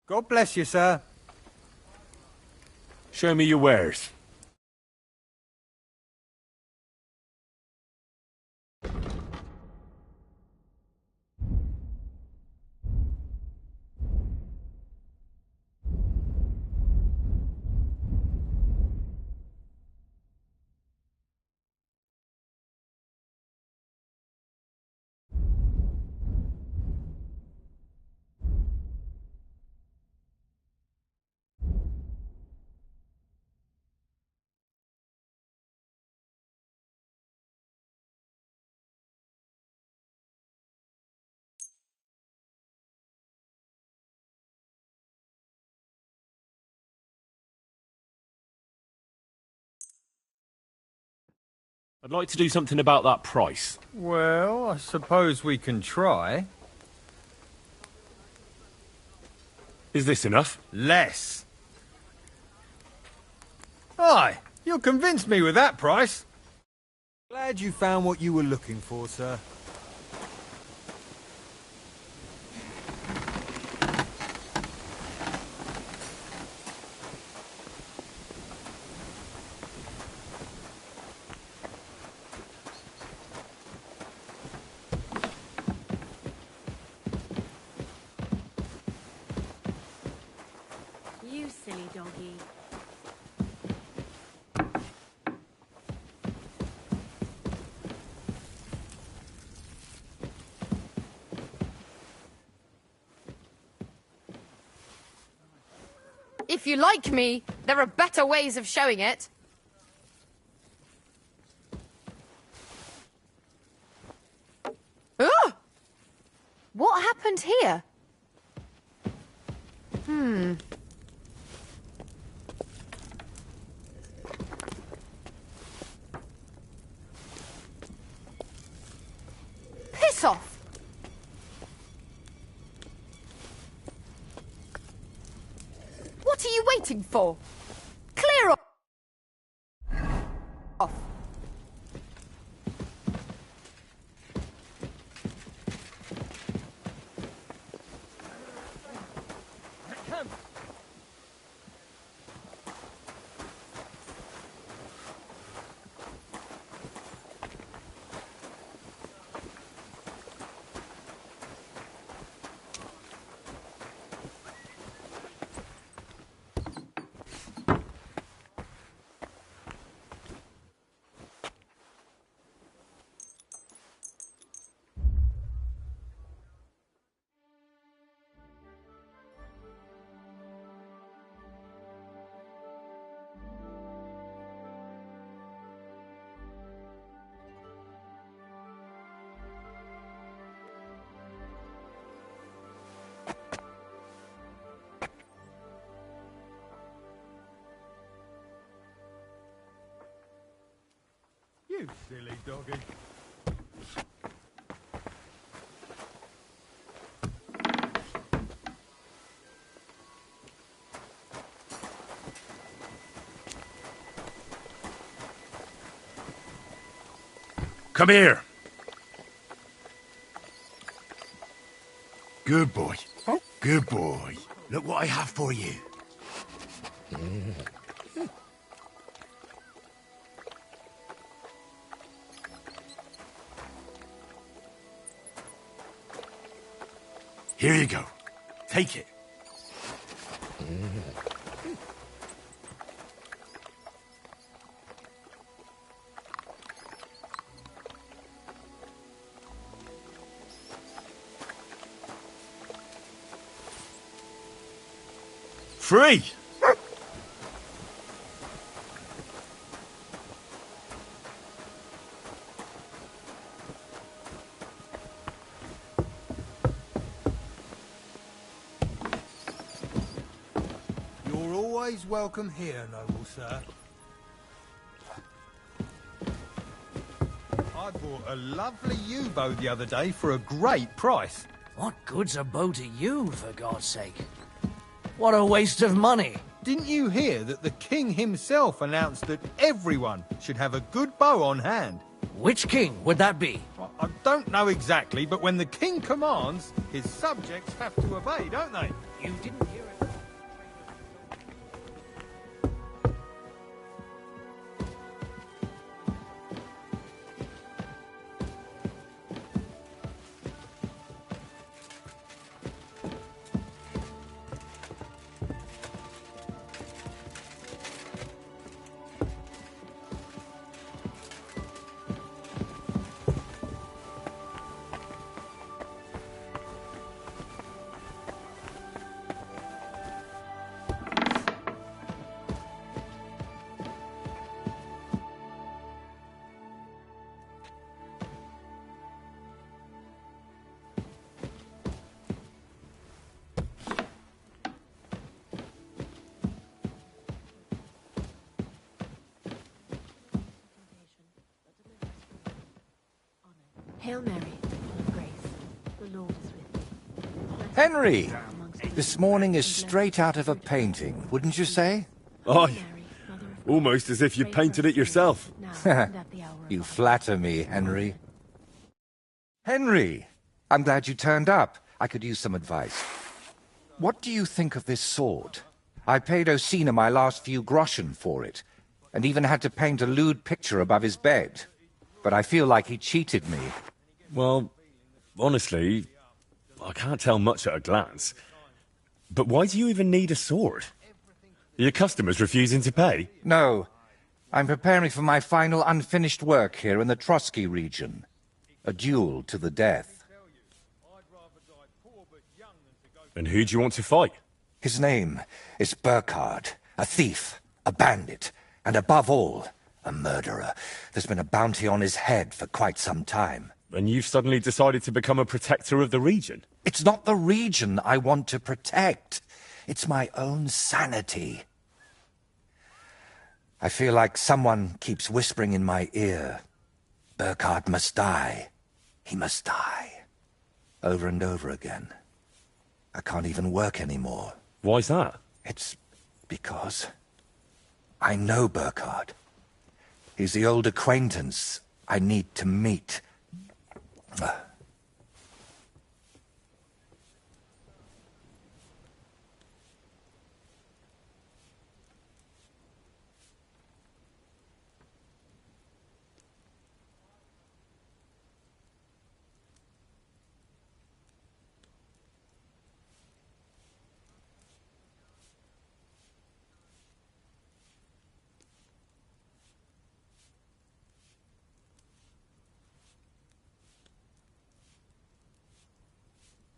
God bless you, sir. Show me your wares. I'd like to do something about that price. Well, I suppose we can try. Is this enough? Less. Aye, you'll convince me with that price. Glad you found what you were looking for, sir. You silly doggy. If you like me, there are better ways of showing it. Ugh! What happened here? Piss off! What are you waiting for? Clear off! You silly doggy. Come here. Good boy. Good boy. Look what I have for you. Here you go. Take it. Free! You're always welcome here, noble sir. I bought a lovely U-bow the other day for a great price. What good's a bow to you, for God's sake? What a waste of money. Didn't you hear that the king himself announced that everyone should have a good bow on hand? Which king would that be? I don't know exactly, but when the king commands, his subjects have to obey, don't they? You didn't hear it. Hail Mary, full of grace. The Lord is with thee. Henry! This morning is straight out of a painting, wouldn't you say? Aye. Almost as if you painted it yourself. You flatter me, Henry. Henry! I'm glad you turned up. I could use some advice. What do you think of this sword? I paid Osina my last few groschen for it, and even had to paint a lewd picture above his bed. But I feel like he cheated me. Well, honestly, I can't tell much at a glance. But why do you even need a sword? Are your customers refusing to pay? No. I'm preparing for my final unfinished work here in the Trotsky region. A duel to the death. And who do you want to fight? His name is Burkhard, a thief, a bandit, and above all, a murderer. There's been a bounty on his head for quite some time. And you've suddenly decided to become a protector of the region? It's not the region I want to protect. It's my own sanity. I feel like someone keeps whispering in my ear, Burkhard must die. He must die. Over and over again. I can't even work anymore. Why's that? It's because I know Burkhard. He's the old acquaintance I need to meet.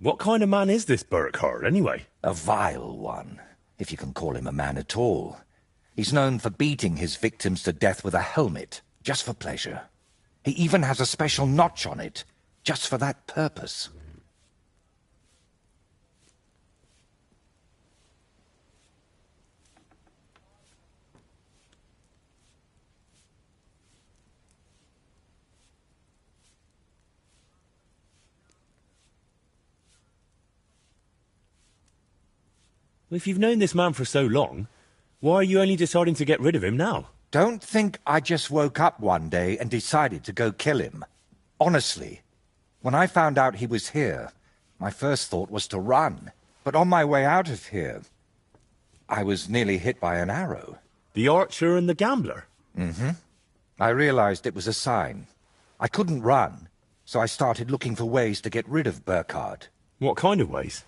What kind of man is this Burkhard, anyway? A vile one, if you can call him a man at all. He's known for beating his victims to death with a helmet, just for pleasure. He even has a special notch on it, just for that purpose. If you've known this man for so long, why are you only deciding to get rid of him now? Don't think I just woke up one day and decided to go kill him. Honestly, when I found out he was here, my first thought was to run. But on my way out of here, I was nearly hit by an arrow. The archer and the gambler? Mm-hmm. I realized it was a sign. I couldn't run, so I started looking for ways to get rid of Burkhard. What kind of ways?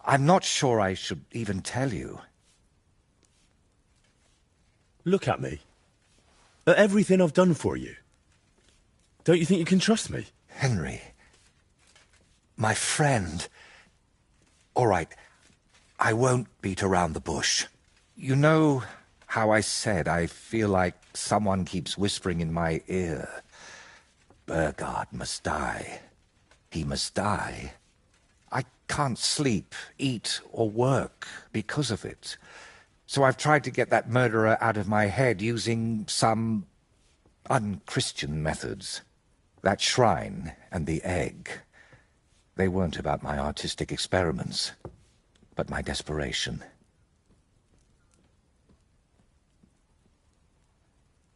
I'm not sure I should even tell you. Look at me. At everything I've done for you. Don't you think you can trust me? Henry. My friend. All right. I won't beat around the bush. You know how I said I feel like someone keeps whispering in my ear. Burkhard must die. He must die. I can't sleep, eat, or work because of it. So I've tried to get that murderer out of my head using some unchristian methods. That shrine and the egg. They weren't about my artistic experiments, but my desperation.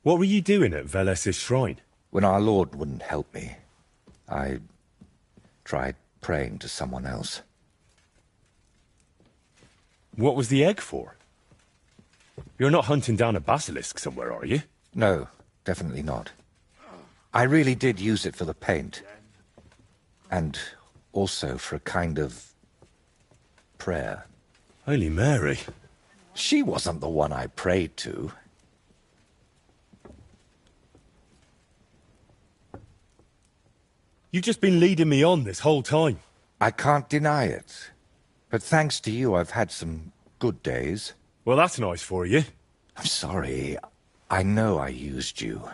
What were you doing at Veles's shrine? When our Lord wouldn't help me, I tried praying to someone else. What was the egg for? You're not hunting down a basilisk somewhere, are you? No, definitely not. I really did use it for the paint. And also for a kind of prayer. Holy Mary. She wasn't the one I prayed to. You've just been leading me on this whole time. I can't deny it. But thanks to you, I've had some good days. Well, that's nice for you. I'm sorry. I know I used you.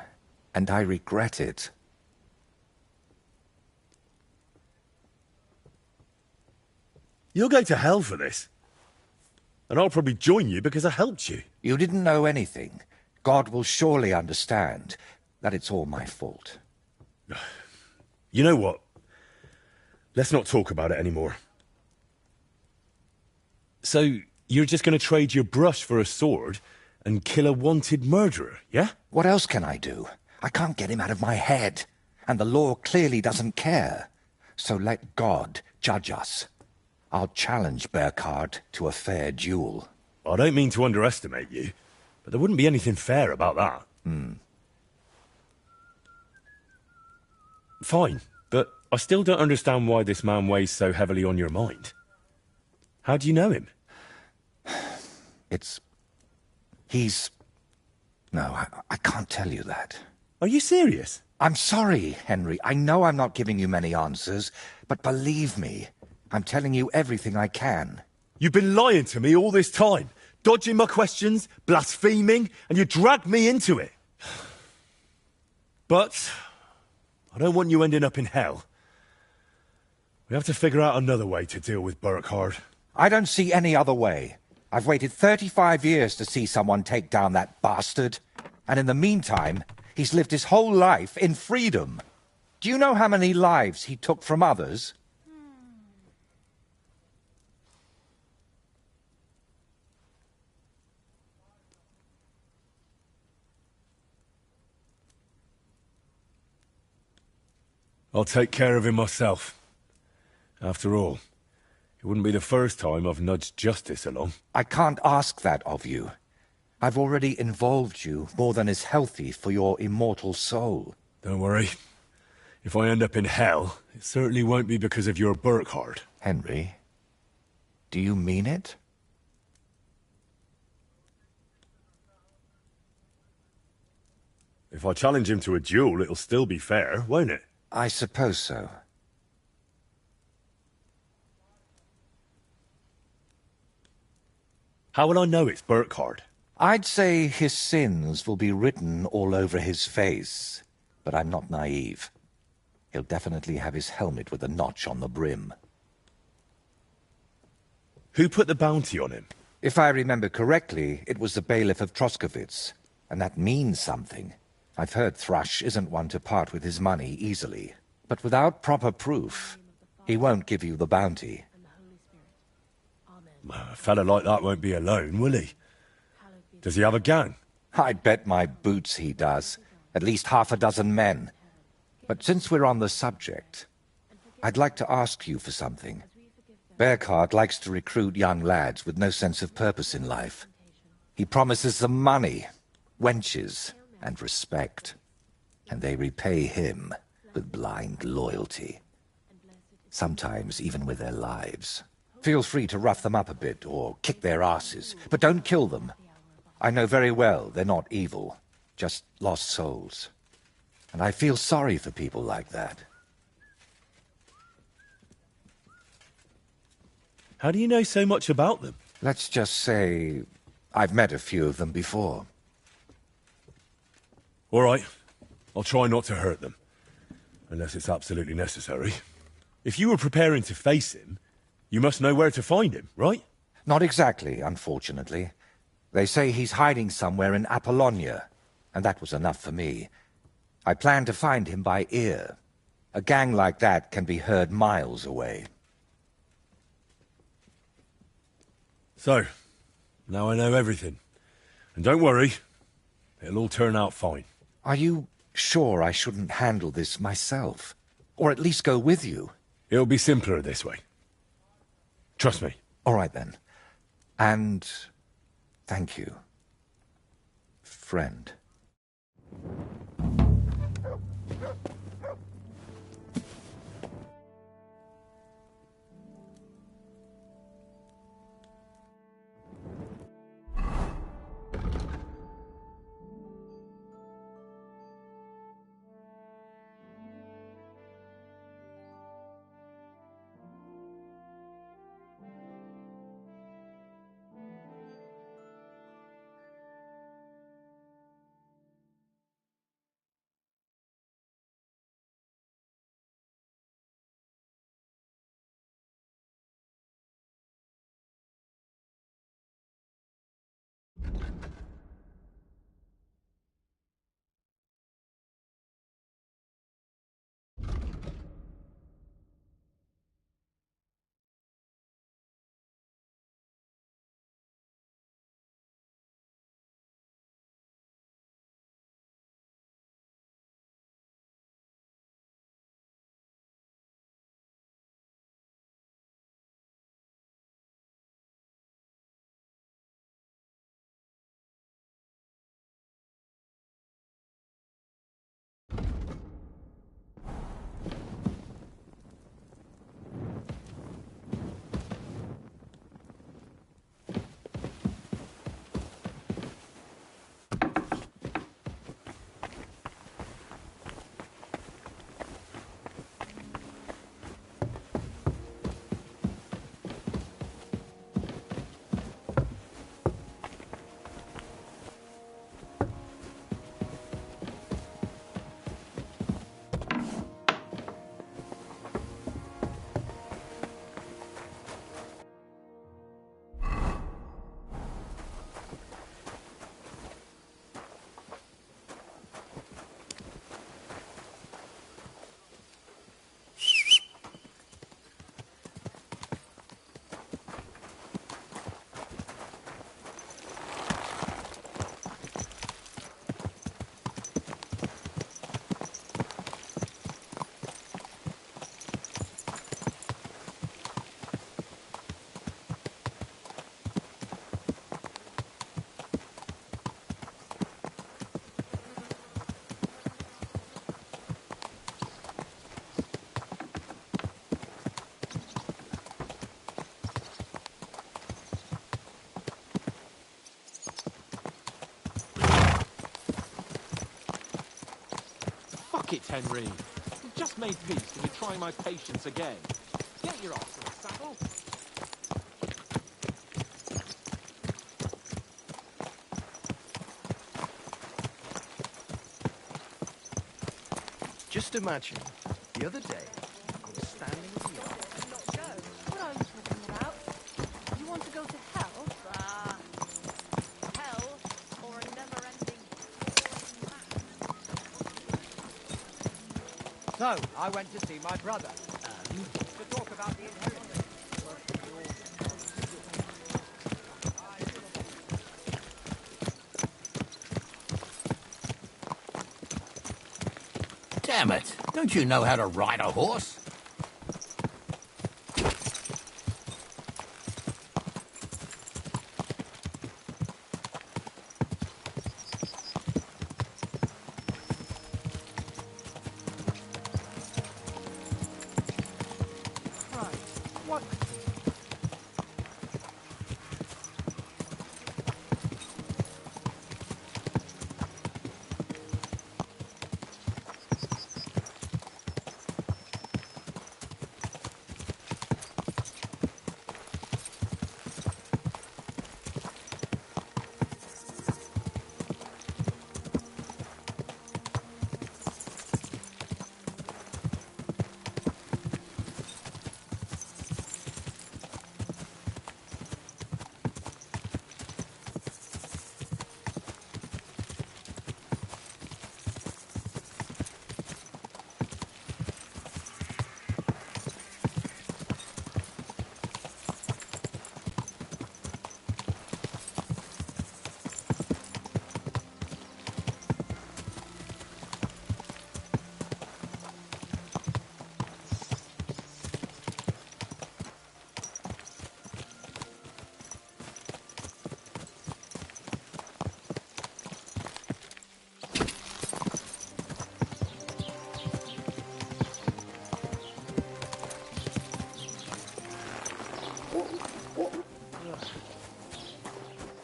And I regret it. You'll go to hell for this. And I'll probably join you because I helped you. You didn't know anything. God will surely understand that it's all my fault. You know what? Let's not talk about it anymore. So, you're just going to trade your brush for a sword and kill a wanted murderer, yeah? What else can I do? I can't get him out of my head. And the law clearly doesn't care. So let God judge us. I'll challenge Burkhard to a fair duel. I don't mean to underestimate you, but there wouldn't be anything fair about that. Fine, but I still don't understand why this man weighs so heavily on your mind. How do you know him? No, I can't tell you that. Are you serious? I'm sorry, Henry. I know I'm not giving you many answers, but believe me, I'm telling you everything I can. You've been lying to me all this time, dodging my questions, blaspheming, and you dragged me into it. But I don't want you ending up in hell. We have to figure out another way to deal with Burkhard. I don't see any other way. I've waited 35 years to see someone take down that bastard. And in the meantime, he's lived his whole life in freedom. Do you know how many lives he took from others? I'll take care of him myself. After all, it wouldn't be the first time I've nudged justice along. I can't ask that of you. I've already involved you more than is healthy for your immortal soul. Don't worry. If I end up in hell, it certainly won't be because of your Burkhard. Henry, do you mean it? If I challenge him to a duel, it'll still be fair, won't it? I suppose so. How will I know it's Burkhard? I'd say his sins will be written all over his face, but I'm not naive. He'll definitely have his helmet with a notch on the brim. Who put the bounty on him? If I remember correctly, it was the bailiff of Troskowitz, and that means something. I've heard Thrush isn't one to part with his money easily, but without proper proof, he won't give you the bounty. A fella like that won't be alone, will he? Does he have a gang? I'd bet my boots he does. At least half a dozen men. But since we're on the subject, I'd like to ask you for something. Burkhard likes to recruit young lads with no sense of purpose in life. He promises them money, wenches, and respect. And they repay him with blind loyalty. Sometimes even with their lives. Feel free to rough them up a bit or kick their asses, but don't kill them. I know very well they're not evil, just lost souls. And I feel sorry for people like that. How do you know so much about them? Let's just say I've met a few of them before. All right. I'll try not to hurt them. Unless it's absolutely necessary. If you were preparing to face him, you must know where to find him, right? Not exactly, unfortunately. They say he's hiding somewhere in Apollonia, and that was enough for me. I plan to find him by ear. A gang like that can be heard miles away. So, now I know everything. And don't worry, it'll all turn out fine. Are you sure I shouldn't handle this myself? Or at least go with you? It'll be simpler this way. Trust me. All right, then. And thank you, friend. Henry. We've just made peace and you're trying my patience again. Get your ass in the saddle. Just imagine, the other day, I was standing in the yard. Not go. What are you talking about? You want to go to hell? Ah. Hell or a never-ending So, I went to see my brother. To talk about the inheritance. Damn it! Don't you know how to ride a horse? What?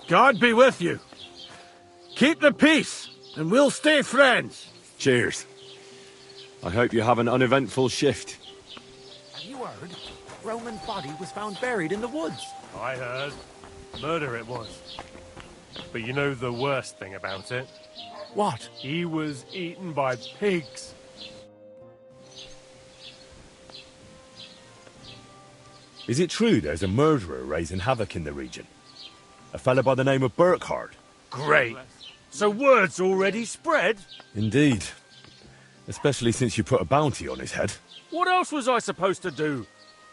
God be with you. Keep the peace, and we'll stay friends. Cheers. I hope you have an uneventful shift. Have you heard? Roman's body was found buried in the woods. I heard. Murder it was. But you know the worst thing about it? What? He was eaten by pigs. Is it true there's a murderer raising havoc in the region? A fella by the name of Burkhard? Great. So word's already spread? Indeed. Especially since you put a bounty on his head. What else was I supposed to do?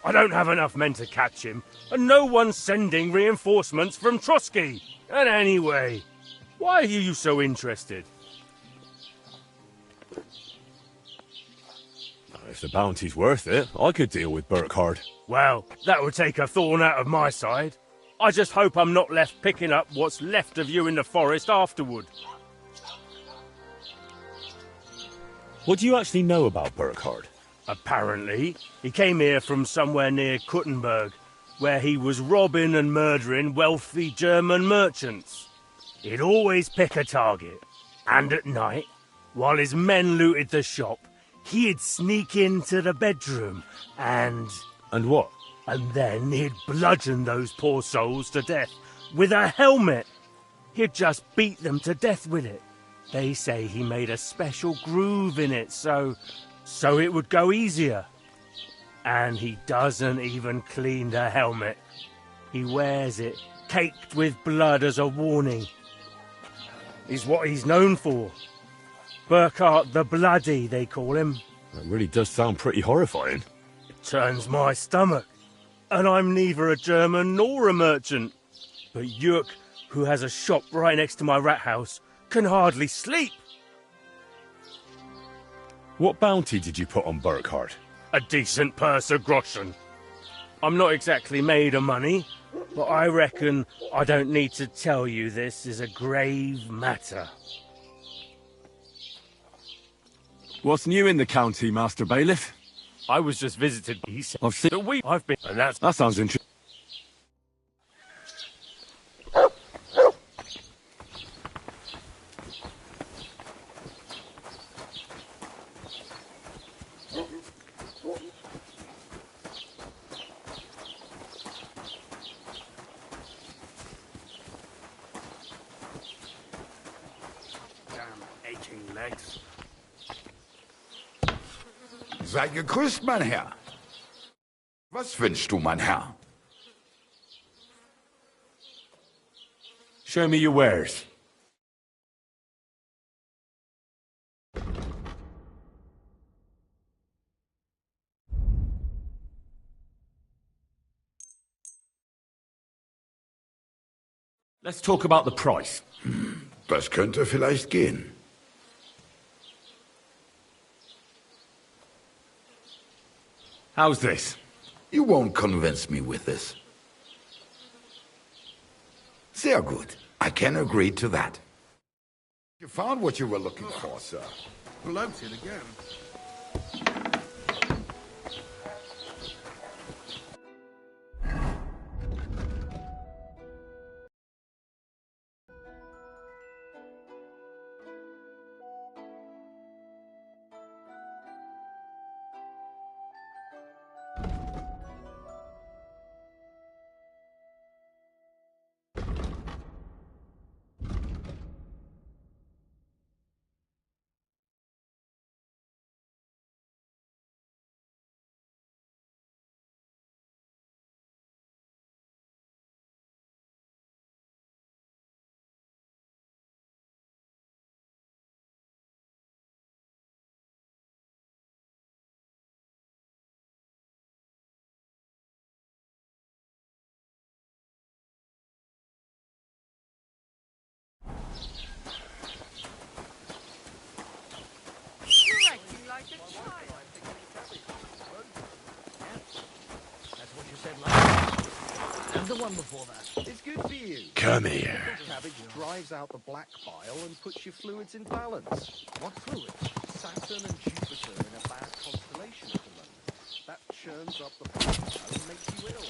I don't have enough men to catch him, and no one's sending reinforcements from Trotsky. And anyway, why are you so interested? If the bounty's worth it, I could deal with Burkhard. Well, that would take a thorn out of my side. I just hope I'm not left picking up what's left of you in the forest afterward. What do you actually know about Burkhard? Apparently, he came here from somewhere near Kuttenberg, where he was robbing and murdering wealthy German merchants. He'd always pick a target, and at night, while his men looted the shop, he'd sneak into the bedroom and... And what? And then he'd bludgeon those poor souls to death with a helmet. He'd just beat them to death with it. They say he made a special groove in it so it would go easier. And he doesn't even clean the helmet. He wears it caked with blood as a warning. Is what he's known for. Burkhard the Bloody, they call him. That really does sound pretty horrifying. Turns my stomach. And I'm neither a German nor a merchant. But Jörg, who has a shop right next to my rat house, can hardly sleep. What bounty did you put on Burkhard? A decent purse of groschen. I'm not exactly made of money, but I reckon I don't need to tell you this is a grave matter. What's new in the county, Master Bailiff? I was just visited. He said I've seen... I've been, and That sounds interesting. Sei gegrüßt, mein Herr. Was wünschst du, mein Herr? Show me your wares. Let's talk about the price. Das könnte vielleicht gehen. How's this? You won't convince me with this. Sehr gut. I can agree to that. You found what you were looking for, sir. Bloated again. The one before that. It's good for you. Come here. Cabbage drives out the black bile and puts your fluids in balance. What fluids? Saturn and Jupiter in a bad constellation at the moment. That churns up the black bile and makes you ill.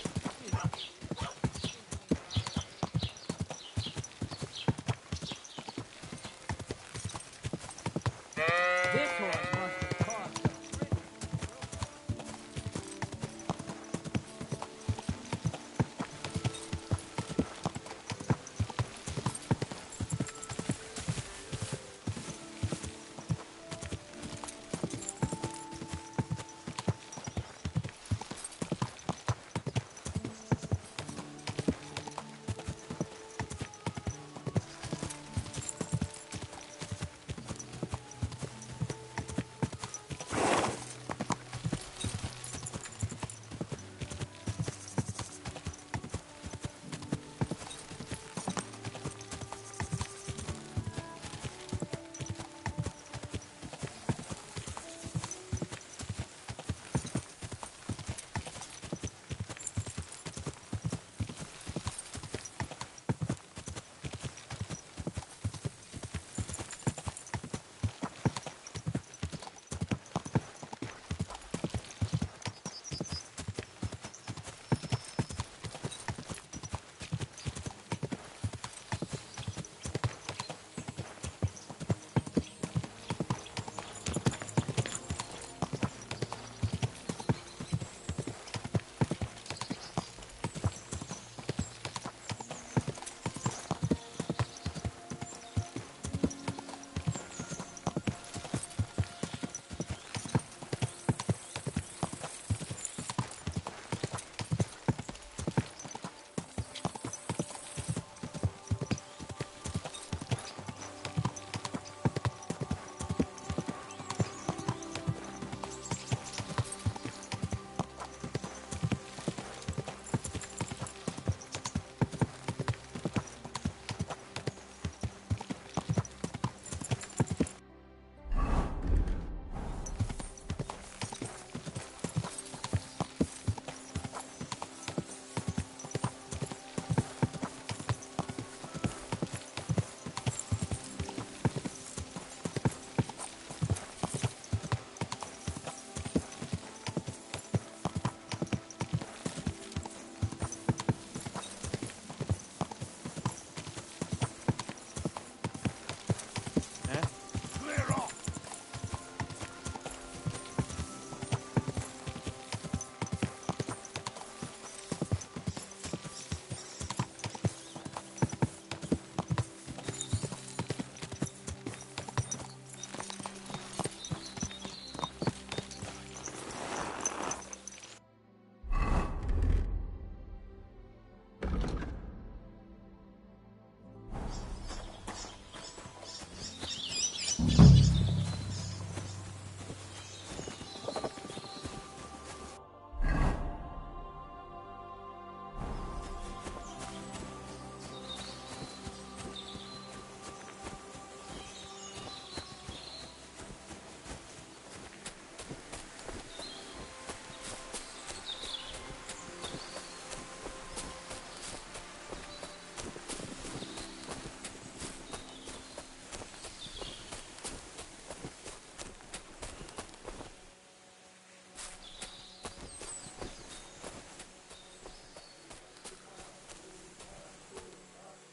This horse must have cost.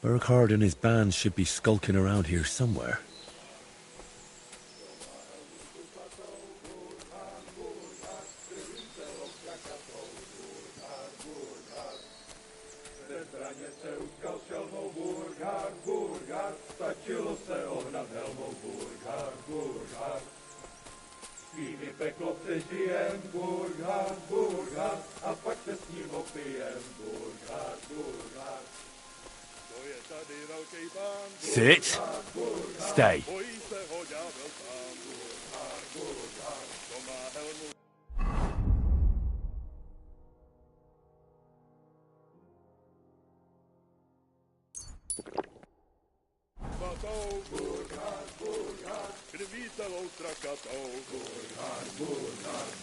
Burkhard and his band should be skulking around here somewhere. Sit. Stay.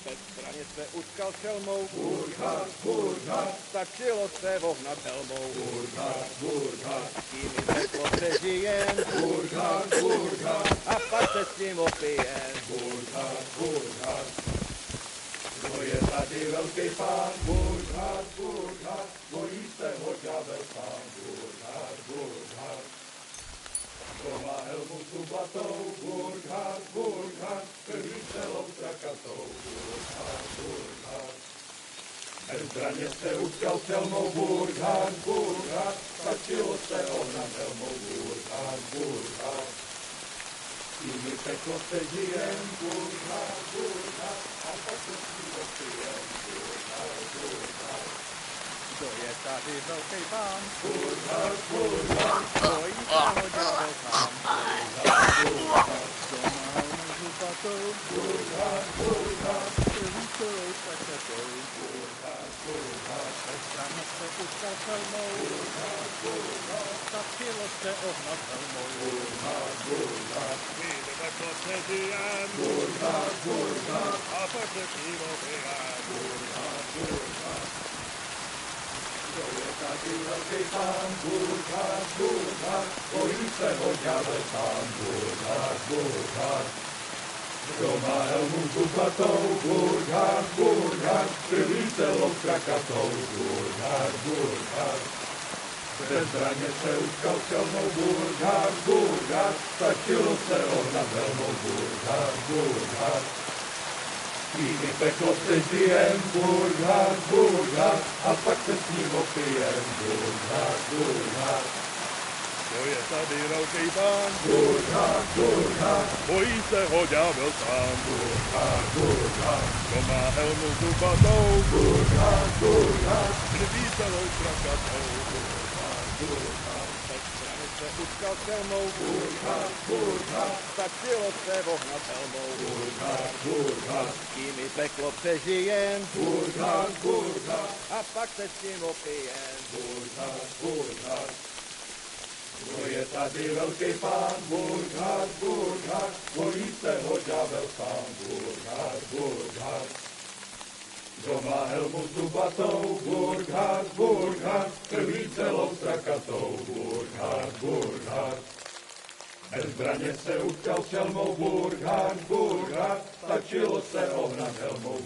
Bezbraně se utkal s helmou. Stačilo se vohnat helmou. Tím peklo přežijem. A pak se s ním opijem. Kdo je tady velký pán? Bojí se ho ďábel sám. Kdo má helmu zubatou? Krví celou trakatou. Bez zbraně se utkal s helmou. Stačilo se ohnat helmou. Tím peklo přežijem. A pak se s ním opijem. Kdo je tady velký pán? Bojí se ho ďábel sám. Kdo má helmu zubatou? Krví celou trakatou. Bez zbraně se utkal s helmou. Stačilo se ohnat helmou. Tím peklo přežijem. A pak se s ním opijem. Kdo je tady velký pán? Bojí se ho ďábel sám. Kdo má helmu zubatou? Krví celou trakatou. Bez zbraně se utkal s helmou. Stačilo se ohnat helmou. Tím peklo přežijem. A pak se s ním opijem. Kdo je tady velký pán? Bojí se ho ďábel sám. Kdo má helmu zubatou? Krví celou trakatou. Bez zbraně se utkal s helmou. Stačilo se vohnat helmou. Tím peklo přežijem. A pak se s ním opijem. Kdo je tady velký pán? Bojí se ho ďábel sám. Kdo má helmu zubatou? Krví celou trakatou. Bez zbraně se utkal s helmou. Stačilo se ohnat helmou.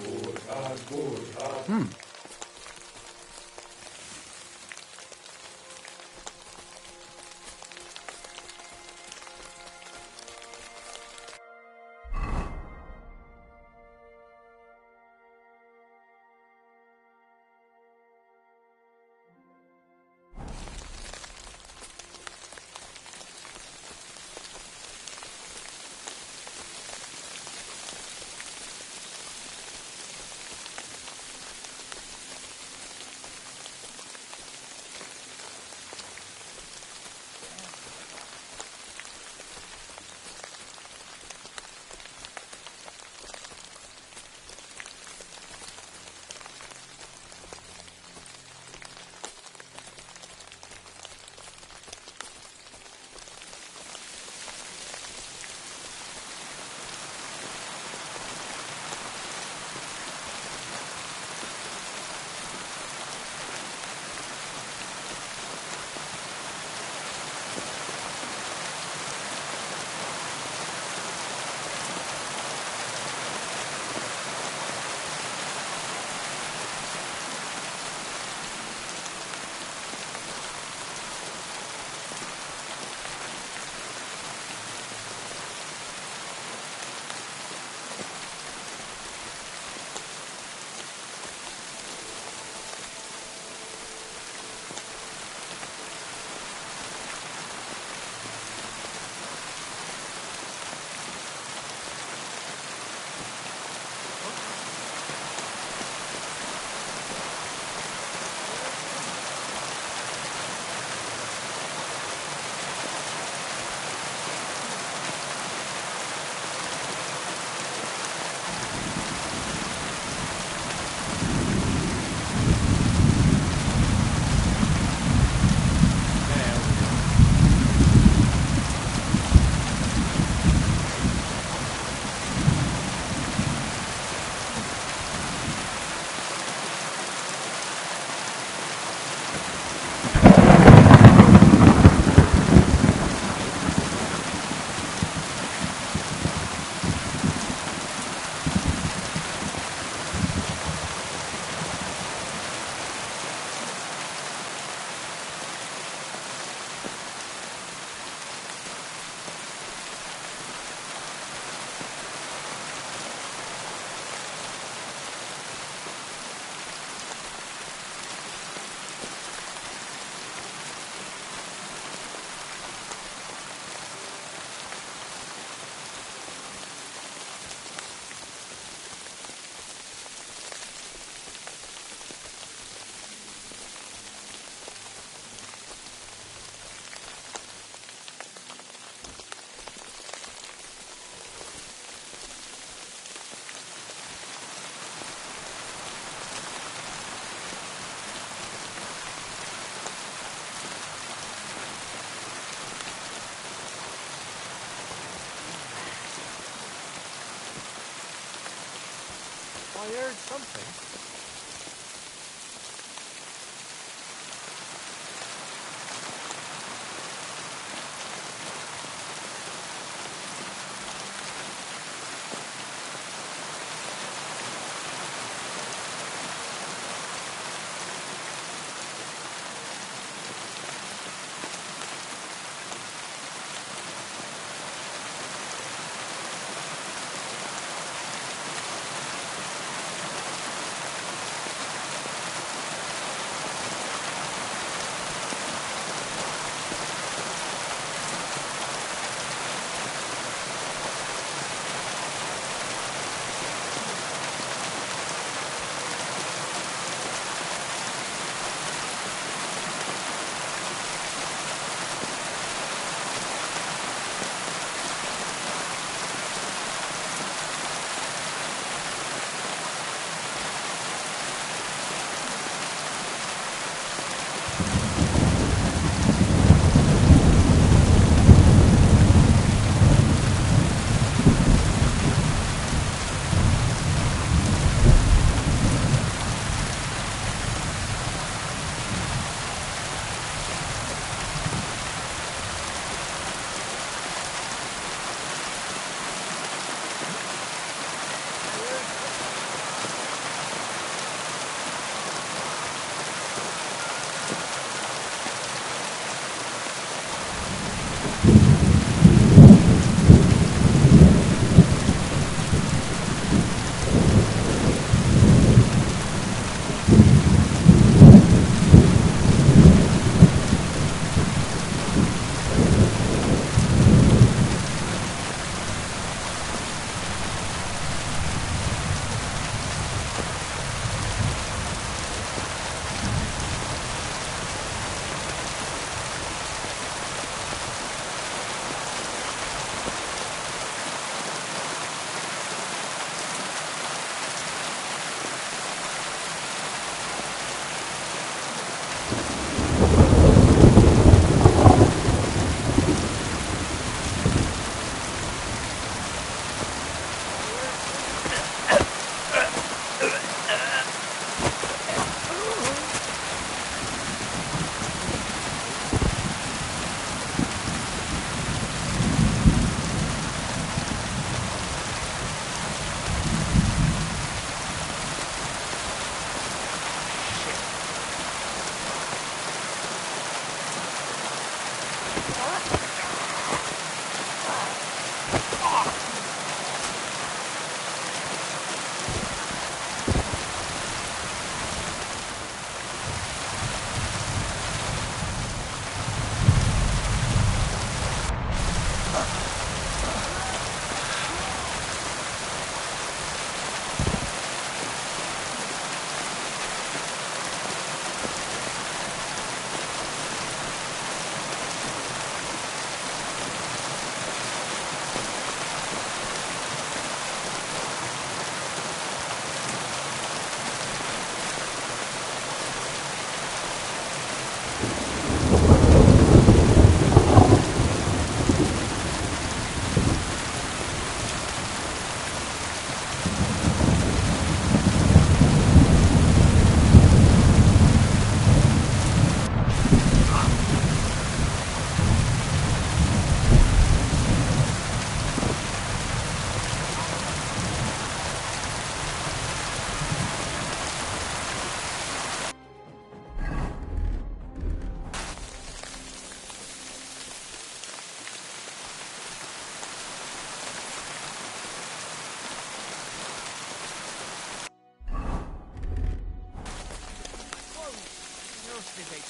heard something.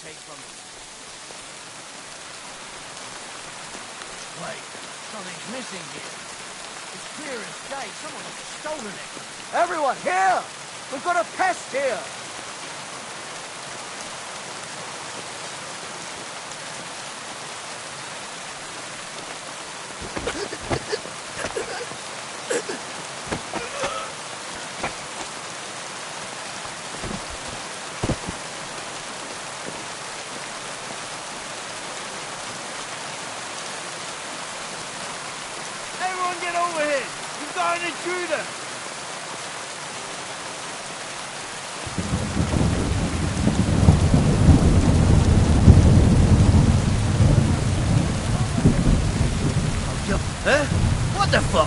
take from it. Wait, something's missing here. It's clear as day. Someone has stolen it. Everyone, here! We've got a pest here! Everyone get over here! We've got an intruder! the fuck?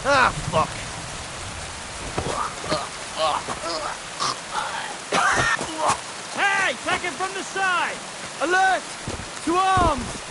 Ah, fuck. Hey, take it from the side! Alert! To arms!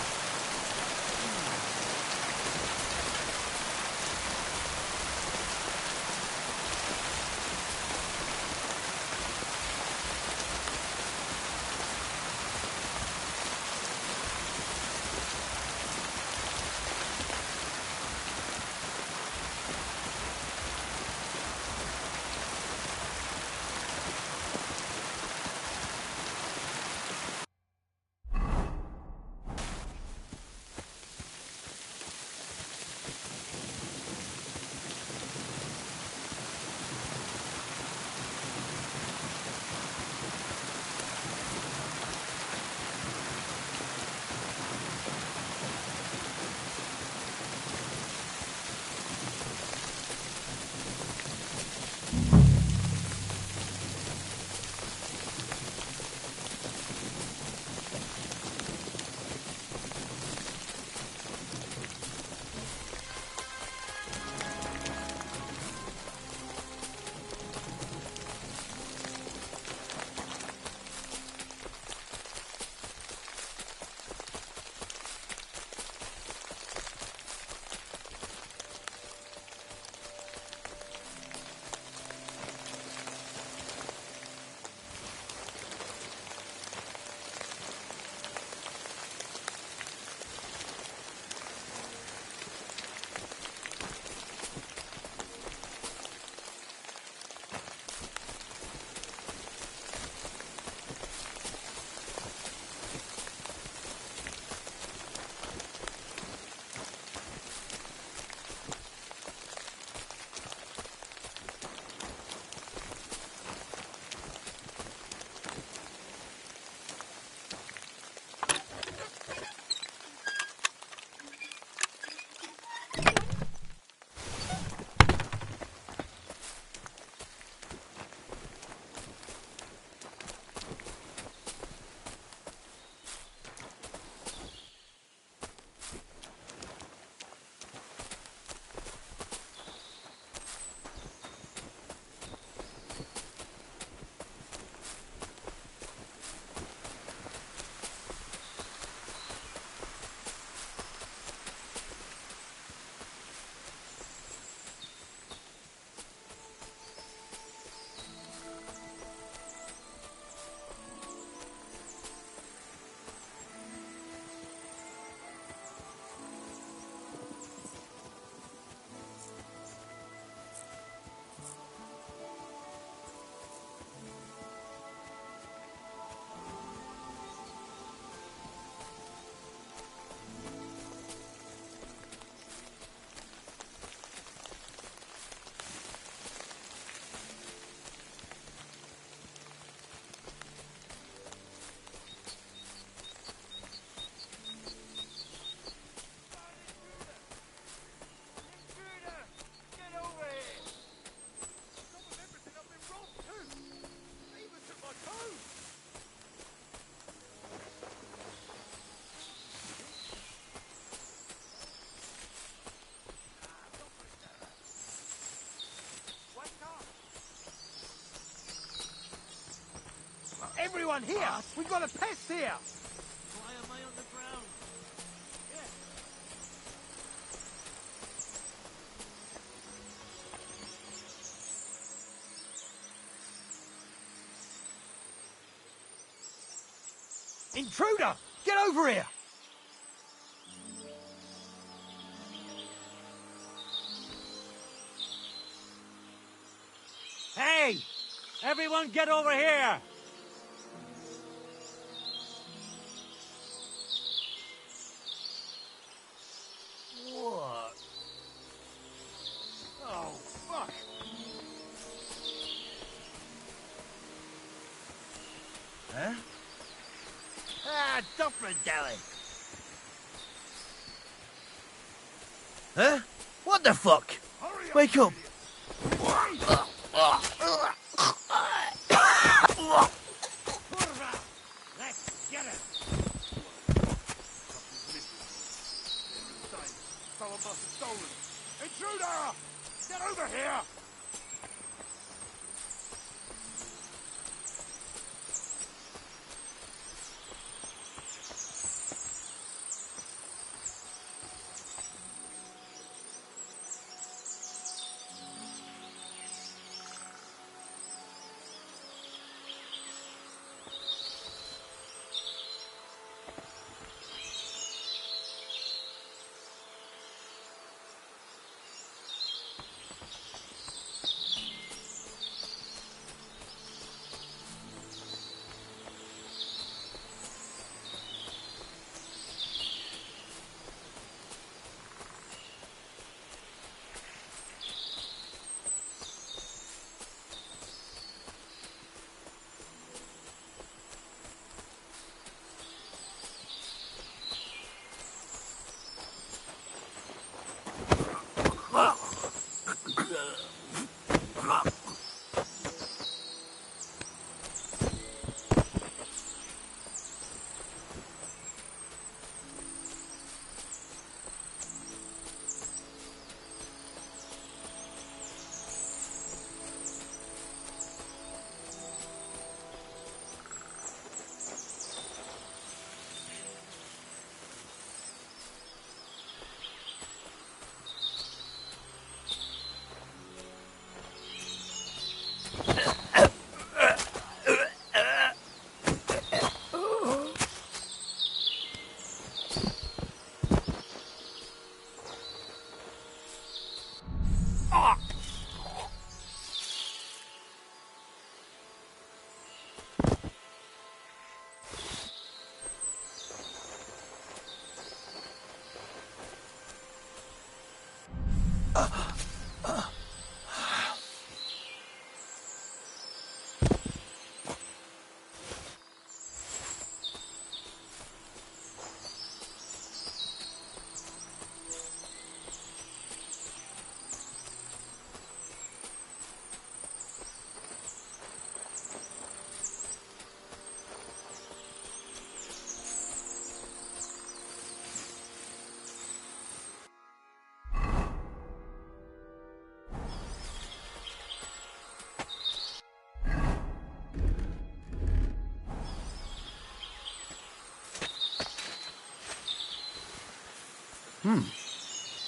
Everyone here! We've got a pest here! Why am I on the ground? Intruder! Get over here! Hey! Everyone get over here! What? Oh, fuck! Huh? Ah, Dufferin Deli! Huh? What the fuck? Wake up! Let's get it!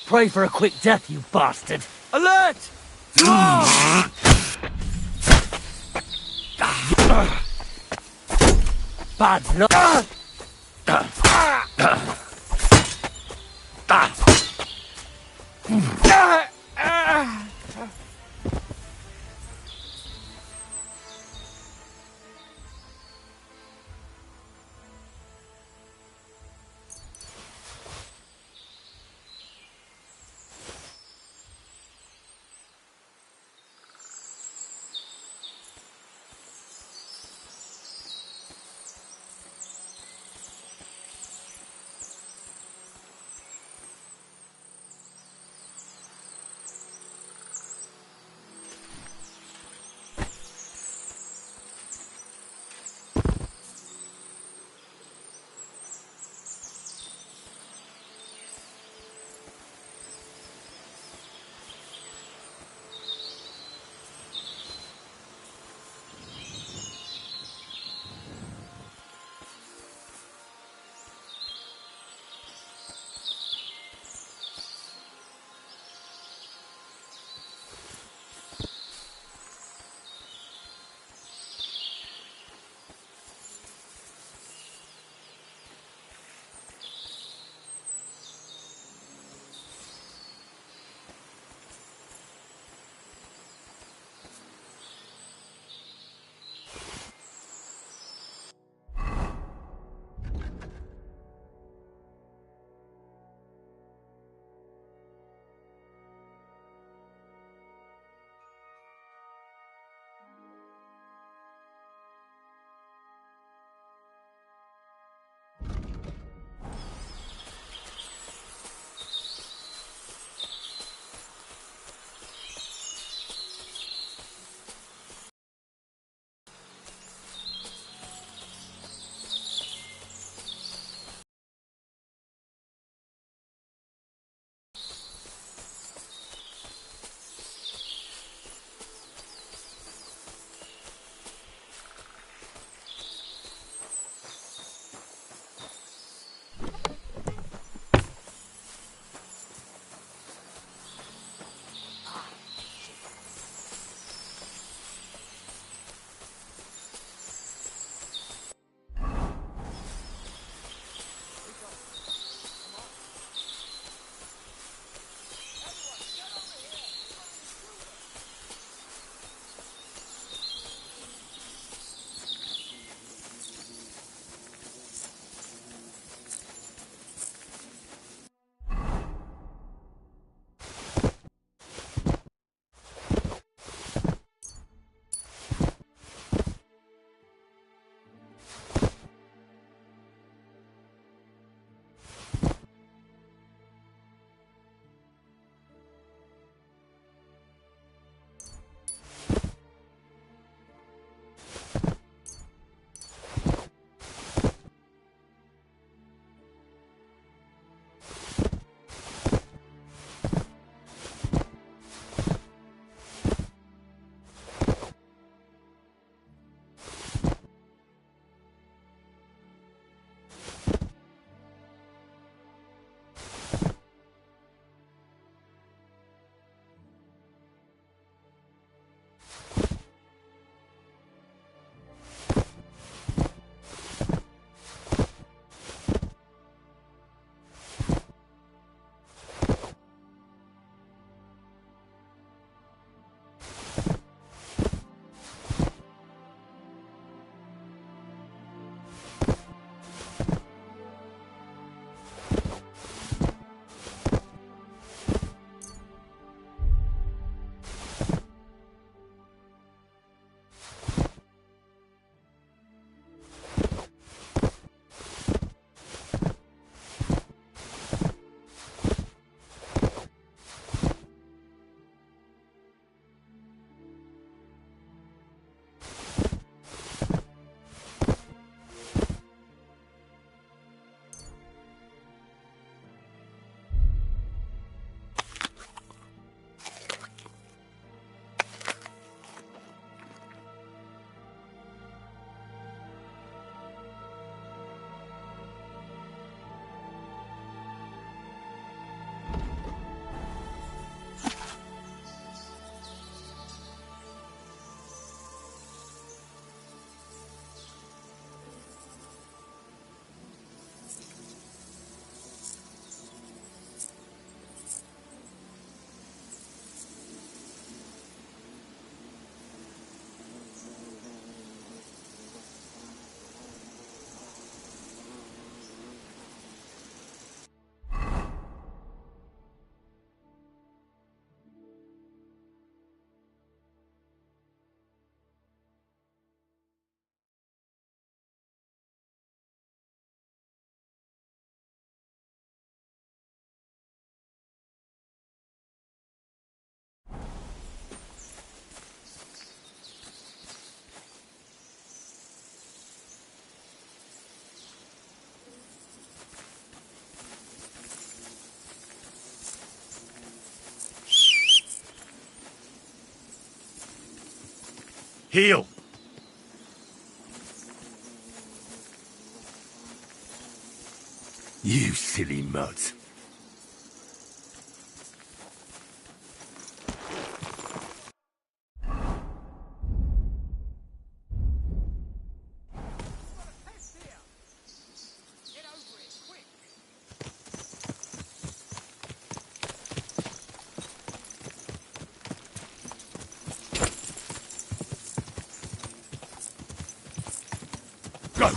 Pray for a quick death, you bastard. Alert! Bad luck. Heal. You silly mutt. Go!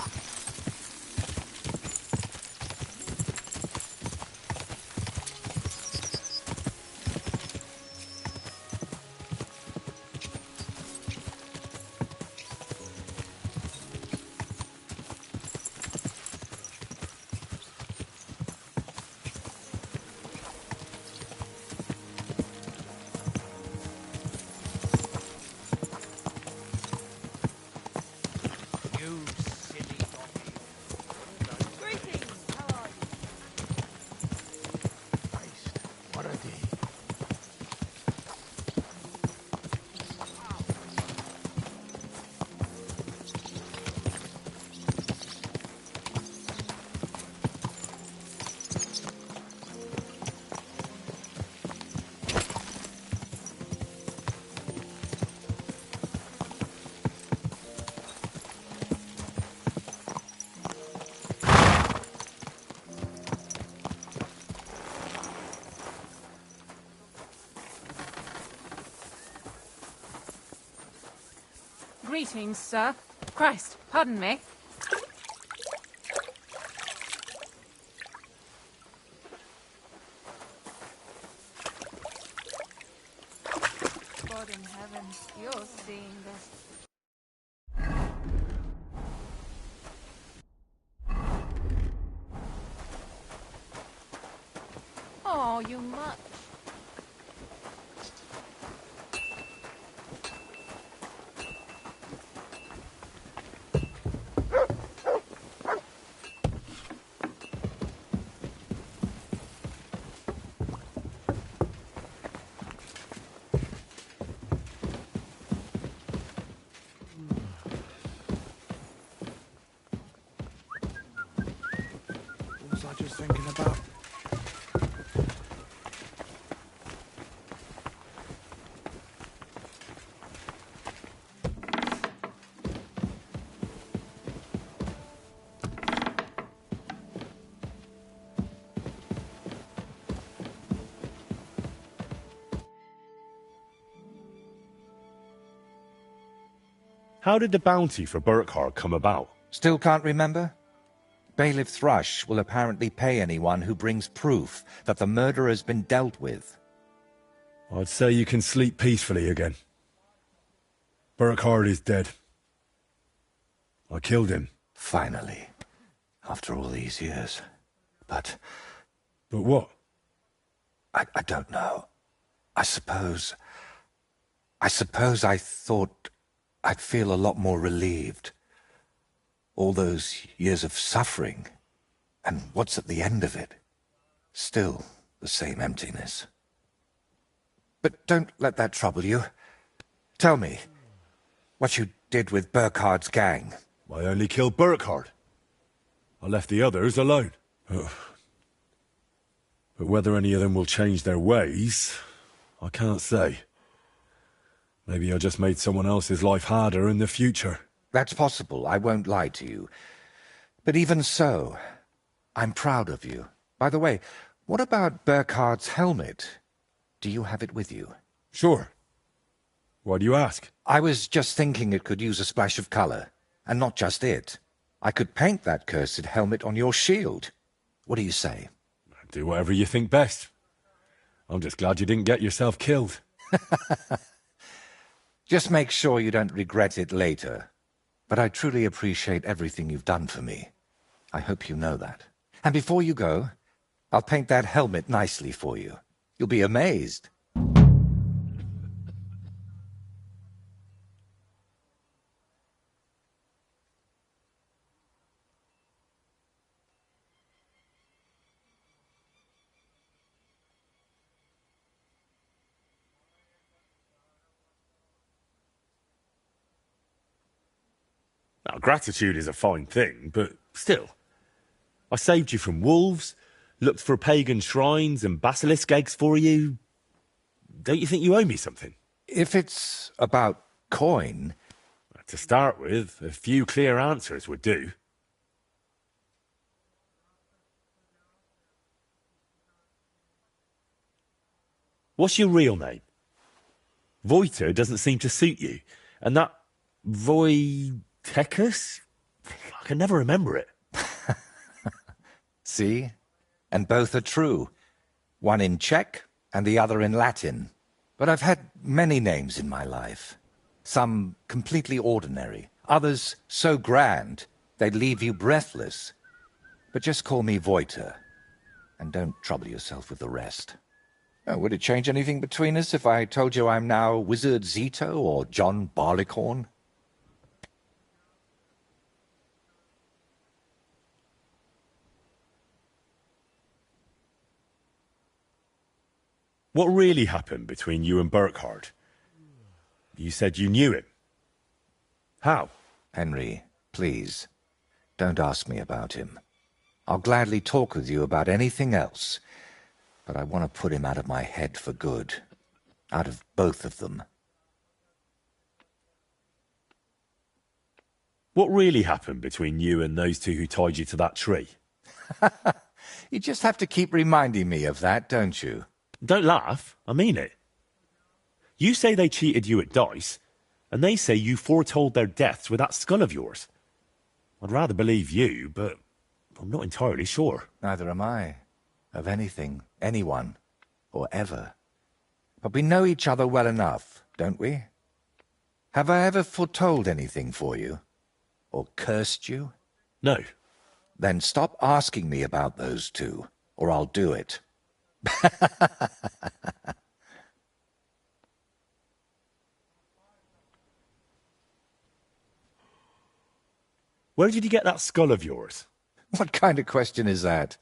Greetings, sir. Christ, pardon me. God in heaven, you're seeing this. Oh, you mutt. What was I just thinking about? How did the bounty for Burkhard come about? Still can't remember? Bailiff Thrush will apparently pay anyone who brings proof that the murder has been dealt with. I'd say you can sleep peacefully again. Burkhard is dead. I killed him. Finally. After all these years. But what? I don't know. I suppose I thought I'd feel a lot more relieved. All those years of suffering, and what's at the end of it? Still the same emptiness. But don't let that trouble you. Tell me, what you did with Burkhard's gang. I only killed Burkhard. I left the others alone. But whether any of them will change their ways, I can't say. Maybe I just made someone else's life harder in the future. That's possible, I won't lie to you. But even so, I'm proud of you. By the way, what about Burkhard's helmet? Do you have it with you? Sure. Why do you ask? I was just thinking it could use a splash of color. And not just it. I could paint that cursed helmet on your shield. What do you say? Do whatever you think best. I'm just glad you didn't get yourself killed. Just make sure you don't regret it later. But I truly appreciate everything you've done for me. I hope you know that. And before you go, I'll paint that helmet nicely for you. You'll be amazed. Now, gratitude is a fine thing, but still. I saved you from wolves, looked for pagan shrines and basilisk eggs for you. Don't you think you owe me something? If it's about coin... To start with, a few clear answers would do. What's your real name? Voyta doesn't seem to suit you. And that Voytecus? I can never remember it. See? And both are true. One in Czech and the other in Latin. But I've had many names in my life. Some completely ordinary. Others so grand they'd leave you breathless. But just call me Voyta. And don't trouble yourself with the rest. Oh, would it change anything between us if I told you I'm now Wizard Zito or John Barleycorn? What really happened between you and Burkhardt? You said you knew him. How? Henry, please, don't ask me about him. I'll gladly talk with you about anything else, but I want to put him out of my head for good. Out of both of them. What really happened between you and those two who tied you to that tree? You just have to keep reminding me of that, don't you? Don't laugh. I mean it. You say they cheated you at dice, and they say you foretold their deaths with that skull of yours. I'd rather believe you, but I'm not entirely sure. Neither am I. Of anything, anyone, or ever. But we know each other well enough, don't we? Have I ever foretold anything for you? Or cursed you? No. Then stop asking me about those two, or I'll do it. Where did you get that skull of yours? What kind of question is that?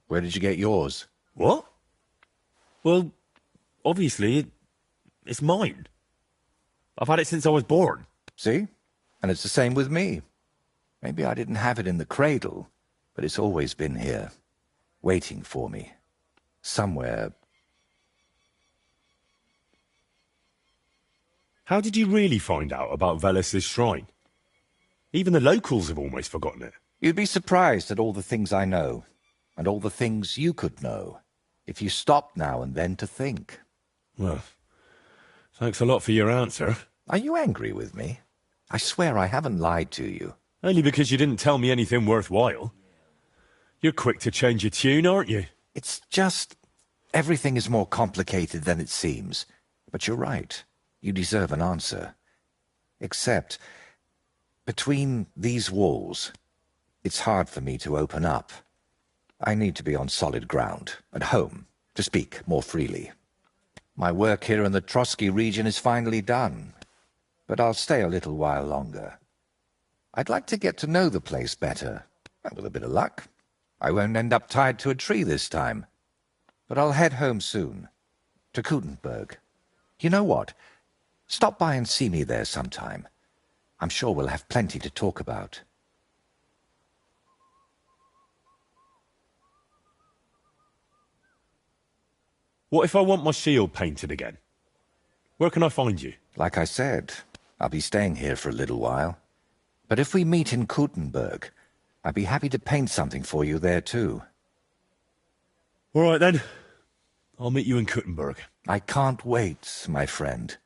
Where did you get yours? What? Well, obviously, it's mine. I've had it since I was born. See? And it's the same with me. Maybe I didn't have it in the cradle, but it's always been here, waiting for me. Somewhere. How did you really find out about Velus's shrine? Even the locals have almost forgotten it. You'd be surprised at all the things I know, and all the things you could know, if you stopped now and then to think. Well, thanks a lot for your answer. Are you angry with me? I swear I haven't lied to you. Only because you didn't tell me anything worthwhile. You're quick to change your tune, aren't you? It's just... everything is more complicated than it seems. But you're right. You deserve an answer. Except, between these walls, it's hard for me to open up. I need to be on solid ground, at home, to speak more freely. My work here in the Trotsky region is finally done, but I'll stay a little while longer. I'd like to get to know the place better, and with a bit of luck, I won't end up tied to a tree this time. But I'll head home soon, to Kuttenberg. You know what? Stop by and see me there sometime. I'm sure we'll have plenty to talk about. What if I want my shield painted again? Where can I find you? Like I said, I'll be staying here for a little while. But if we meet in Kuttenberg, I'd be happy to paint something for you there too. All right then. I'll meet you in Kuttenberg. I can't wait, my friend.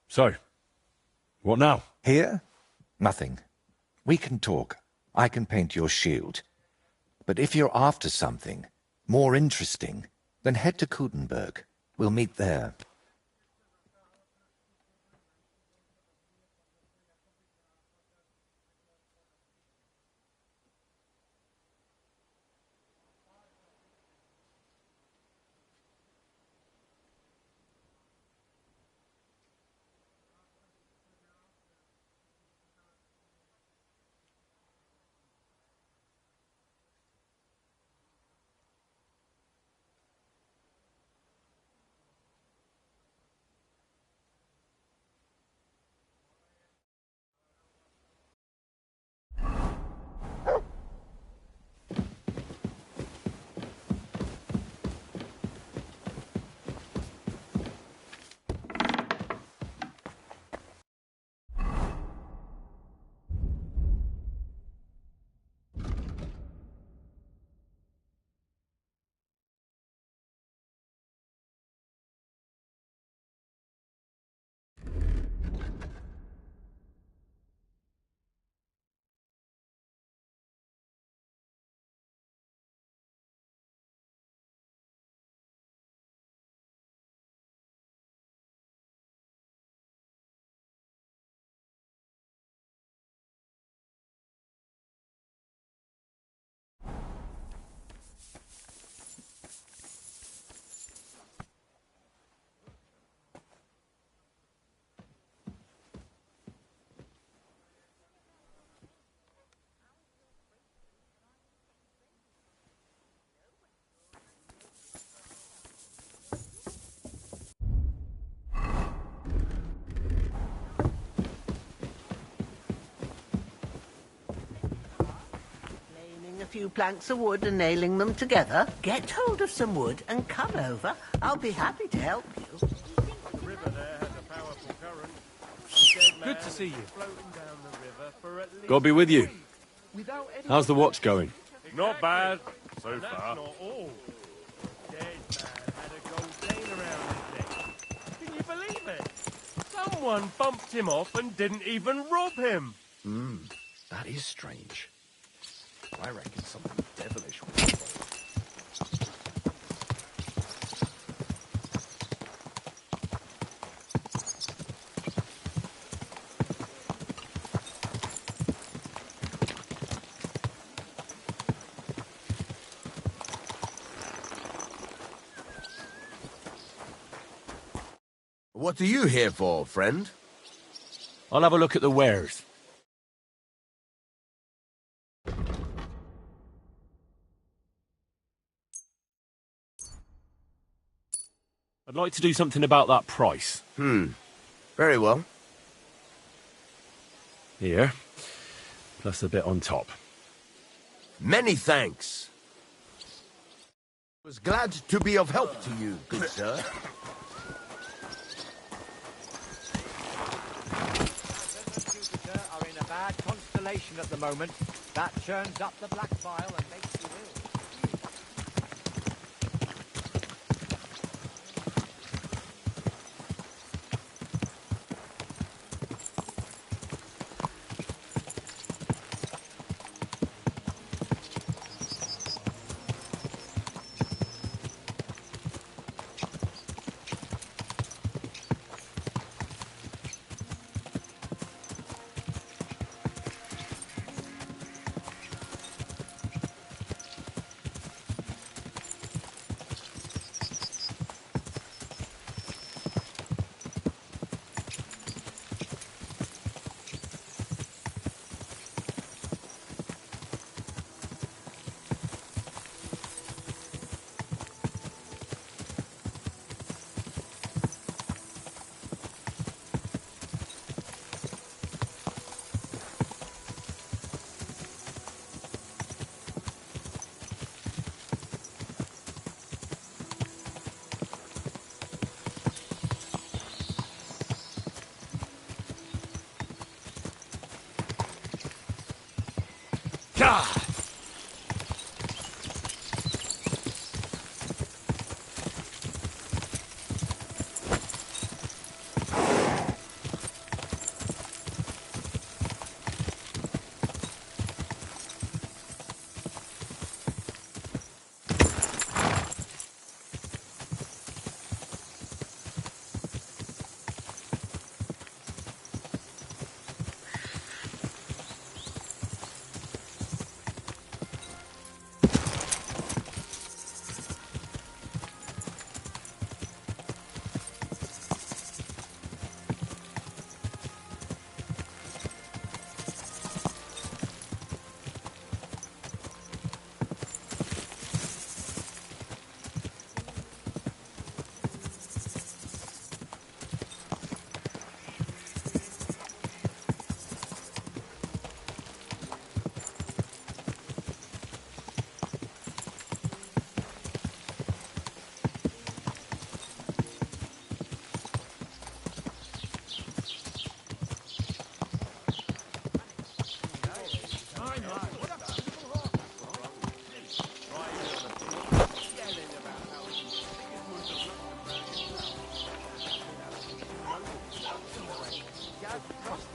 So, What now? Here? Nothing. We can talk. I can paint your shield. But if you're after something more interesting, then head to Kutenberg. We'll meet there. A few planks of wood and nailing them together. Get hold of some wood and come over. I'll be happy to help you. The river there has a powerful current. Good to see you. Floating down the river for at least God be with you. How's the watch going? Not bad, so far. Not all. Dead man had a gold chain around his neck. Can you believe it? Someone bumped him off and didn't even rob him. That is strange. I reckon something devilish was involved. What are you here for, friend? I'll have a look at the wares. I'd like to do something about that price. Very well. Here, plus a bit on top. Many thanks. Was glad to be of help to you, good sir. Jupiter are in a bad constellation at the moment. That churns up the black bile and makes you ill.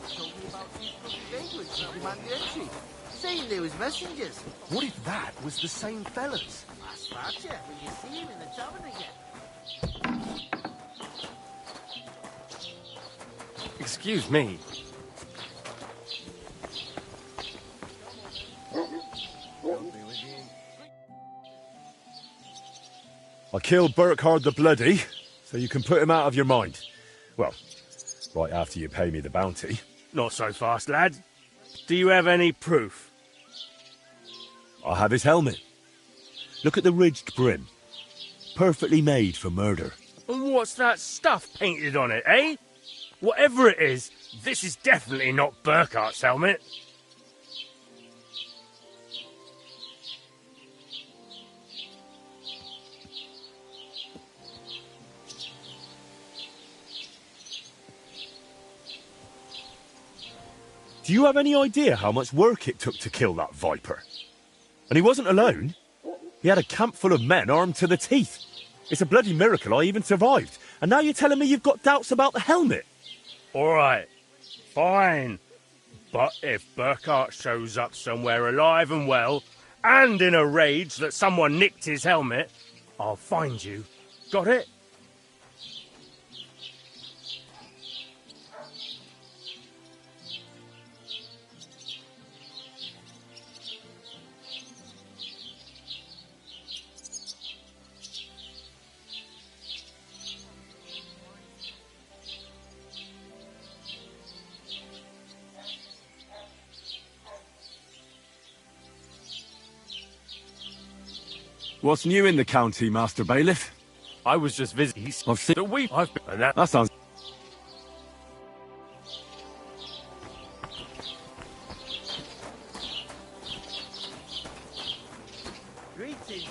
told me about vagrants who demand the entry, saying they was messengers. What if that was the same fellas? I spot you when you see him in the tavern again. Excuse me. I killed Burkhard the Bloody, so you can put him out of your mind. Well, right after you pay me the bounty. Not so fast, lad. Do you have any proof? I have his helmet. Look at the ridged brim. Perfectly made for murder. And what's that stuff painted on it, eh? Whatever it is, this is definitely not Burkhart's helmet. Do you have any idea how much work it took to kill that viper? And he wasn't alone. He had a camp full of men armed to the teeth. It's a bloody miracle I even survived. And now you're telling me you've got doubts about the helmet? All right, fine. But if Burkhart shows up somewhere alive and well, and in a rage that someone nicked his helmet, I'll find you. Got it? What's new in the county, Master Bailiff? I was just visiting. I've seen... I've been... And That sounds... Greetings.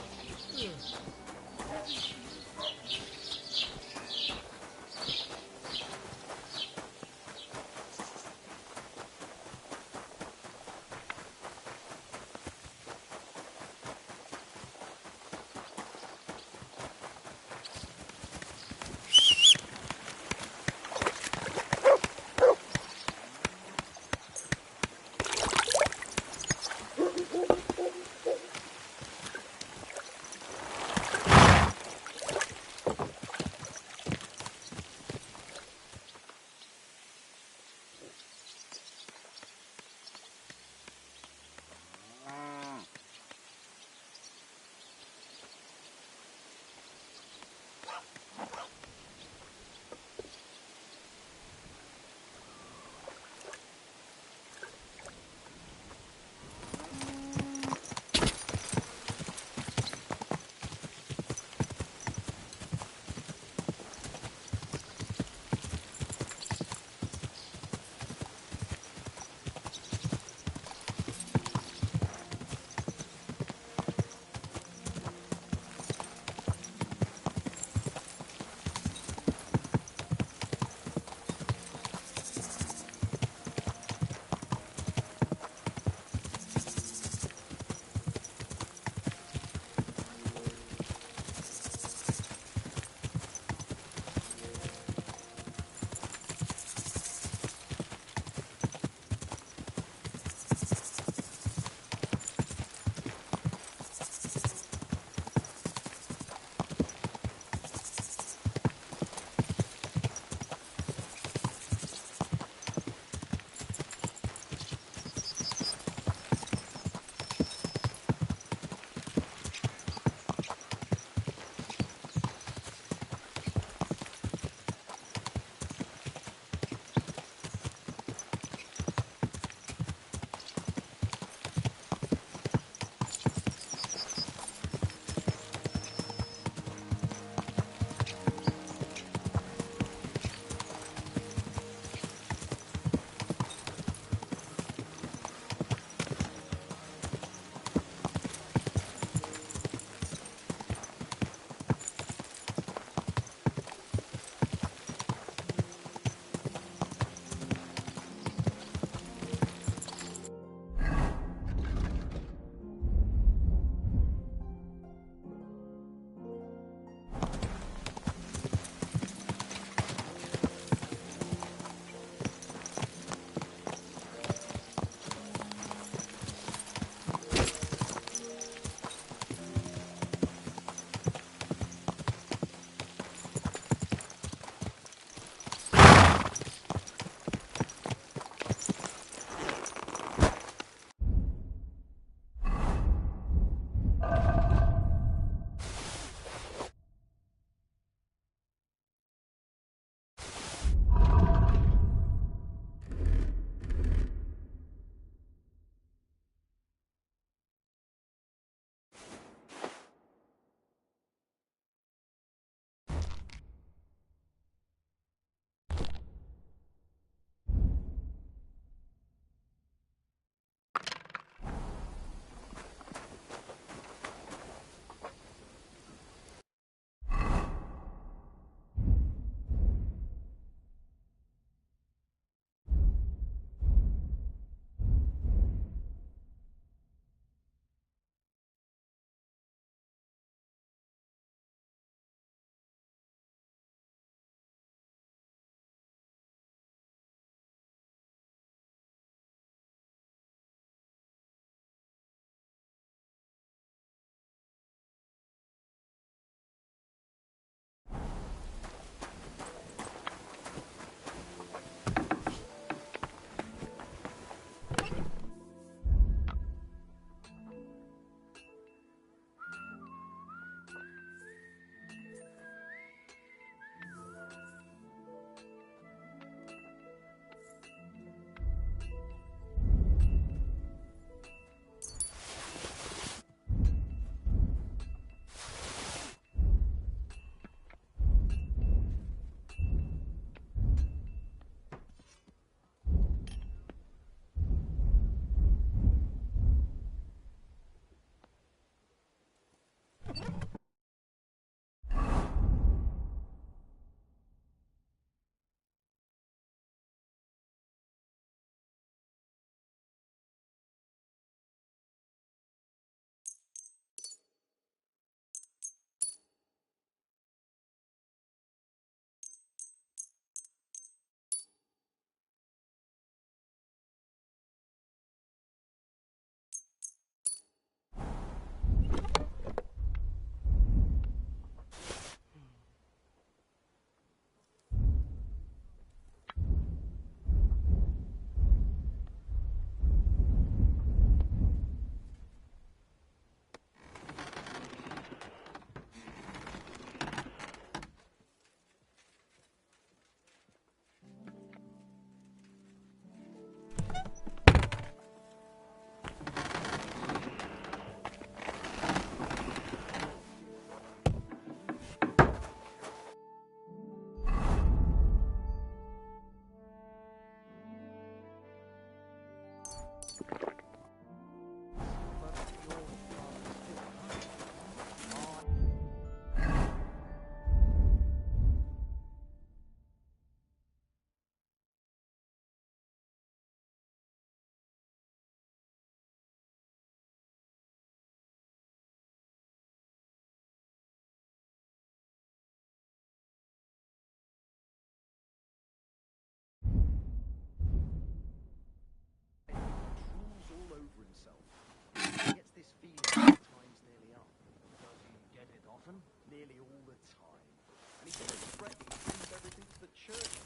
all over himself. He gets this feeling that time's nearly up. Does he get it often? Nearly all the time. And he's always fretting to prove everything to the church.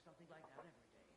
something like that every day.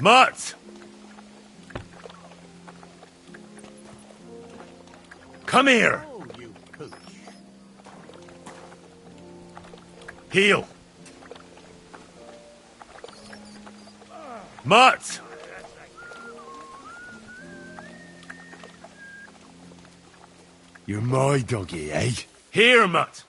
Mutt! Come here! Oh, you pooch. Heel! Mutt! You're my doggy, eh? Here, Mutt!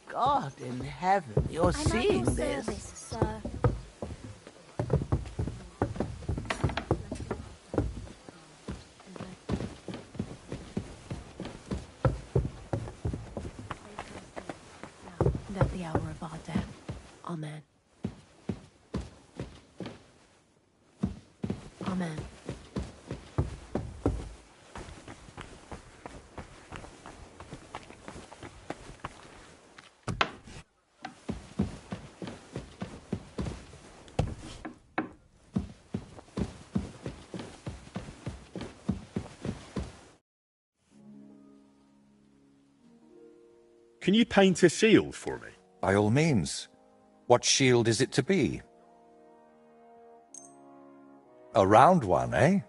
God in heaven, you're seeing this. Service, sir. And at the hour of our death. Amen. Amen. Can you paint a shield for me? By all means. What shield is it to be? A round one, eh?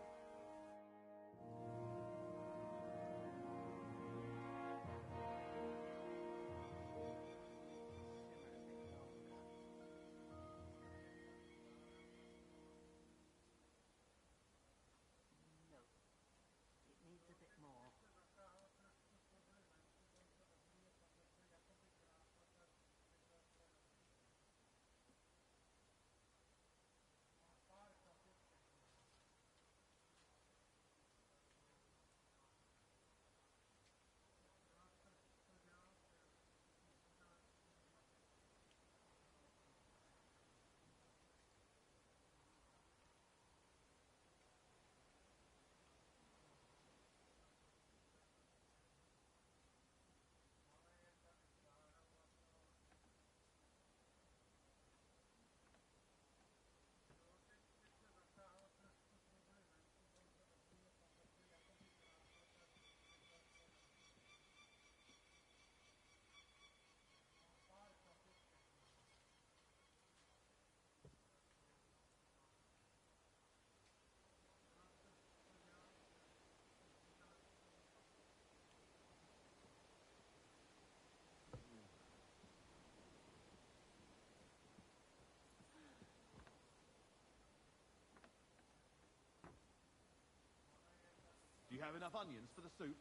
Do you have enough onions for the soup?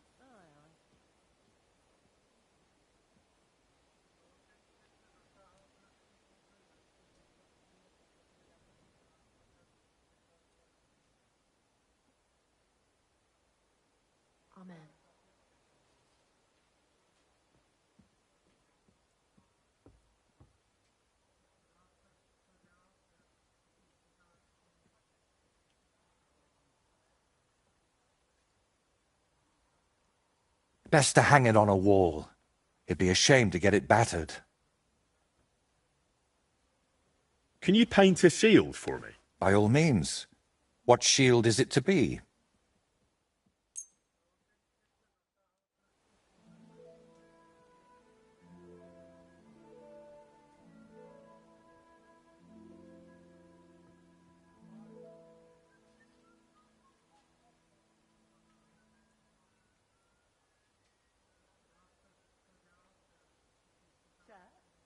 Amen. Best to hang it on a wall. It'd be a shame to get it battered. Can you paint a shield for me? By all means. What shield is it to be?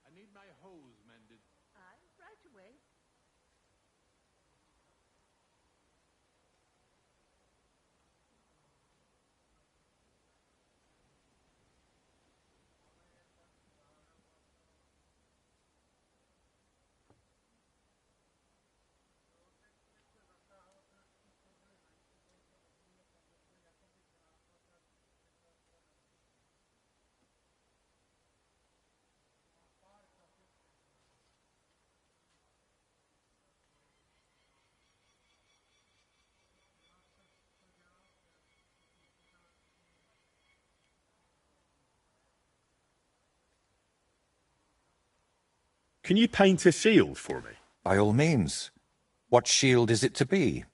I need my hose mended. Aye, right away. Can you paint a shield for me? By all means. What shield is it to be?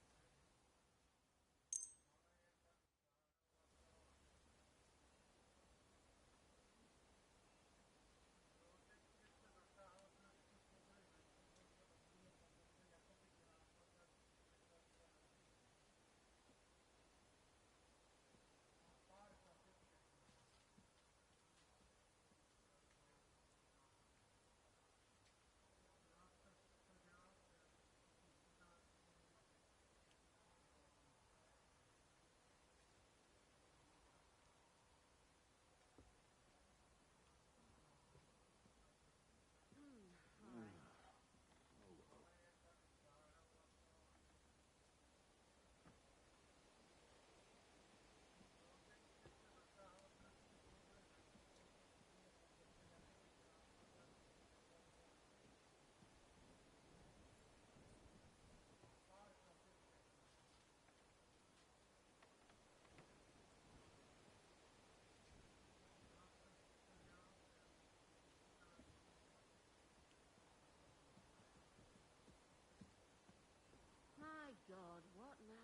My God, what now?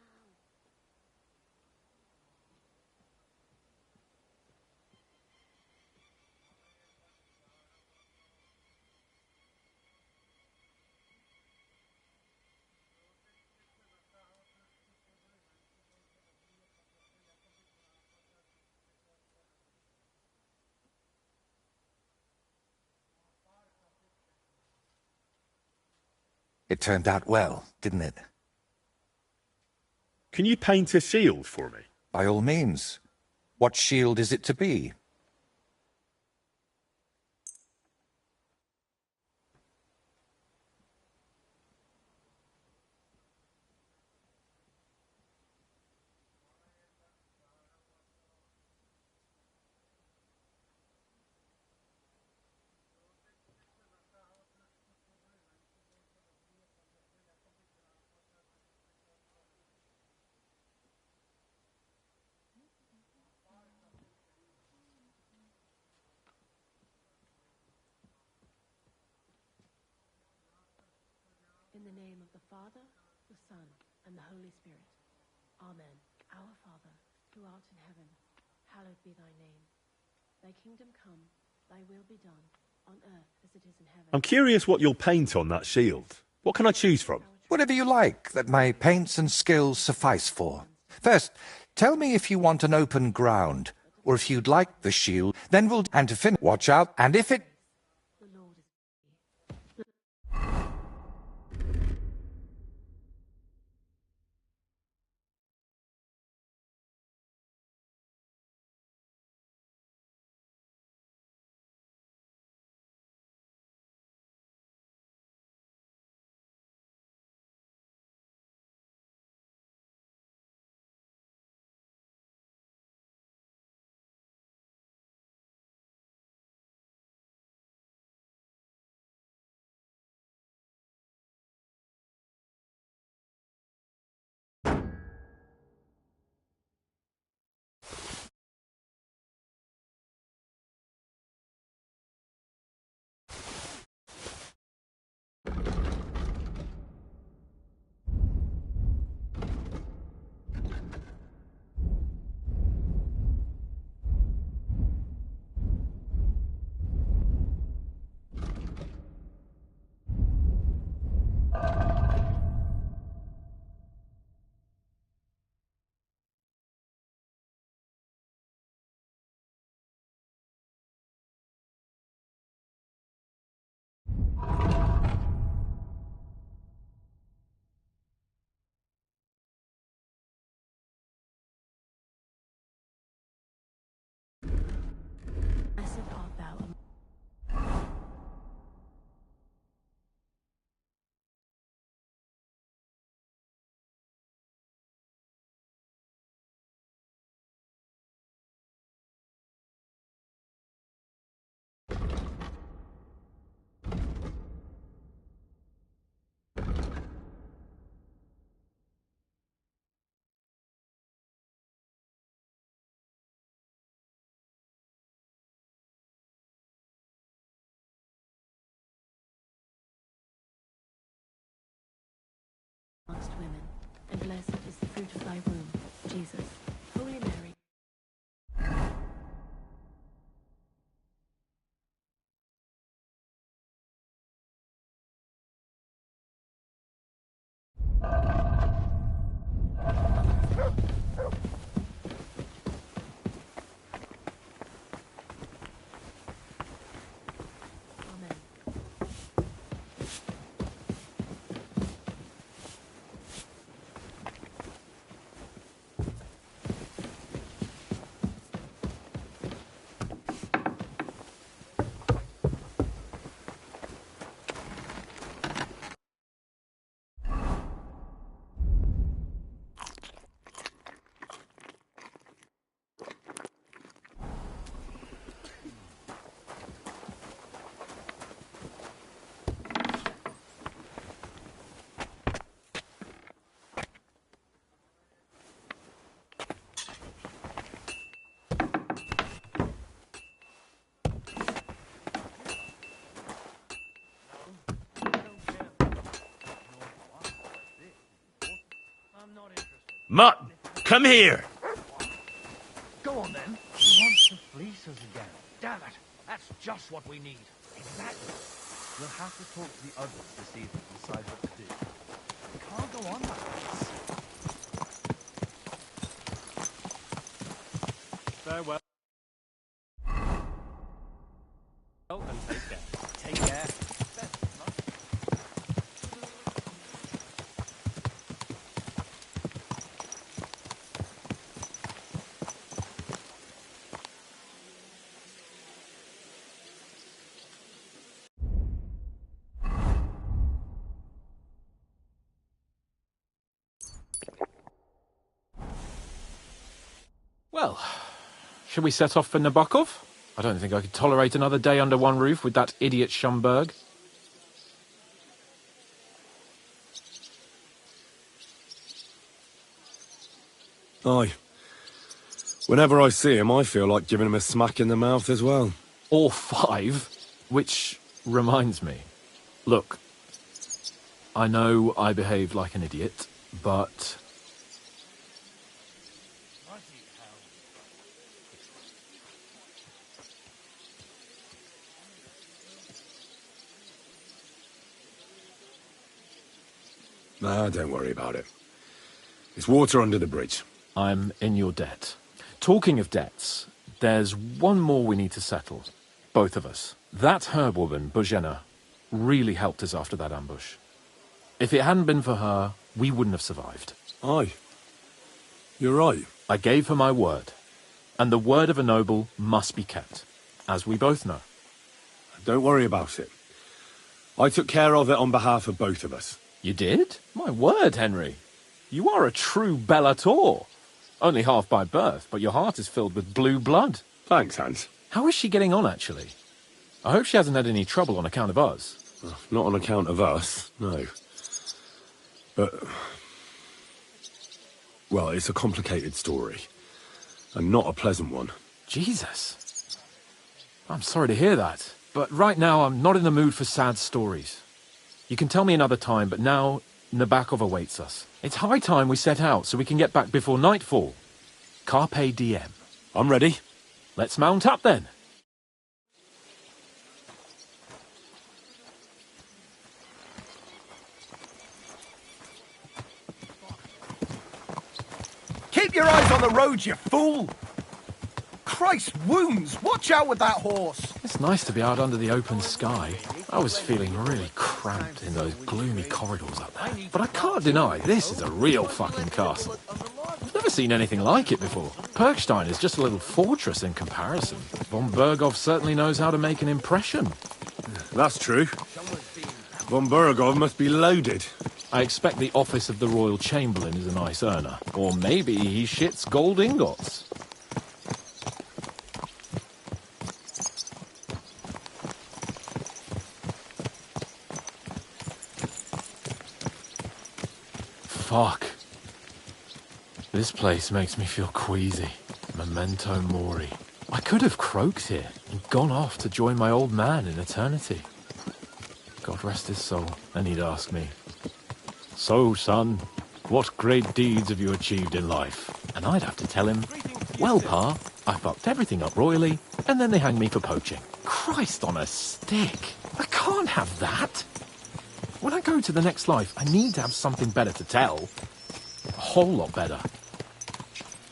It turned out well, didn't it? Can you paint a shield for me? By all means. What shield is it to be? In the name of the Father, the Son, and the Holy Spirit. Amen. Our Father, who art in heaven, hallowed be thy name. Thy kingdom come, thy will be done, on earth as it is in heaven. I'm curious what you'll paint on that shield. What can I choose from? Whatever you like that my paints and skills suffice for. First, tell me if you want an open ground, or if you'd like the shield, then we'll... And to finish, watch out, and if it... amongst women, and blessed is the fruit of thy womb, Jesus. Holy Mary. Mutt, come here! Go on then. He wants to fleece us again. Damn it. That's just what we need. Exactly. We'll have to talk to the others this evening and decide what to do. We can't go on like this. Farewell. And take care. Take care. Well, shall we set off for Nebakov? I don't think I could tolerate another day under one roof with that idiot Schomburg. Aye. Whenever I see him, I feel like giving him a smack in the mouth as well. Or 5, which reminds me. Look, I know I behaved like an idiot, but... Nah, don't worry about it. It's water under the bridge. I'm in your debt. Talking of debts, there's one more we need to settle. Both of us. That herb woman, Bozhena, really helped us after that ambush. If it hadn't been for her, we wouldn't have survived. Aye. You're right. I gave her my word. And the word of a noble must be kept, as we both know. Don't worry about it. I took care of it on behalf of both of us. You did? My word, Henry. You are a true Bellator. Only half by birth, but your heart is filled with blue blood. Thanks, Hans. How is she getting on, actually? I hope she hasn't had any trouble on account of us. Not on account of us, no. But... well, it's a complicated story. And not a pleasant one. Jesus. I'm sorry to hear that. But right now, I'm not in the mood for sad stories. You can tell me another time, but now Nebakov awaits us. It's high time we set out so we can get back before nightfall. Carpe diem. I'm ready. Let's mount up then. Keep your eyes on the road, you fool! Christ wounds! Watch out with that horse! It's nice to be out under the open sky. I was feeling really cramped in those gloomy corridors up there. But I can't deny, this is a real fucking castle. I've never seen anything like it before. Perkstein is just a little fortress in comparison. Von Bergov certainly knows how to make an impression. That's true. Von Bergov must be loaded. I expect the office of the Royal Chamberlain is a nice earner. Or maybe he shits gold ingots. Fuck. This place makes me feel queasy. Memento mori. I could have croaked here and gone off to join my old man in eternity. God rest his soul, and he'd ask me, So, son, what great deeds have you achieved in life? And I'd have to tell him, well, Pa, I fucked everything up royally, and then they hanged me for poaching. Christ on a stick. I can't have that. When I go to the next life, I need to have something better to tell. A whole lot better.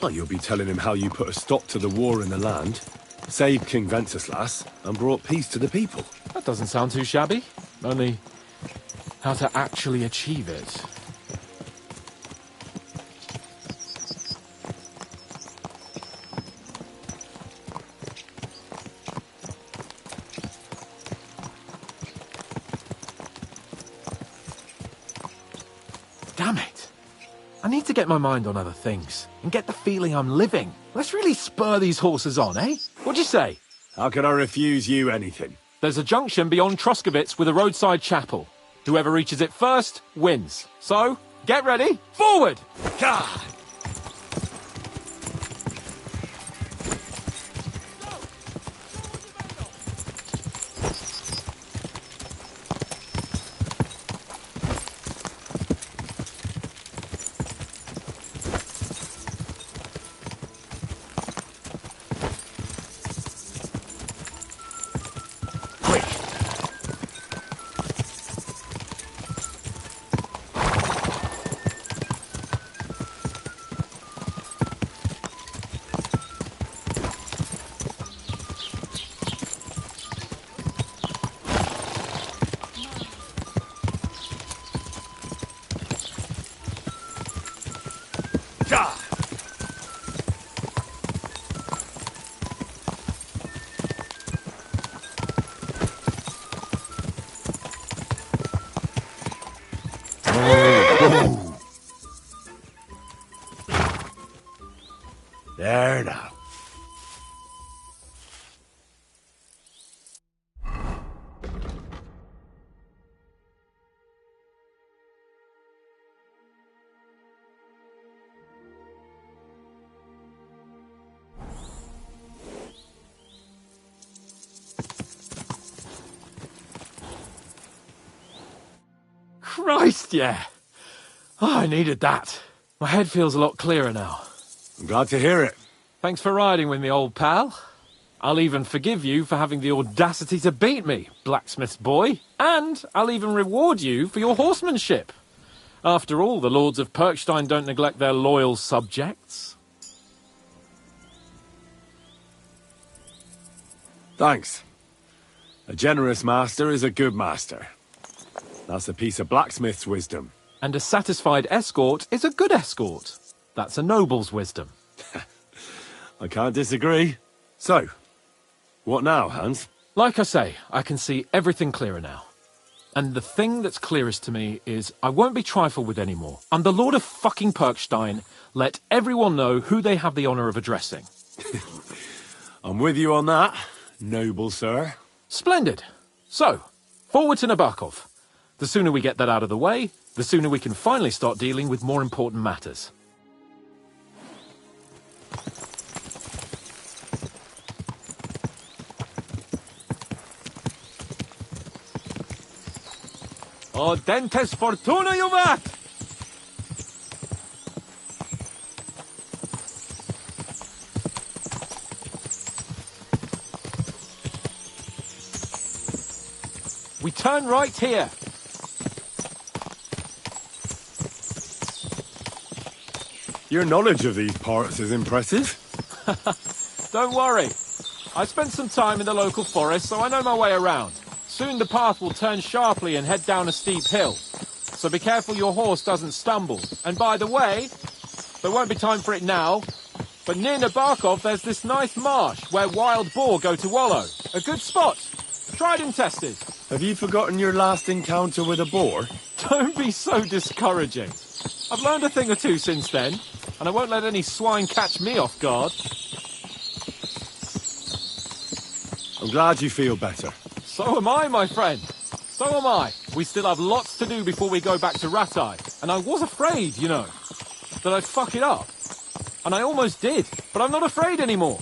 Well, you'll be telling him how you put a stop to the war in the land, saved King Venceslas, and brought peace to the people. That doesn't sound too shabby. Only, how to actually achieve it. Damn it. I need to get my mind on other things, and get the feeling I'm living. Let's really spur these horses on, eh? What'd you say? How could I refuse you anything? There's a junction beyond Troskovitz with a roadside chapel. Whoever reaches it first, wins. So, get ready, forward! God! There now. Christ, yeah. Oh, I needed that. My head feels a lot clearer now. I'm glad to hear it. Thanks for riding with me, old pal. I'll even forgive you for having the audacity to beat me, blacksmith's boy. And I'll even reward you for your horsemanship. After all, the lords of Perkstein don't neglect their loyal subjects. Thanks. A generous master is a good master. That's a piece of blacksmith's wisdom. And a satisfied escort is a good escort. That's a noble's wisdom. I can't disagree. So, what now, Hans? Like I say, I can see everything clearer now. And the thing that's clearest to me is I won't be trifled with anymore. I'm the Lord of fucking Perkstein. Let everyone know who they have the honour of addressing. I'm with you on that, noble sir. Splendid. So, forward to Nebakov. The sooner we get that out of the way, the sooner we can finally start dealing with more important matters. O dentes fortuna juvat! We turn right here. Your knowledge of these parts is impressive. Don't worry. I spent some time in the local forest, so I know my way around. Soon the path will turn sharply and head down a steep hill. So be careful your horse doesn't stumble. And by the way, there won't be time for it now, but near Nebakov there's this nice marsh where wild boar go to wallow. A good spot. Tried and tested. Have you forgotten your last encounter with a boar? Don't be so discouraging. I've learned a thing or two since then, and I won't let any swine catch me off guard. I'm glad you feel better. So am I, my friend. So am I. We still have lots to do before we go back to Ratai. And I was afraid, you know, that I'd fuck it up. And I almost did, but I'm not afraid anymore.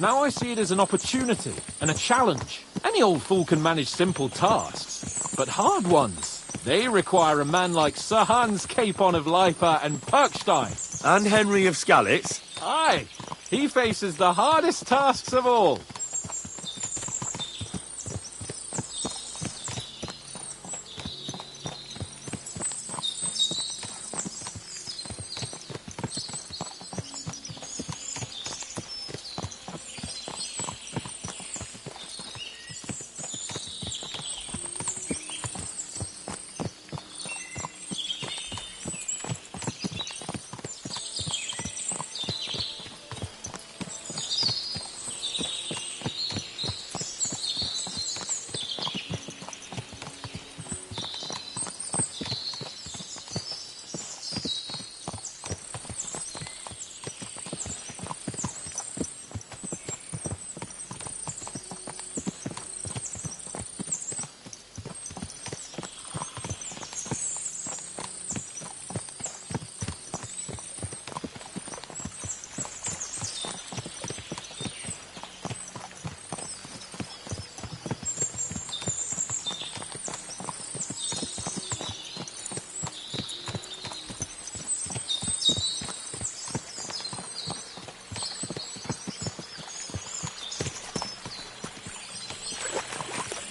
Now I see it as an opportunity and a challenge. Any old fool can manage simple tasks, but hard ones, They require a man like Sir Hans Capon of Leipa and Perkstein. And Henry of Skalitz. Aye, he faces the hardest tasks of all.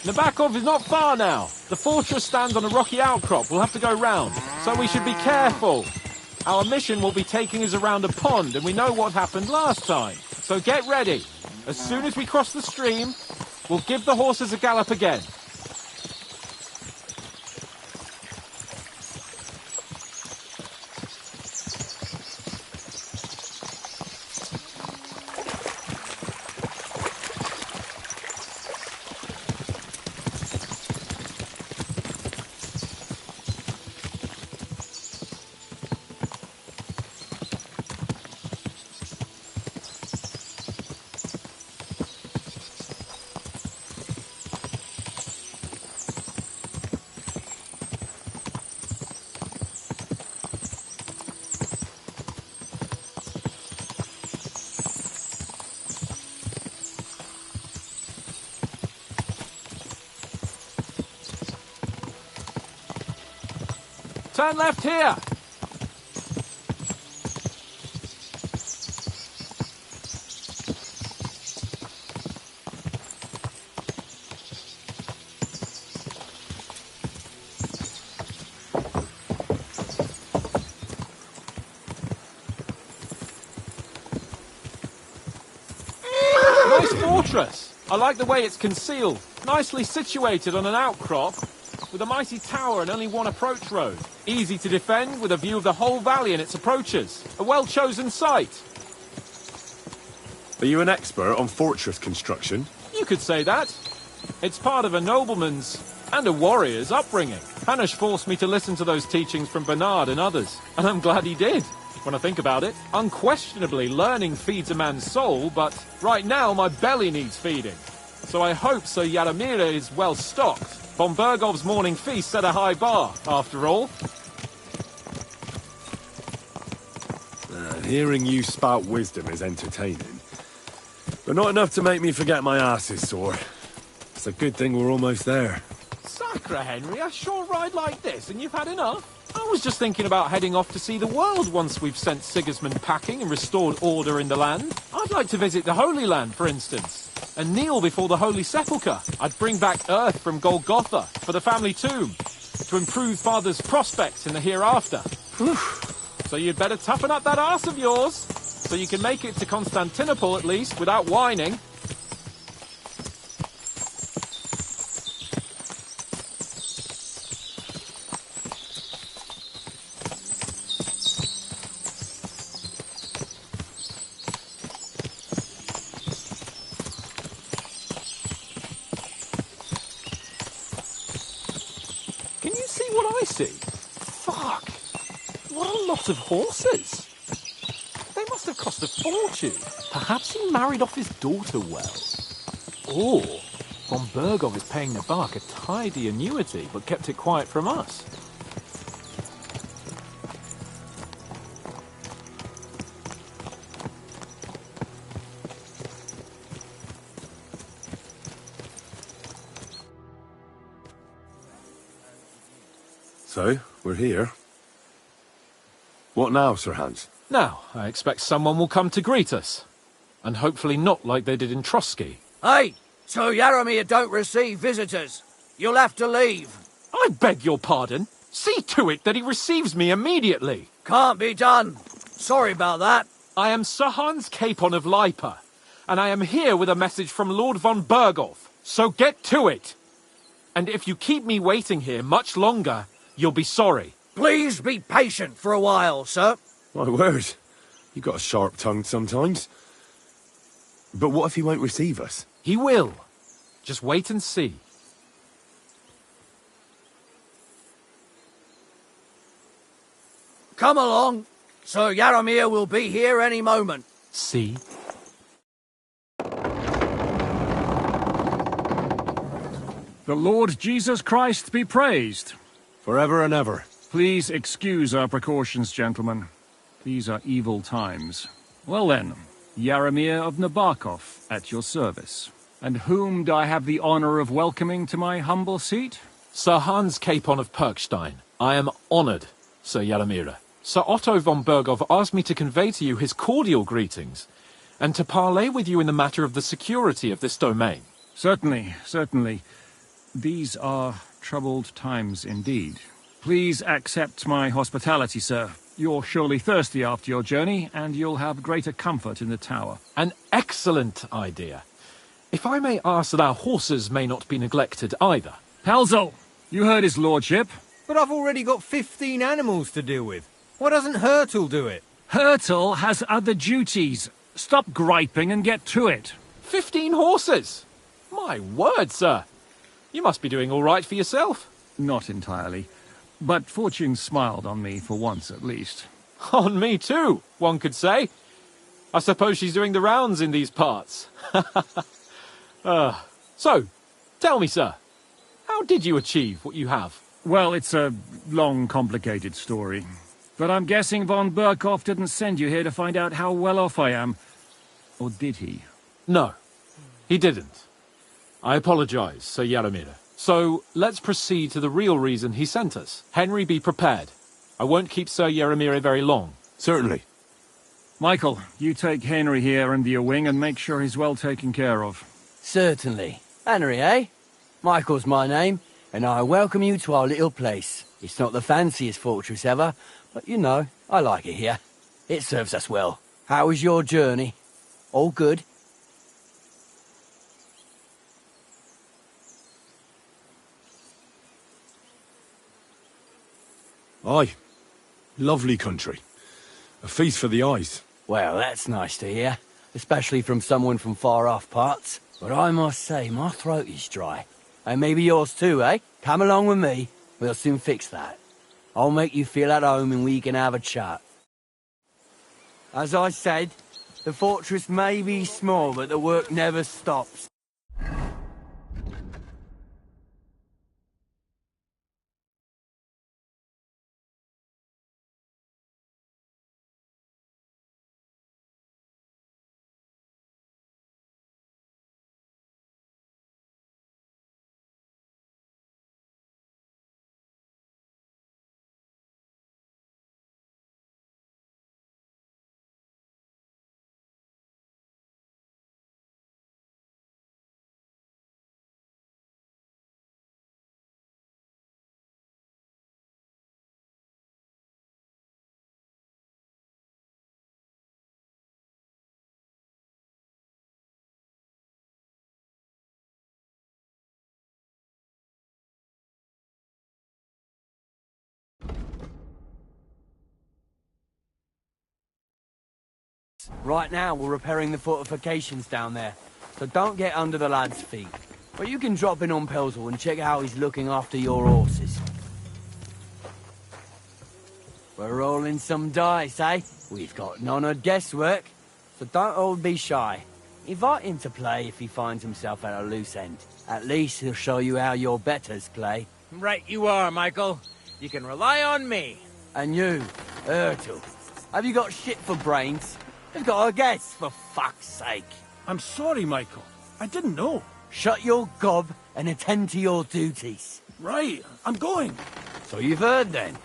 Nebakov is not far now. The fortress stands on a rocky outcrop. We'll have to go round, so we should be careful. Our mission will be taking us around a pond, and we know what happened last time. So get ready. As soon as we cross the stream, we'll give the horses a gallop again. Turn left here. Nice fortress. I like the way it's concealed. Nicely situated on an outcrop with a mighty tower and only one approach road. Easy to defend with a view of the whole valley and its approaches. A well-chosen site. Are you an expert on fortress construction? You could say that. It's part of a nobleman's and a warrior's upbringing. Hanush forced me to listen to those teachings from Bernard and others, and I'm glad he did. When I think about it, unquestionably learning feeds a man's soul, but right now my belly needs feeding. So I hope Sir Yaramira is well stocked. Von Bergov's morning feast set a high bar, after all. Hearing you spout wisdom is entertaining, but not enough to make me forget my ass is sore. It's a good thing we're almost there. Sacre, Henry, a short ride like this and you've had enough? I was just thinking about heading off to see the world once we've sent Sigismund packing and restored order in the land. I'd like to visit the Holy Land, for instance, and kneel before the Holy Sepulchre. I'd bring back earth from Golgotha for the family tomb, to improve Father's prospects in the hereafter. So you'd better toughen up that arse of yours, so you can make it to Constantinople at least without whining. Can you see what I see? Fuck! What a lot of horses! They must have cost a fortune. Perhaps he married off his daughter well. Or von Bergov is paying Nebak a tidy annuity, but kept it quiet from us. So, we're here. What now, Sir Hans? Now, I expect someone will come to greet us. And hopefully not like they did in Trotsky. Hey! So Yaramir don't receive visitors. You'll have to leave. I beg your pardon. See to it that he receives me immediately. Can't be done. Sorry about that. I am Sir Hans Capon of Lipa, and I am here with a message from Lord von Berghoff. So get to it. And if you keep me waiting here much longer, you'll be sorry. Please be patient for a while, sir. My word. You got a sharp tongue sometimes. But what if he won't receive us? He will. Just wait and see. Come along. Sir Yaramir will be here any moment. See? The Lord Jesus Christ be praised. Forever and ever. Please excuse our precautions, gentlemen. These are evil times. Well then, Yaramir of Nebakov, at your service. And whom do I have the honor of welcoming to my humble seat? Sir Hans Capon of Perkstein. I am honored, Sir Yaramir. Sir Otto von Berghoff asked me to convey to you his cordial greetings, and to parley with you in the matter of the security of this domain. Certainly, certainly. These are troubled times indeed. Please accept my hospitality, sir. You're surely thirsty after your journey, and you'll have greater comfort in the tower. An excellent idea. If I may ask that our horses may not be neglected either. Palzo, you heard his lordship. But I've already got 15 animals to deal with. Why doesn't Hurtle do it? Hurtle has other duties. Stop griping and get to it. 15 horses? My word, sir. You must be doing all right for yourself. Not entirely. But fortune smiled on me for once at least. On me too, one could say. I suppose she's doing the rounds in these parts. So, tell me, sir, how did you achieve what you have? Well, it's a long, complicated story. But I'm guessing von Berghoff didn't send you here to find out how well off I am. Or did he? No, he didn't. I apologize, Sir Yaramir. So, let's proceed to the real reason he sent us. Henry, be prepared. I won't keep Sir Yaramir very long. Certainly. Michael, you take Henry here under your wing and make sure he's well taken care of. Certainly. Henry, eh? Michael's my name, and I welcome you to our little place. It's not the fanciest fortress ever, but you know, I like it here. It serves us well. How was your journey? All good? Aye. Lovely country. A feast for the eyes. Well, that's nice to hear, especially from someone from far-off parts. But I must say, my throat is dry. And maybe yours too, eh? Come along with me. We'll soon fix that. I'll make you feel at home and we can have a chat. As I said, the fortress may be small, but the work never stops. Right now, we're repairing the fortifications down there, so don't get under the lad's feet. But you can drop in on Pelzel and check how he's looking after your horses. We're rolling some dice, eh? We've got none of guesswork, so don't all be shy. Invite him to play if he finds himself at a loose end. At least he'll show you how your betters play. Right you are, Michael. You can rely on me. And you, Ertl, have you got shit for brains? You've got a guess, for fuck's sake. I'm sorry, Michael. I didn't know. Shut your gob and attend to your duties. Right, I'm going. So you've heard then.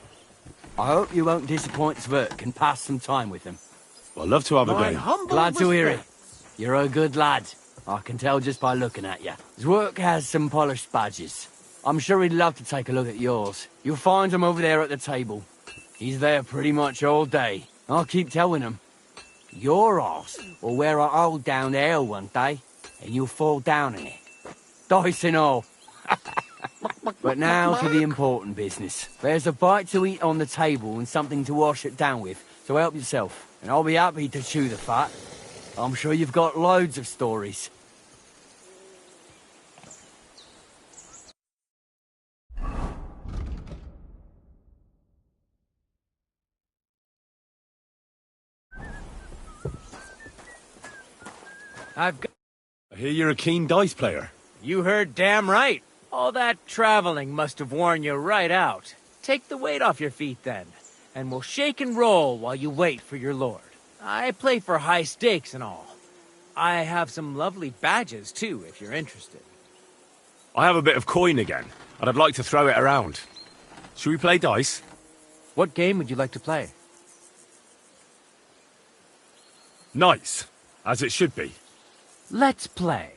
I hope you won't disappoint Svert and pass some time with him. I'd love to have a game. Glad to hear it. You're a good lad. I can tell just by looking at you. Zwerk has some polished badges. I'm sure he'd love to take a look at yours. You'll find him over there at the table. He's there pretty much all day. I'll keep telling him. Your arse will wear a hole down there one day, and you'll fall down in it. Dice and all. But now to the important business. There's a bite to eat on the table and something to wash it down with, so help yourself. And I'll be happy to chew the fat. I'm sure you've got loads of stories. I hear you're a keen dice player. You heard damn right. All that traveling must have worn you right out. Take the weight off your feet then, and we'll shake and roll while you wait for your lord. I play for high stakes and all. I have some lovely badges too, if you're interested. I have a bit of coin again, and I'd like to throw it around. Should we play dice? What game would you like to play? Nice, as it should be. Let's play.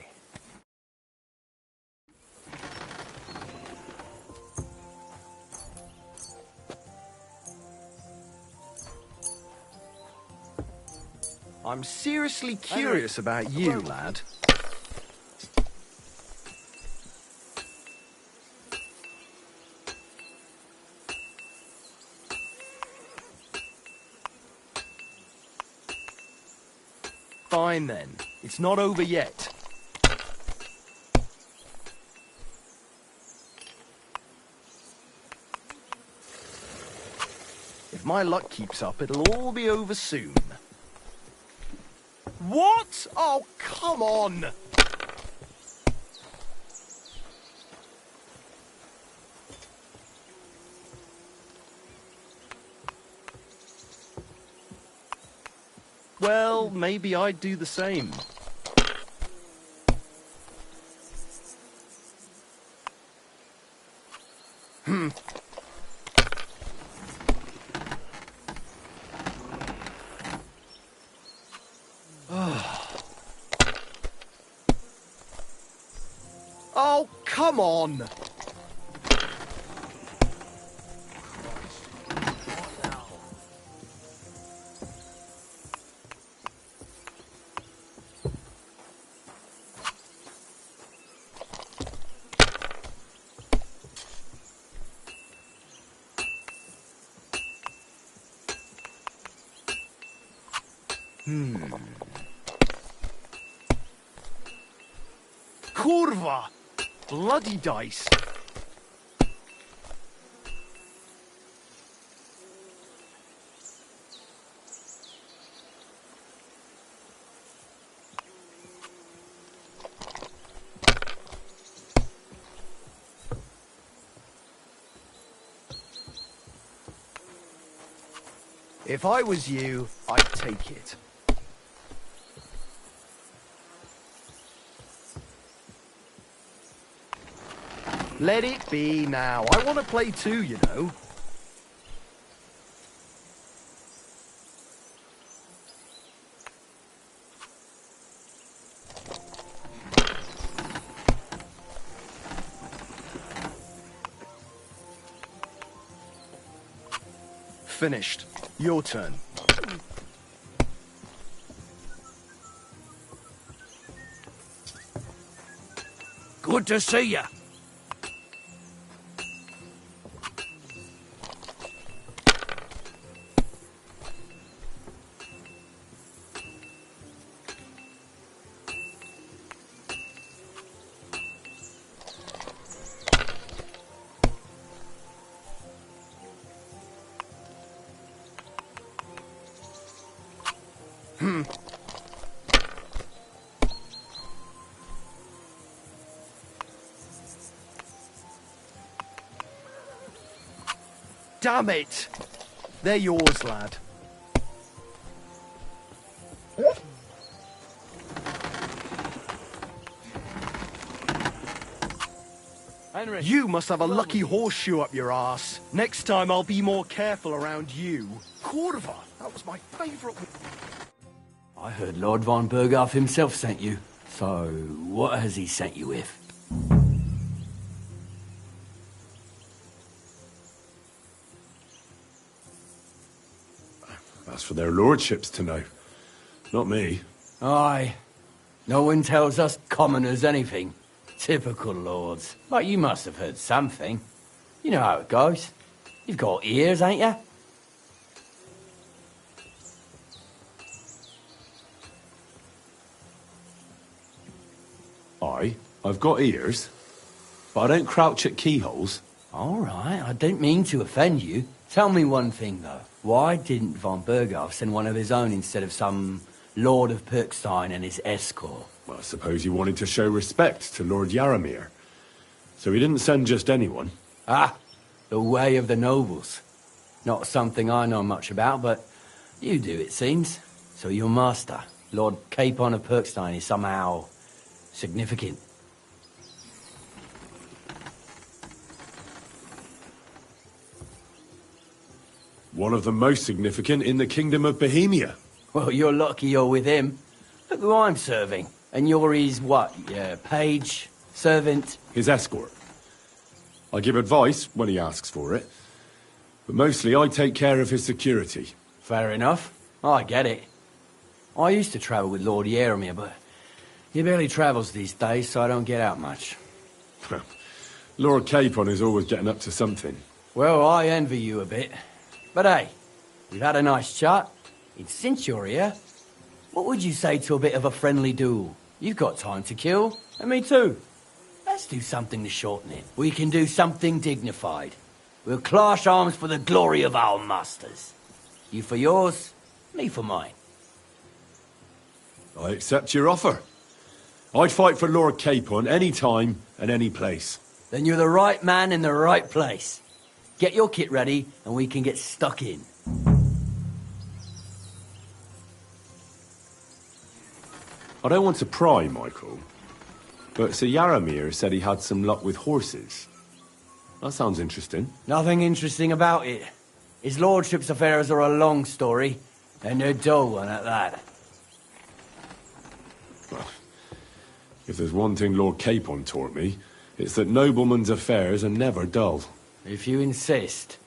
I'm seriously curious about you, lad. Fine then. It's not over yet. If my luck keeps up, it'll all be over soon. What? Oh, come on! Well, maybe I'd do the same. Oh, come on! Kurva! Bloody dice! If I was you, I'd take it. Let it be now. I want to play too, you know. Finished. Your turn. Good to see ya. Damn it! They're yours, lad. Henry. You must have a lucky horseshoe up your arse. Next time I'll be more careful around you. Cordova, that was my favourite. I heard Lord von Berghoff himself sent you. So, what has he sent you with? That's for their lordships to know. Not me. Aye. No one tells us commoners anything. Typical lords. But you must have heard something. You know how it goes. You've got ears, ain't you? I've got ears, but I don't crouch at keyholes. All right, I didn't mean to offend you. Tell me one thing, though. Why didn't von Berghoff send one of his own instead of some Lord of Pirkstein and his escort? Well, I suppose he wanted to show respect to Lord Yaramir. So he didn't send just anyone. Ah, the way of the nobles. Not something I know much about, but you do, it seems. So your master, Lord Capon of Pirkstein, is somehow significant. One of the most significant in the Kingdom of Bohemia. Well, you're lucky you're with him. Look who I'm serving. And you're his, what, page, servant? His escort. I give advice when he asks for it. But mostly I take care of his security. Fair enough. I get it. I used to travel with Lord Yaramir, but he barely travels these days, so I don't get out much. Lord Capon is always getting up to something. Well, I envy you a bit. But hey, we've had a nice chat. And since you're here, what would you say to a bit of a friendly duel? You've got time to kill, and me too. Let's do something to shorten it. We can do something dignified. We'll clash arms for the glory of our masters. You for yours, me for mine. I accept your offer. I'd fight for Lord Capon any time and any place. Then you're the right man in the right place. Get your kit ready, and we can get stuck in. I don't want to pry, Michael, but Sir Yaramir said he had some luck with horses. That sounds interesting. Nothing interesting about it. His lordship's affairs are a long story, and they're a dull one at that. Well, if there's one thing Lord Capon taught me, it's that noblemen's affairs are never dull. If you insist,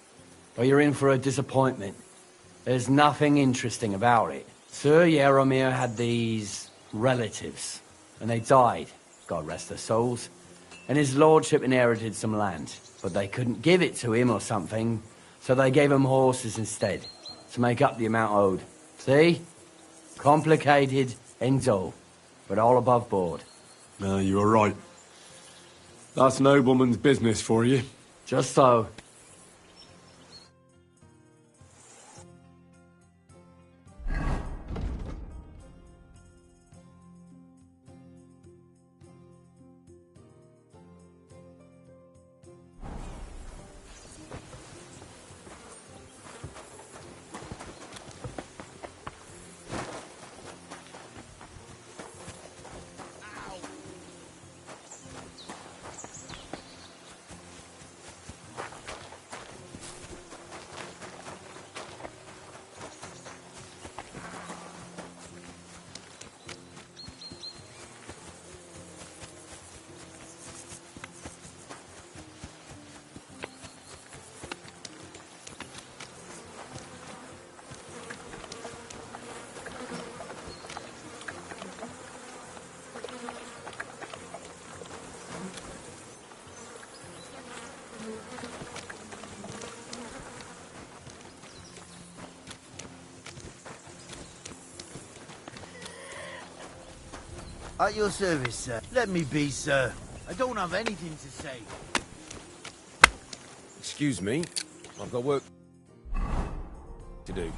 or you're in for a disappointment. There's nothing interesting about it. Sir Yaramir had these relatives, and they died, God rest their souls, and his lordship inherited some land, but they couldn't give it to him or something, so they gave him horses instead, to make up the amount owed. See? Complicated and dull, but all above board. No, you were right. That's nobleman's business for you. Just so. At your service, sir. Let me be, sir. I don't have anything to say. Excuse me. I've got work to do.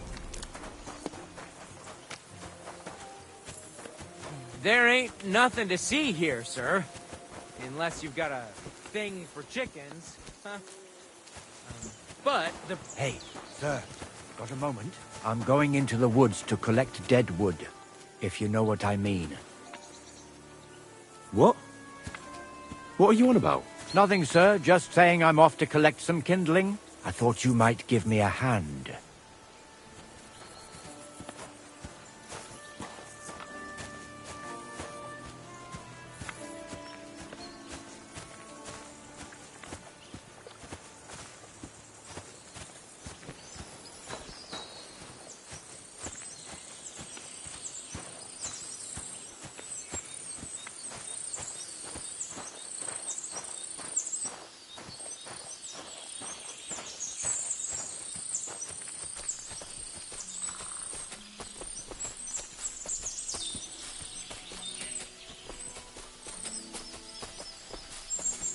There ain't nothing to see here, sir. Unless you've got a thing for chickens. Huh? But the... Hey, sir. Got a moment? I'm going into the woods to collect dead wood, if you know what I mean. What? What are you on about? Nothing, sir. Just saying I'm off to collect some kindling. I thought you might give me a hand.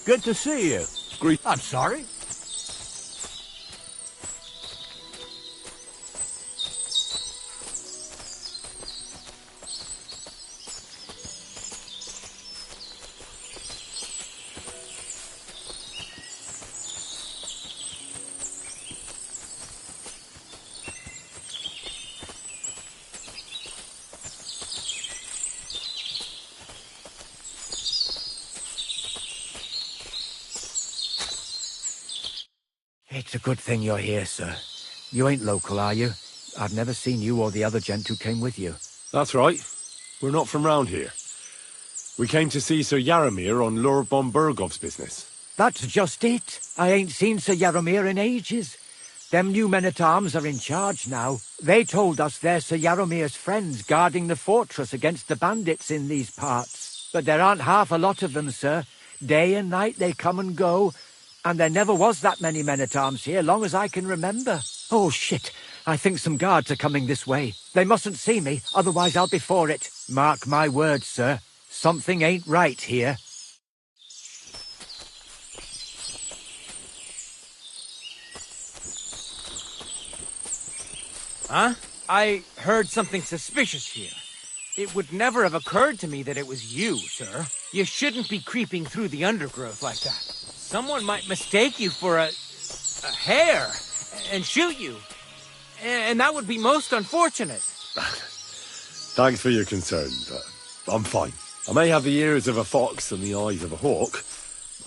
Good to see you. I'm sorry. It's a good thing you're here, sir. You ain't local, are you? I've never seen you or the other gent who came with you. That's right. We're not from round here. We came to see Sir Yaramir on Lord von Bergov's business. That's just it. I ain't seen Sir Yaramir in ages. Them new men-at-arms are in charge now. They told us they're Sir Yaramir's friends guarding the fortress against the bandits in these parts. But there aren't half a lot of them, sir. Day and night they come and go. And there never was that many men-at-arms here, long as I can remember. Oh, shit. I think some guards are coming this way. They mustn't see me, otherwise I'll be for it. Mark my words, sir. Something ain't right here. Huh? I heard something suspicious here. It would never have occurred to me that it was you, sir. You shouldn't be creeping through the undergrowth like that. Someone might mistake you for a hare and shoot you. And that would be most unfortunate. Thanks for your concern, but I'm fine. I may have the ears of a fox and the eyes of a hawk.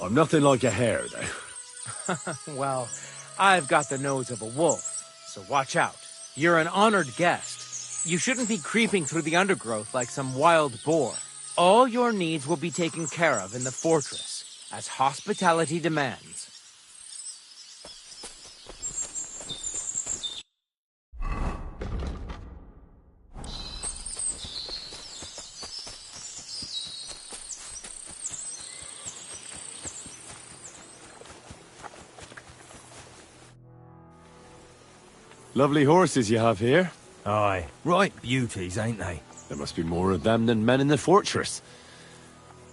I'm nothing like a hare, though. Well, I've got the nose of a wolf, so watch out. You're an honored guest. You shouldn't be creeping through the undergrowth like some wild boar. All your needs will be taken care of in the fortress, as hospitality demands. Lovely horses you have here. Aye, right beauties, ain't they? There must be more of them than men in the fortress.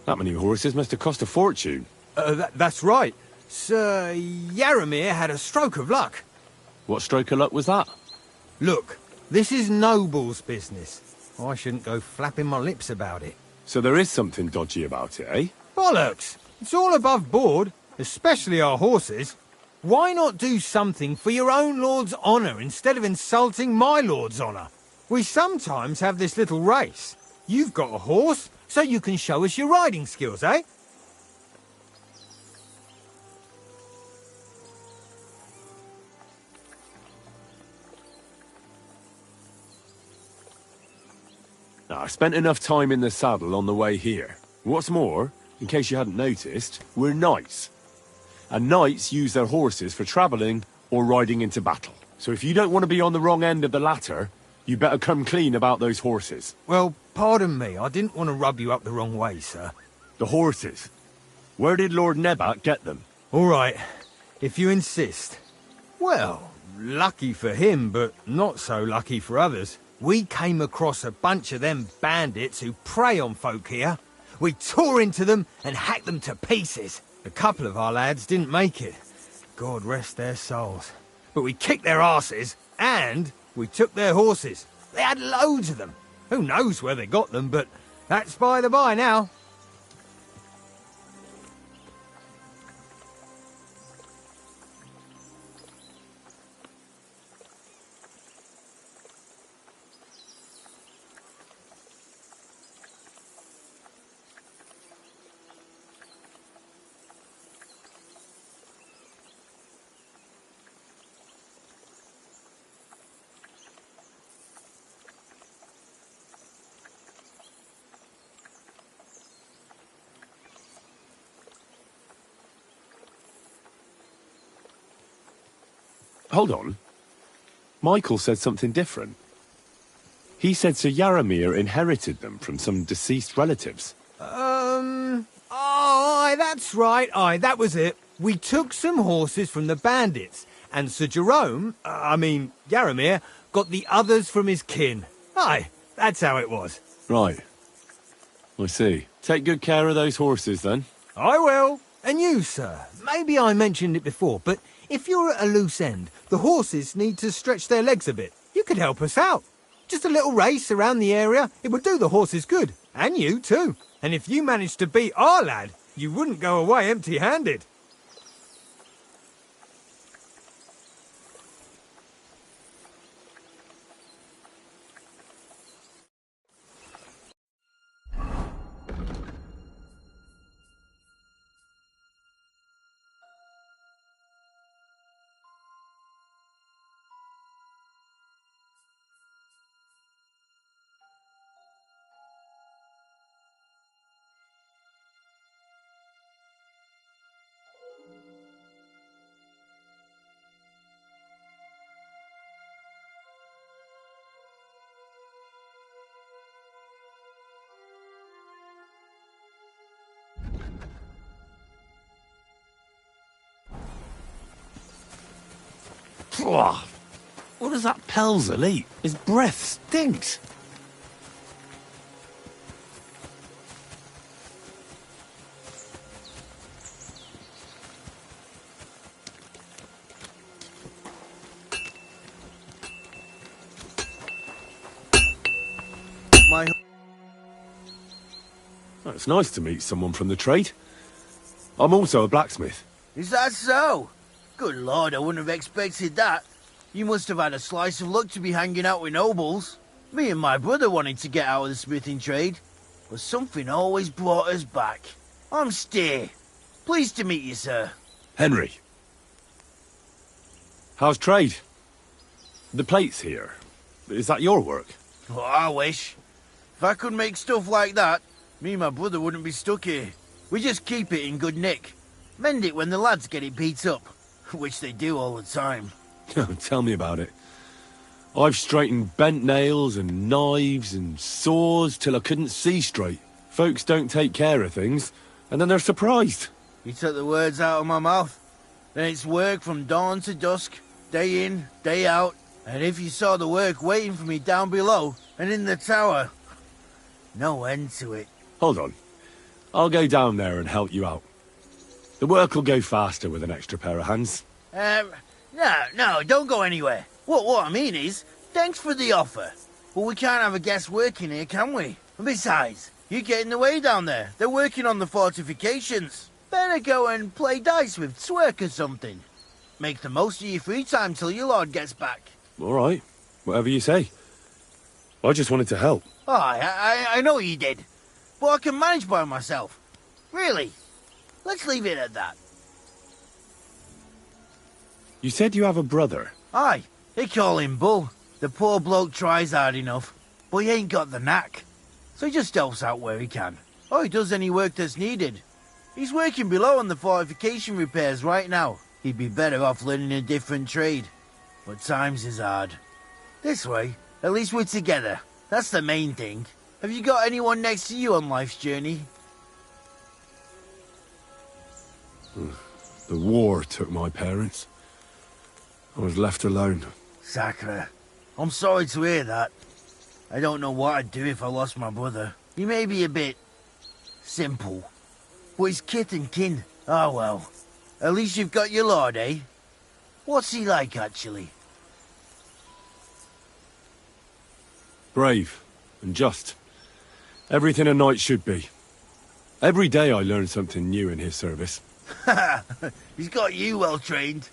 That many horses must have cost a fortune. That's right. Sir Yaramir had a stroke of luck. What stroke of luck was that? Look, this is Noble's business. I shouldn't go flapping my lips about it. So there is something dodgy about it, eh? Bollocks! It's all above board, especially our horses. Why not do something for your own lord's honour instead of insulting my lord's honour? We sometimes have this little race. You've got a horse, so you can show us your riding skills, eh? I spent enough time in the saddle on the way here. What's more, in case you hadn't noticed, we're knights. And knights use their horses for travelling or riding into battle. So if you don't want to be on the wrong end of the latter, you better come clean about those horses. Well, pardon me, I didn't want to rub you up the wrong way, sir. The horses? Where did Lord Nebak get them? All right, if you insist. Well, lucky for him, but not so lucky for others. We came across a bunch of them bandits who prey on folk here. We tore into them and hacked them to pieces. A couple of our lads didn't make it. God rest their souls. But we kicked their asses, and we took their horses. They had loads of them. Who knows where they got them, but that's by the by now. Hold on. Michael said something different. He said Sir Yaramir inherited them from some deceased relatives. Oh, aye, that's right. Aye, that was it. We took some horses from the bandits, and Sir Jerome, Yaramir, got the others from his kin. Aye, that's how it was. Right. I see. Take good care of those horses, then. I will. And you, sir. Maybe I mentioned it before, but if you're at a loose end, the horses need to stretch their legs a bit. You could help us out. Just a little race around the area. It would do the horses good. And you, too. And if you managed to beat our lad, you wouldn't go away empty-handed. What does that Pelzer eat? His breath stinks. Oh, it's nice to meet someone from the trade. I'm also a blacksmith. Is that so? Good lord, I wouldn't have expected that. You must have had a slice of luck to be hanging out with nobles. Me and my brother wanted to get out of the smithing trade, but something always brought us back. I'm Steer. Pleased to meet you, sir. Henry. How's trade? The plates here. Is that your work? Well, I wish. If I could make stuff like that, me and my brother wouldn't be stuck here. We just keep it in good nick. Mend it when the lads get it beat up, which they do all the time. Tell me about it. I've straightened bent nails and knives and saws till I couldn't see straight. Folks don't take care of things, and then they're surprised. You took the words out of my mouth. Then it's work from dawn to dusk, day in, day out. And if you saw the work waiting for me down below and in the tower, no end to it. Hold on. I'll go down there and help you out. The work will go faster with an extra pair of hands. No, don't go anywhere. What I mean is, thanks for the offer. But we can't have a guest working here, can we? And besides, you get in the way down there. They're working on the fortifications. Better go and play dice with Swerk or something. Make the most of your free time till your lord gets back. All right. Whatever you say. I just wanted to help. Oh, I know you did. But I can manage by myself. Really. Let's leave it at that. You said you have a brother. Aye, they call him Bull. The poor bloke tries hard enough, but he ain't got the knack. So he just helps out where he can. Or he does any work that's needed. He's working below on the fortification repairs right now. He'd be better off learning a different trade. But times is hard. This way, at least we're together. That's the main thing. Have you got anyone next to you on life's journey? The war took my parents. I was left alone. Sacre. I'm sorry to hear that. I don't know what I'd do if I lost my brother. He may be a bit... simple. But he's kith and kin. Oh well. At least you've got your lord, eh? What's he like, actually? Brave and just. Everything a knight should be. Every day I learn something new in his service. He's got you well trained.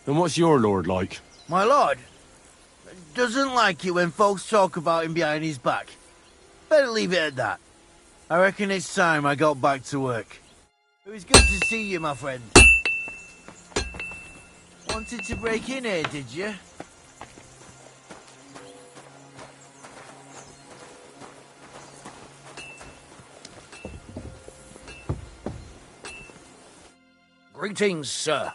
And what's your lord like? My lord doesn't like it when folks talk about him behind his back. Better leave it at that. I reckon it's time I got back to work. It was good to see you, my friend. Wanted to break in here, did you? Greetings, sir.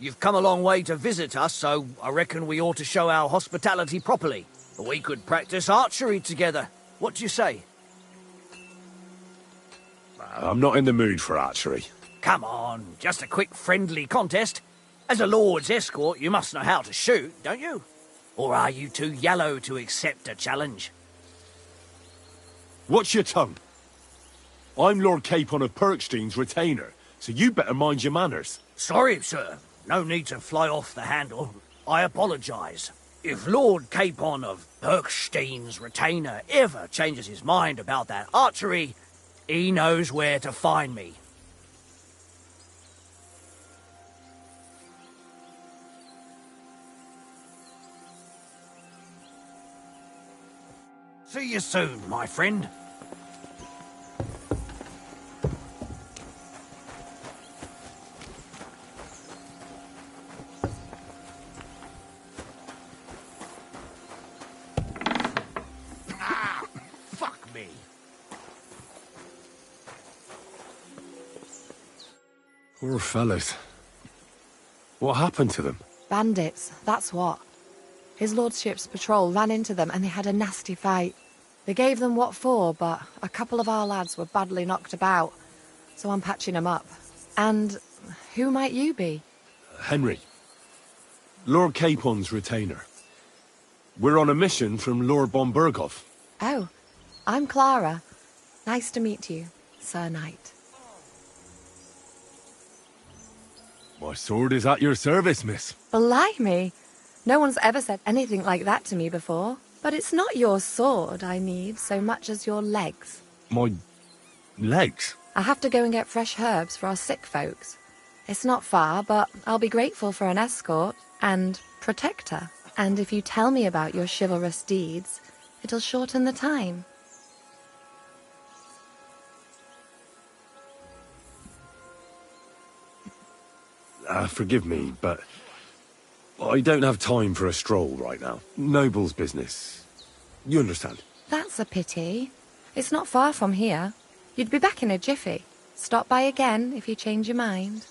You've come a long way to visit us, so I reckon we ought to show our hospitality properly. We could practice archery together. What do you say? I'm not in the mood for archery. Come on, just a quick friendly contest. As a lord's escort, you must know how to shoot, don't you? Or are you too yellow to accept a challenge? Watch your tongue. I'm Lord Capon of Perkstein's retainer, so you better mind your manners. Sorry, sir. No need to fly off the handle. I apologise. If Lord Capon of Perkstein's retainer ever changes his mind about that archery, he knows where to find me. See you soon, my friend. Poor fellows. What happened to them? Bandits, that's what. His lordship's patrol ran into them and they had a nasty fight. They gave them what for, but a couple of our lads were badly knocked about, so I'm patching them up. And who might you be? Henry. Lord Capon's retainer. We're on a mission from Lord Bombergov. Oh, I'm Clara. Nice to meet you, Sir Knight. My sword is at your service, miss. Blimey! No one's ever said anything like that to me before. But it's not your sword I need so much as your legs. My legs? I have to go and get fresh herbs for our sick folks. It's not far, but I'll be grateful for an escort and protector. And if you tell me about your chivalrous deeds, it'll shorten the time. Forgive me, but I don't have time for a stroll right now. Noble's business. You understand? That's a pity. It's not far from here. You'd be back in a jiffy. Stop by again if you change your mind.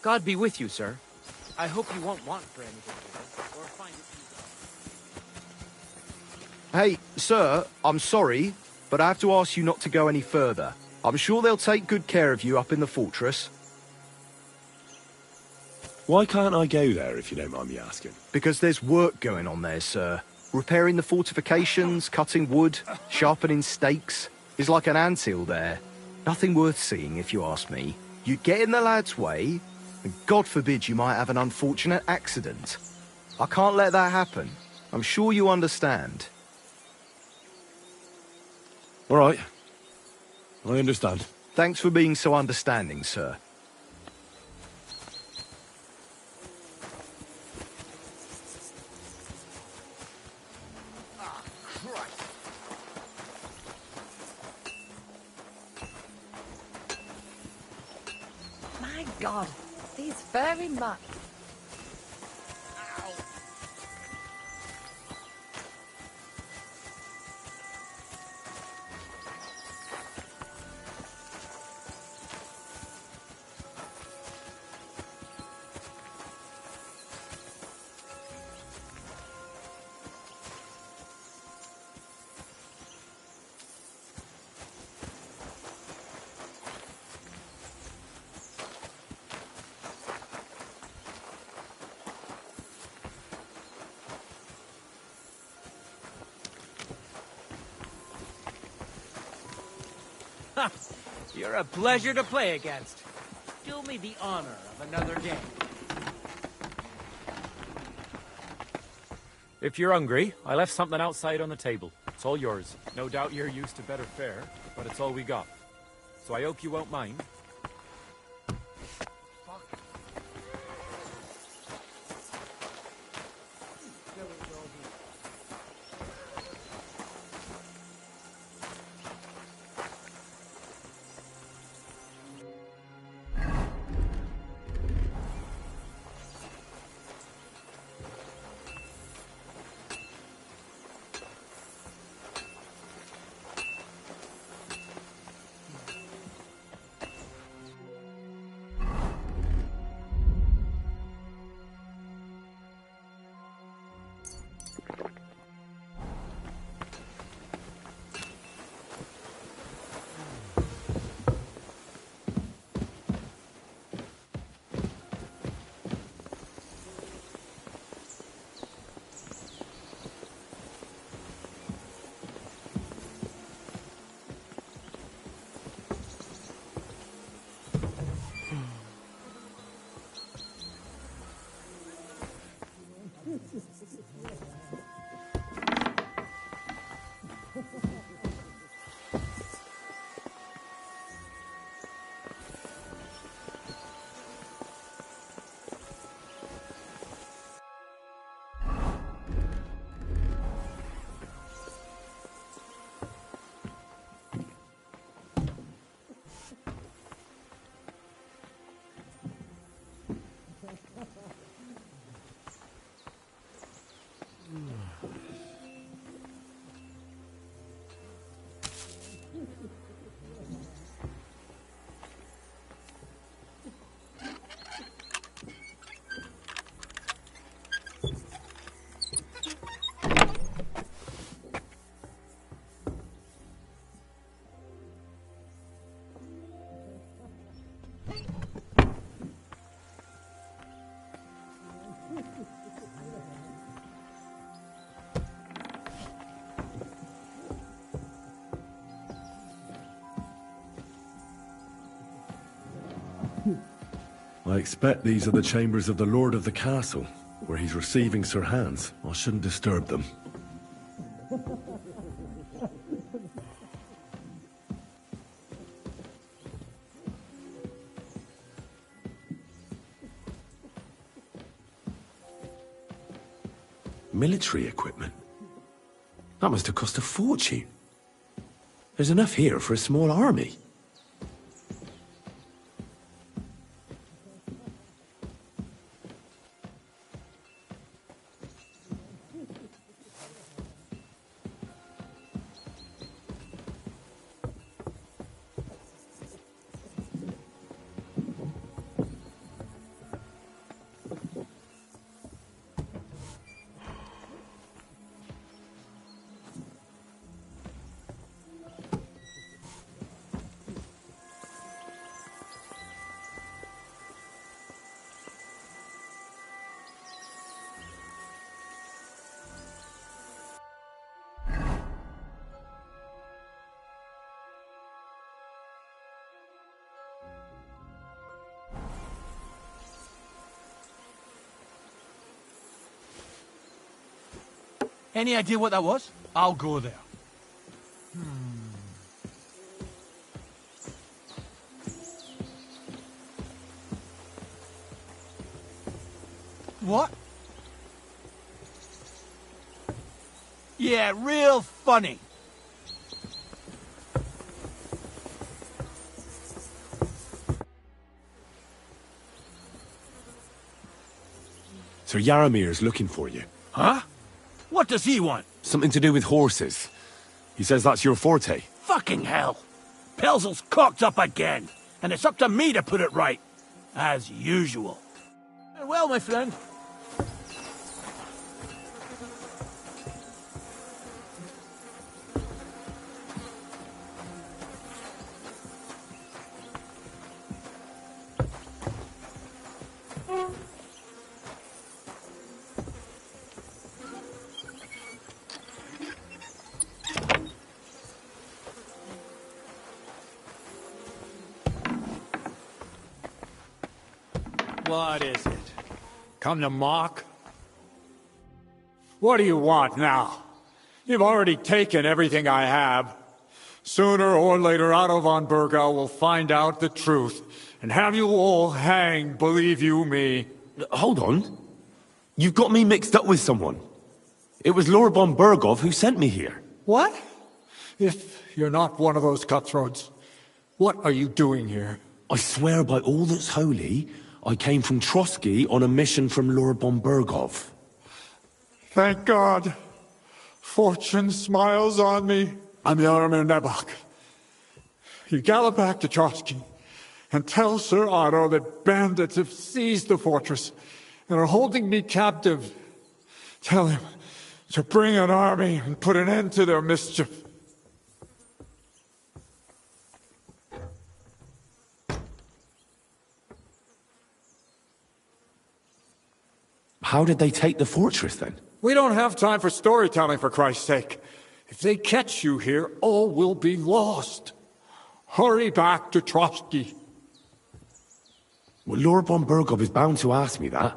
God be with you, sir. I hope you won't want for anything or find it. Hey, sir, I'm sorry, but I have to ask you not to go any further. I'm sure they'll take good care of you up in the fortress. Why can't I go there, if you don't mind me asking? Because there's work going on there, sir. Repairing the fortifications, cutting wood, sharpening stakes. There's like an anthill there. Nothing worth seeing, if you ask me. You get in the lad's way, and God forbid you might have an unfortunate accident. I can't let that happen. I'm sure you understand. All right. I understand. Thanks for being so understanding, sir. My God, these furry mutts. You're a pleasure to play against. Do me the honor of another game. If you're hungry, I left something outside on the table. It's all yours. No doubt you're used to better fare, but it's all we got. So I hope you won't mind. I expect these are the chambers of the Lord of the Castle, where he's receiving Sir Hans. I shouldn't disturb them. Military equipment? That must have cost a fortune. There's enough here for a small army. Any idea what that was? I'll go there. What? Yeah, real funny. Sir Yaramir's looking for you. Huh? What does he want? Something to do with horses. He says that's your forte. Fucking hell. Pelzel's cocked up again, and it's up to me to put it right. As usual. Well, my friend. What is it? Come to mock? What do you want now? You've already taken everything I have. Sooner or later, Otto von Bergau will find out the truth and have you all hanged, believe you me. Hold on. You've got me mixed up with someone. It was Lord von Bergov who sent me here. What? If you're not one of those cutthroats, what are you doing here? I swear by all that's holy, I came from Trotsky on a mission from Lord von Bergov. Thank God. Fortune smiles on me. I'm Yaramir Nebak. You gallop back to Trotsky and tell Sir Otto that bandits have seized the fortress and are holding me captive. Tell him to bring an army and put an end to their mischief. How did they take the fortress, then? We don't have time for storytelling, for Christ's sake. If they catch you here, all will be lost. Hurry back to Trotsky. Well, Lord von Bergov is bound to ask me that,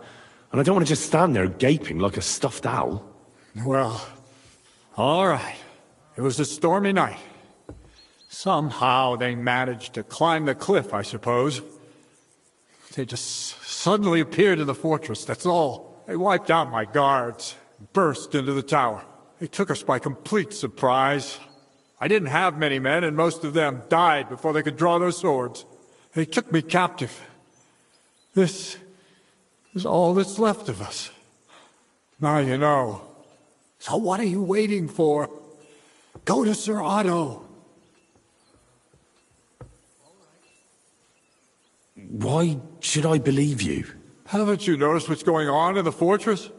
and I don't want to just stand there gaping like a stuffed owl. Well, all right. It was a stormy night. Somehow they managed to climb the cliff, I suppose. They just suddenly appeared in the fortress, that's all. They wiped out my guards, and burst into the tower. They took us by complete surprise. I didn't have many men, and most of them died before they could draw their swords. They took me captive. This is all that's left of us. Now you know. So what are you waiting for? Go to Sir Otto. Why should I believe you? Haven't you noticed what's going on in the fortress?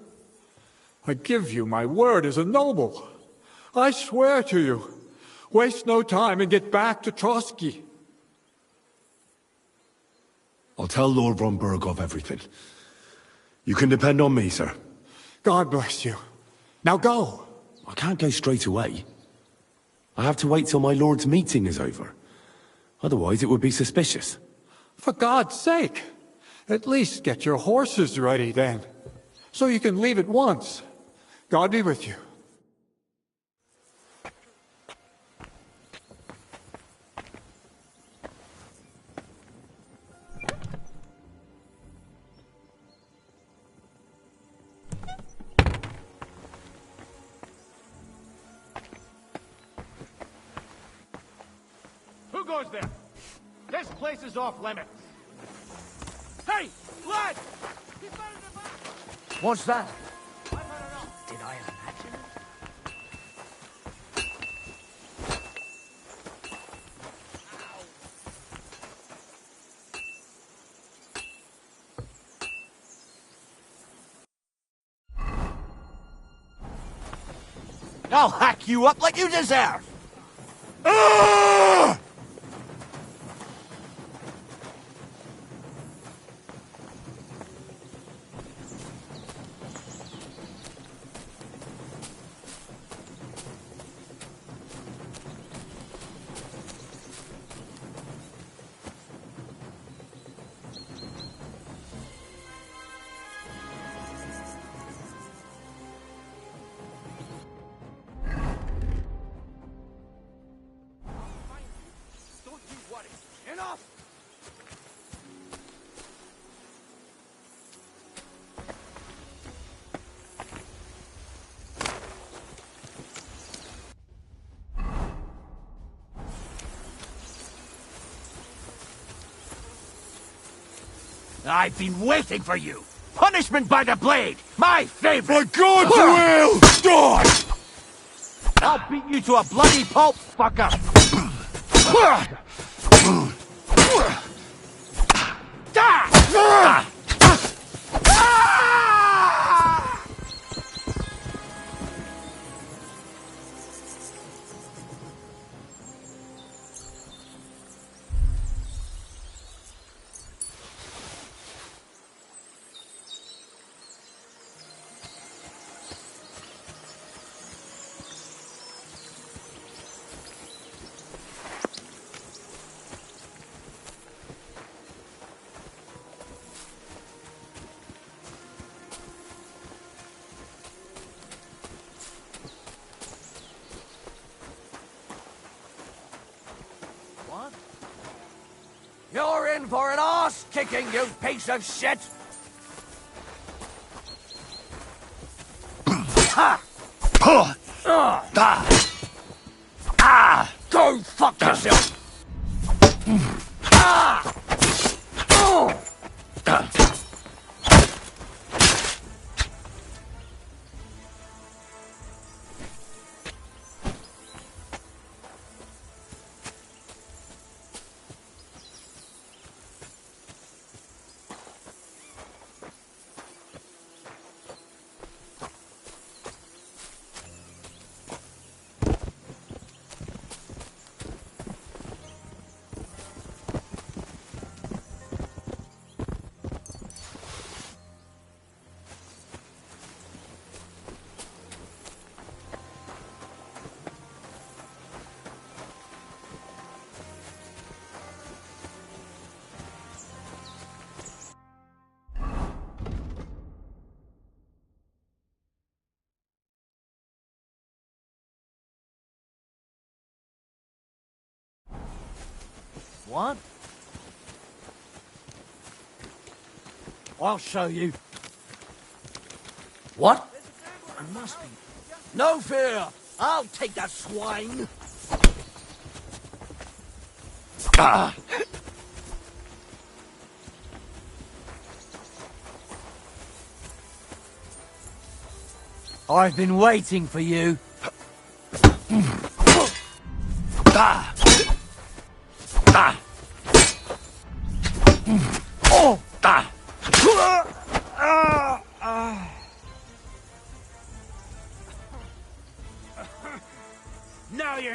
I give you my word as a noble. I swear to you. Waste no time and get back to Trotsky. I'll tell Lord von Burgov everything. You can depend on me, sir. God bless you. Now go. I can't go straight away. I have to wait till my lord's meeting is over. Otherwise it would be suspicious. For God's sake. At least get your horses ready then. So you can leave at once. God be with you. Who goes there? This place is off limits. Hey, lad! What's that? Did I imagine it? I'll hack you up like you deserve! I've been waiting for you. Punishment by the blade, my favorite. For God's will, die! I'll beat you to a bloody pulp, fucker! You're in for an arse-kicking, you piece of shit! Go fuck yourself! What? I'll show you. What? I must be. No fear! I'll take that swine! I've been waiting for you.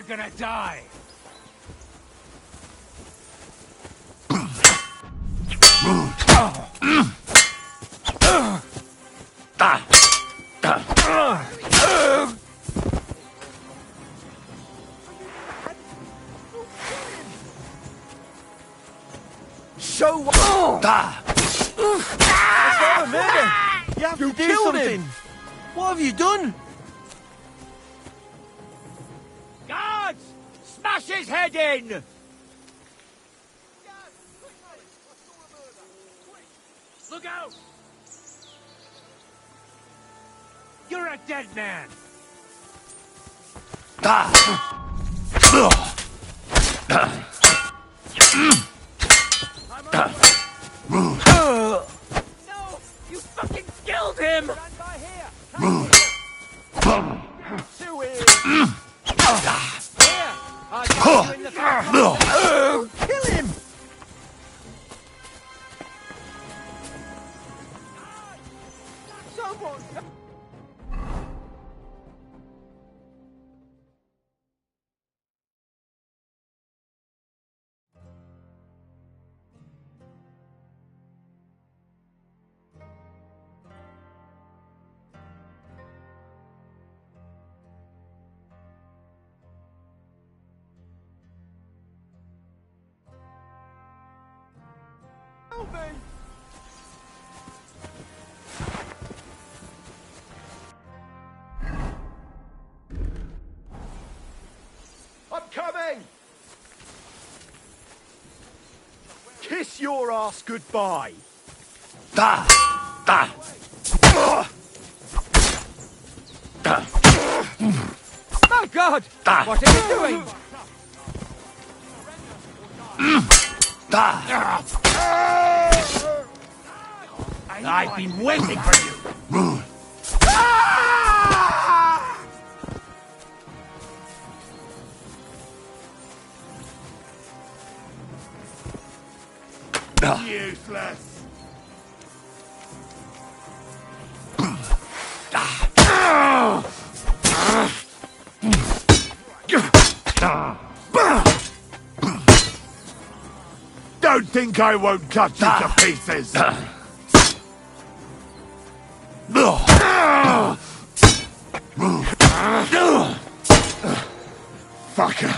gonna die! Show what? That's not a murder! You have to do something! What have you done? Guards! Smash his head in! Look out! You're a dead man! No! You fucking killed him! To him! Here! I'll get you in the face! Kill him! Someone! Help me! I'm coming! Kiss your ass goodbye! My God! What are you doing? I've been waiting for you! Useless! Don't think I won't cut you to pieces! Fucker!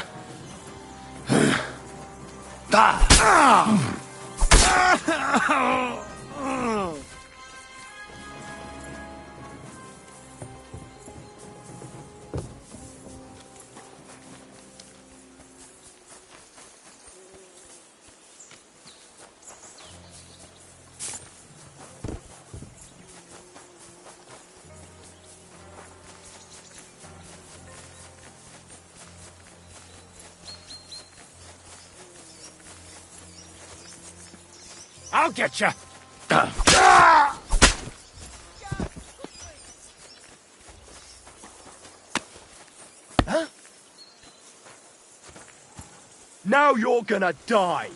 I'll get you! Huh? Now you're gonna die!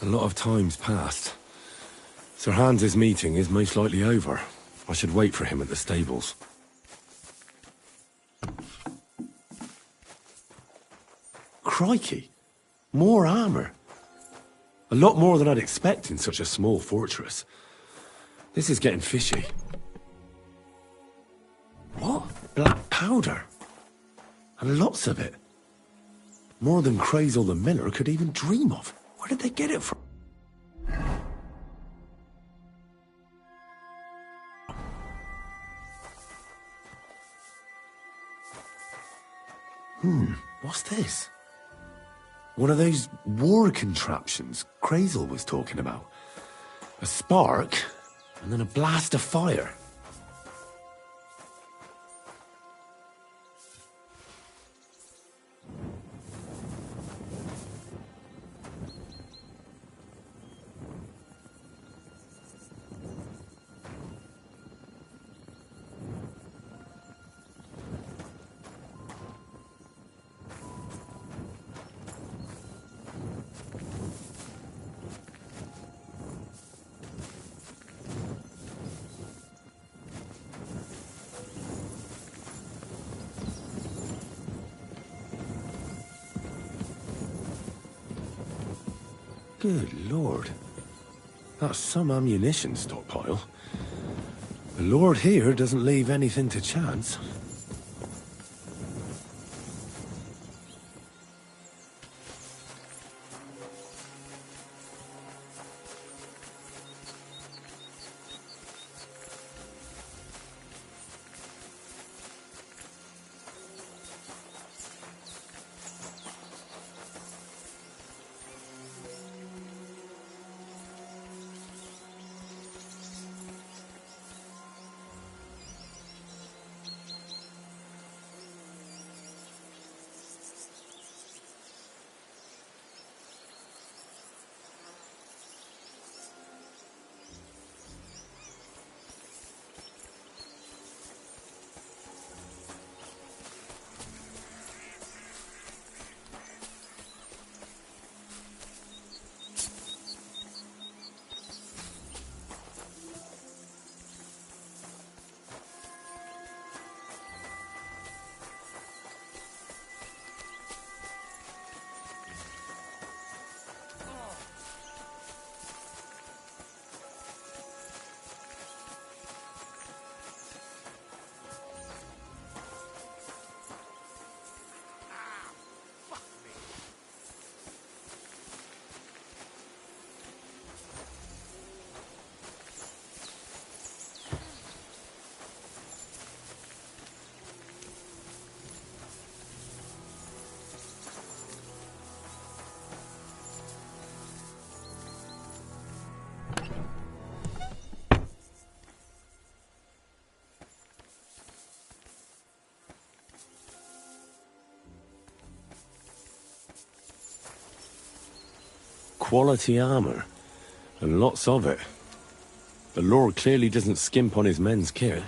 A lot of time's passed. Sir Hans's meeting is most likely over. I should wait for him at the stables. Crikey! More armor! A lot more than I'd expect in such a small fortress. This is getting fishy. What? Black powder? And lots of it. More than Crazel the Miller could even dream of. Where did they get it from? What's this? One of those war contraptions Crazel was talking about. A spark, and then a blast of fire. Good lord. That's some ammunition stockpile. The lord here doesn't leave anything to chance. Quality armor, and lots of it. The Lord clearly doesn't skimp on his men's kit.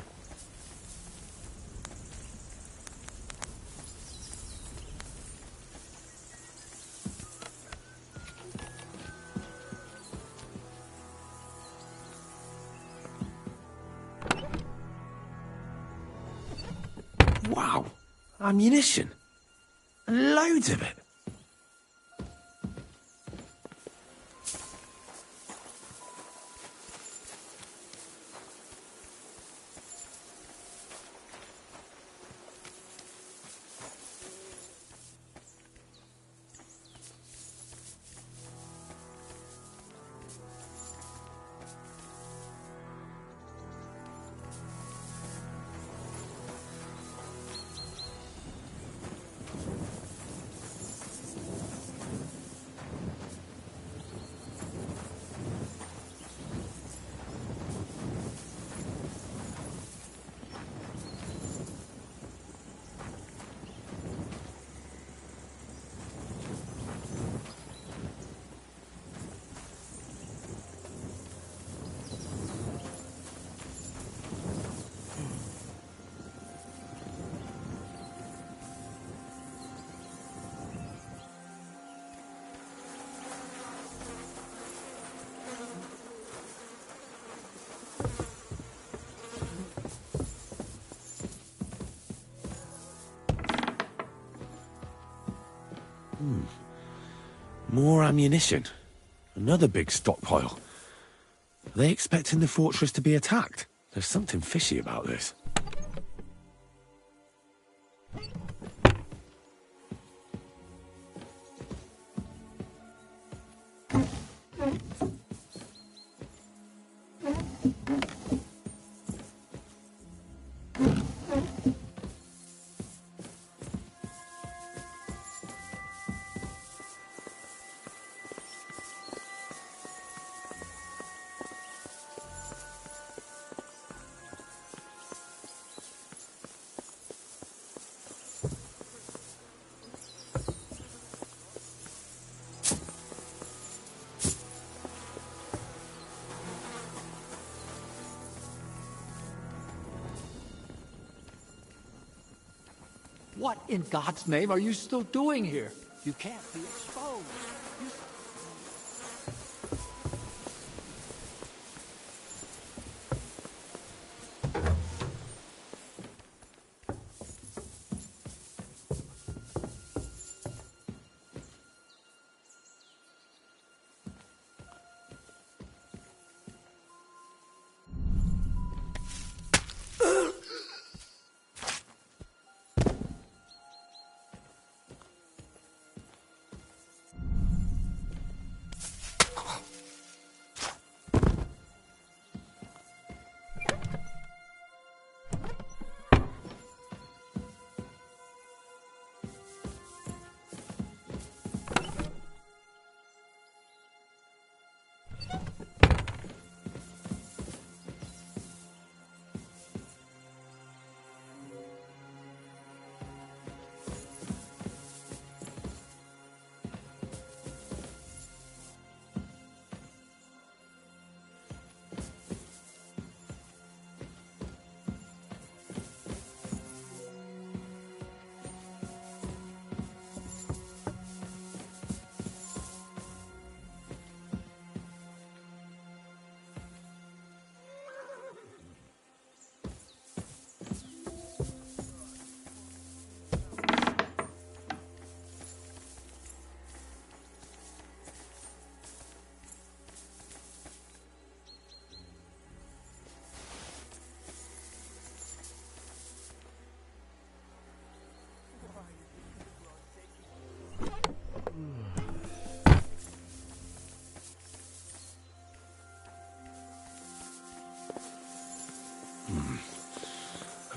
Wow, ammunition. Loads of it. More ammunition. Another big stockpile. Are they expecting the fortress to be attacked? There's something fishy about this. What in God's name are you still doing here? You can't be exposed.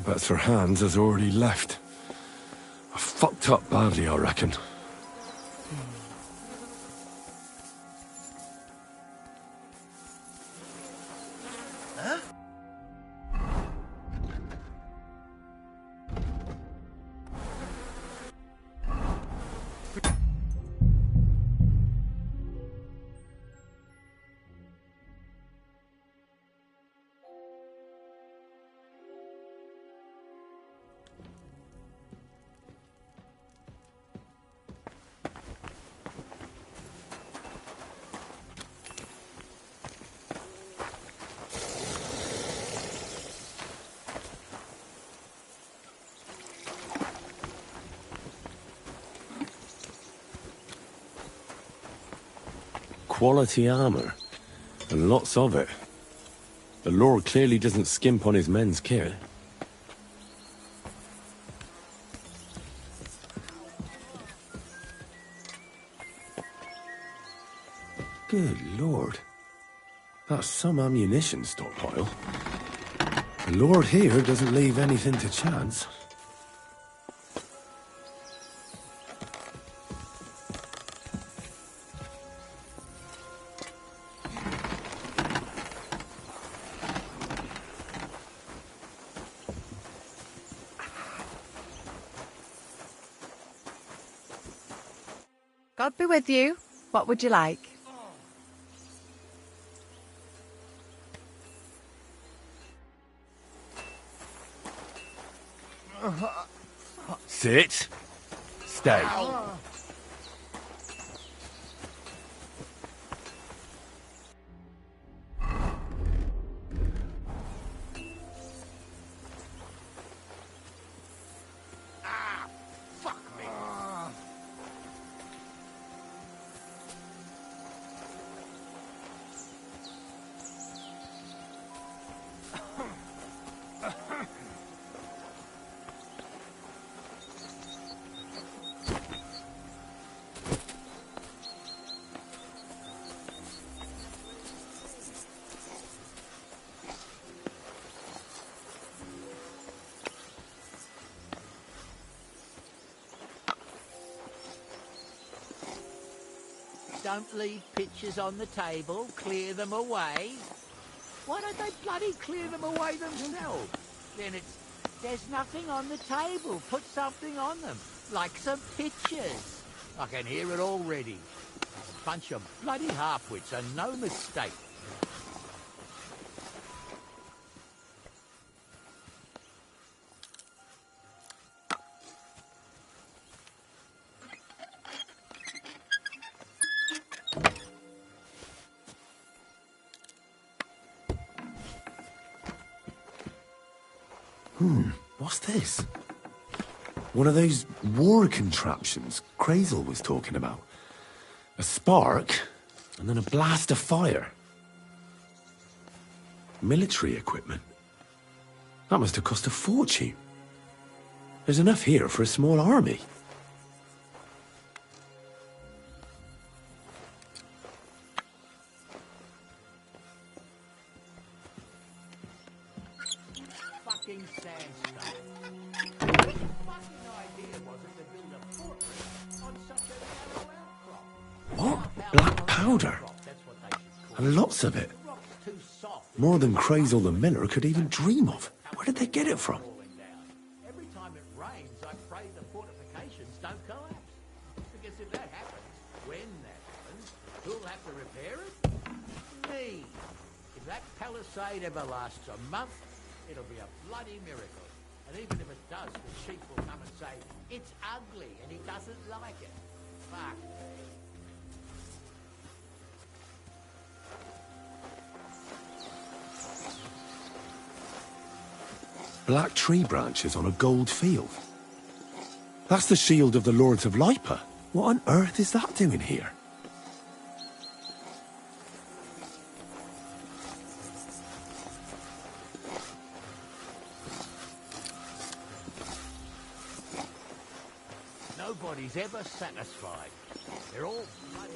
But Sir Hans has already left. I fucked up badly, I reckon. Quality armor, and lots of it. The Lord clearly doesn't skimp on his men's kit. Good Lord. That's some ammunition stockpile. The Lord here doesn't leave anything to chance. God be with you. What would you like? Sit. Stay. Don't leave pictures on the table. Clear them away. Why don't they bloody clear them away themselves? Then there's nothing on the table. Put something on them. Like some pictures. I can hear it already. A bunch of bloody half-wits and no mistake. What's this? One of those war contraptions Crazel was talking about. A spark, and then a blast of fire. Military equipment. That must have cost a fortune. There's enough here for a small army. Fucking sandstone. What fucking idea was it to build a fortress on such a narrow outcrop? What? Black powder? And lots of it. More than Crazel the Miller could even dream of. Where did they get it from? Every time it rains, I pray the fortifications don't collapse. Because if that happens, when that happens, who'll have to repair it? Me. If that palisade ever lasts a month, it'll be a bloody miracle. And even if it does, the sheep will come and say, it's ugly and he doesn't like it. Fuck me. Black tree branches on a gold field. That's the shield of the Lords of Lipa. What on earth is that doing here? Nobody's ever satisfied. They're all bloody...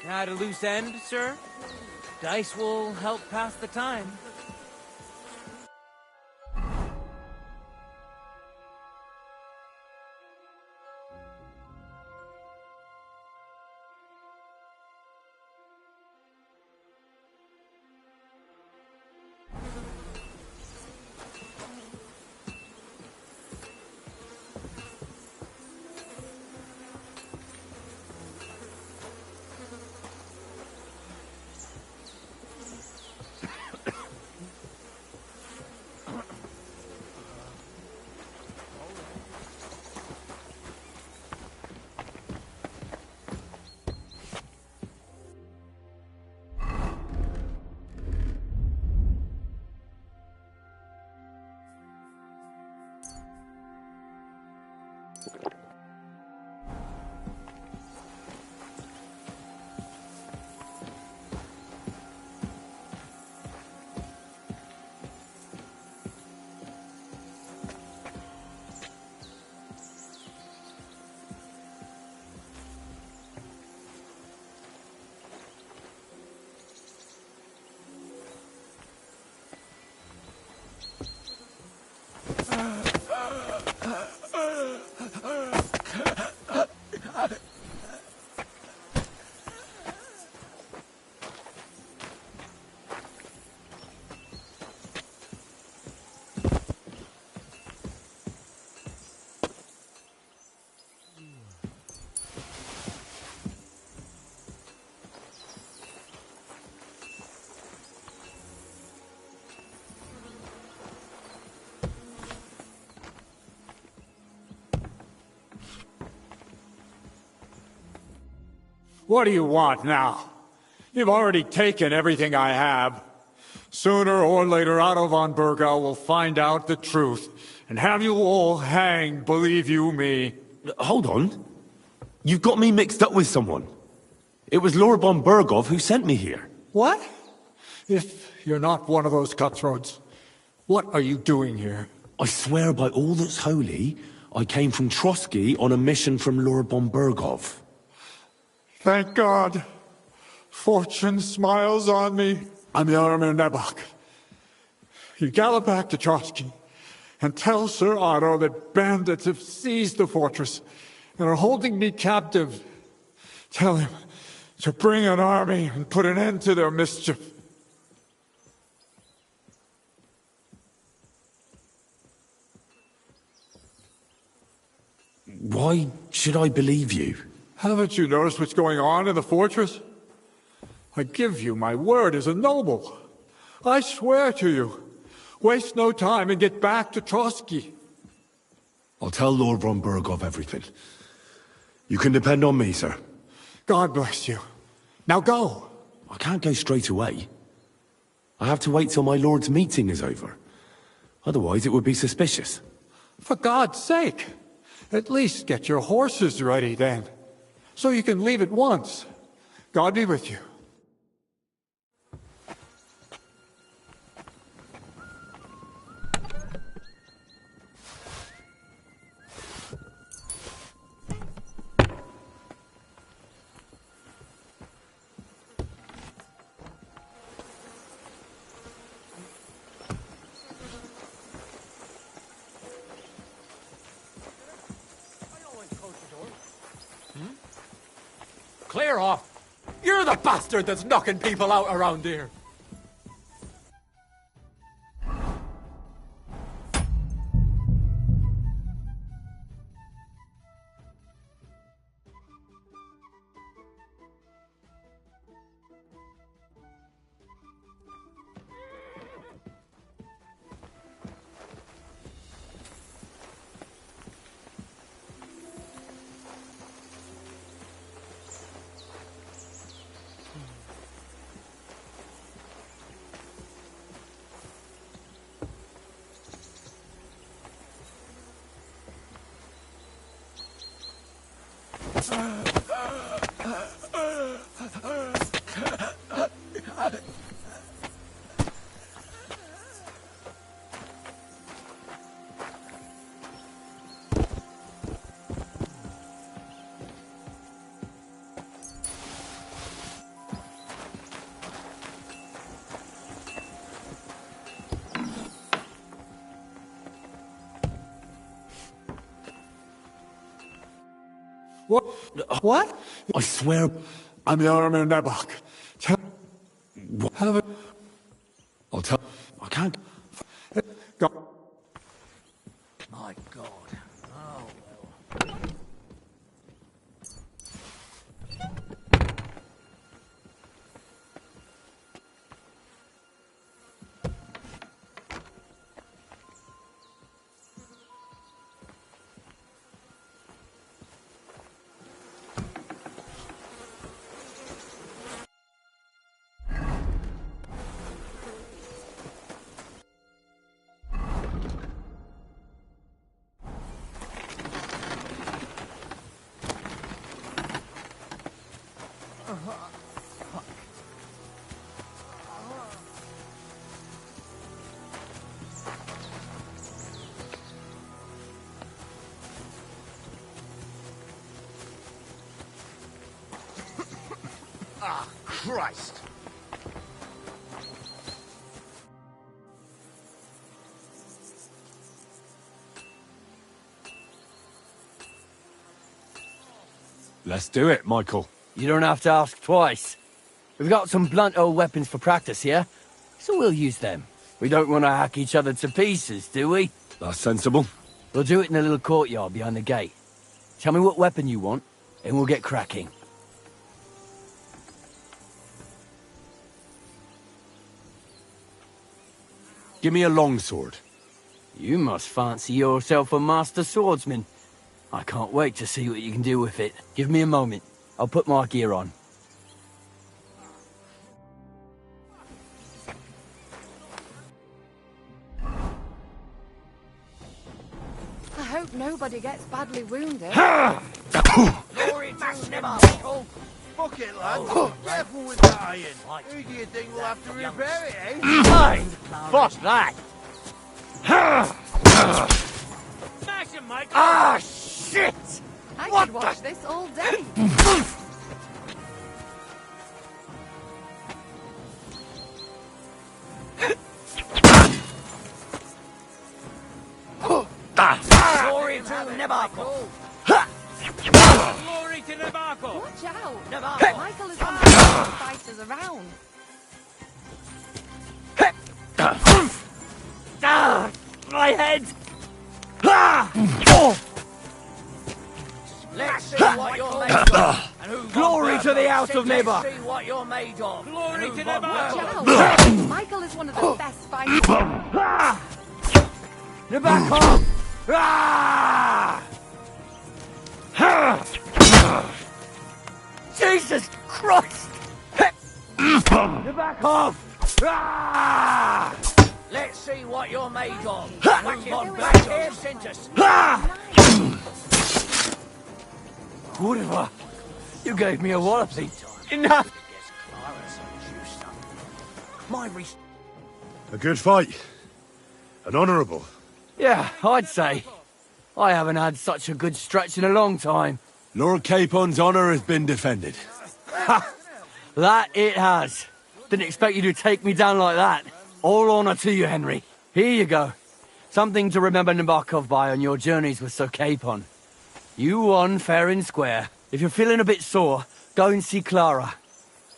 At a loose end, sir? Dice will help pass the time. What do you want now? You've already taken everything I have. Sooner or later, Otto von Bergau will find out the truth and have you all hanged, believe you me. Hold on. You've got me mixed up with someone. It was Lord von Bergov who sent me here. What? If you're not one of those cutthroats, what are you doing here? I swear by all that's holy, I came from Trotsky on a mission from Lord von Bergov. Thank God. Fortune smiles on me. I'm Jaromir Nebak. You gallop back to Trotsky and tell Sir Otto that bandits have seized the fortress and are holding me captive. Tell him to bring an army and put an end to their mischief. Why should I believe you? Haven't you noticed what's going on in the fortress? I give you my word as a noble. I swear to you. Waste no time and get back to Trotsky. I'll tell Lord von Bergov everything. You can depend on me, sir. God bless you. Now go. I can't go straight away. I have to wait till my lord's meeting is over. Otherwise it would be suspicious. For God's sake. At least get your horses ready then. So you can leave at once. God be with you. Clear off! You're the bastard that's knocking people out around here! What? I swear... I'm Jaromir Nebak. Have it... I'll tell... I can't... Go. My God. Oh, well. Ah, Christ! Let's do it, Michael. You don't have to ask twice. We've got some blunt old weapons for practice here, so we'll use them. We don't want to hack each other to pieces, do we? That's sensible. We'll do it in the little courtyard behind the gate. Tell me what weapon you want, and we'll get cracking. Give me a longsword. You must fancy yourself a master swordsman. I can't wait to see what you can do with it. Give me a moment. I'll put my gear on. I hope nobody gets badly wounded. Glory to Nebakov! Fuck it, lad. Careful with that iron. Who do you think will have to repair it, eh? Fine! Fuck that! Smash him, Michael! Ah, shit! I What could watch this all day. Glory to Nebakov! Glory to Nebakov! Watch out! Nebakov! Michael is one of the best fighters around. Ah, my head! Ah! Oh! Let's see what you're made of. And who Glory to the house of Nebak! Let's see what you're made of. Glory to Watch Nebakov! out! Michael is one of the best fighters. Ah! Nebakov! Ah! Jesus Christ! Nebakov! Ah! Let's see what you're made of. Whack him on back here, Sintus. Whatever. You gave me a walloping. Enough! A good fight. An honourable. Yeah, I'd say. I haven't had such a good stretch in a long time. Lord Capon's honour has been defended. Ha! That it has. Didn't expect you to take me down like that. All honour to you, Henry. Here you go. Something to remember Nebakov by on your journeys with Sir Capon. You won fair and square. If you're feeling a bit sore, go and see Clara.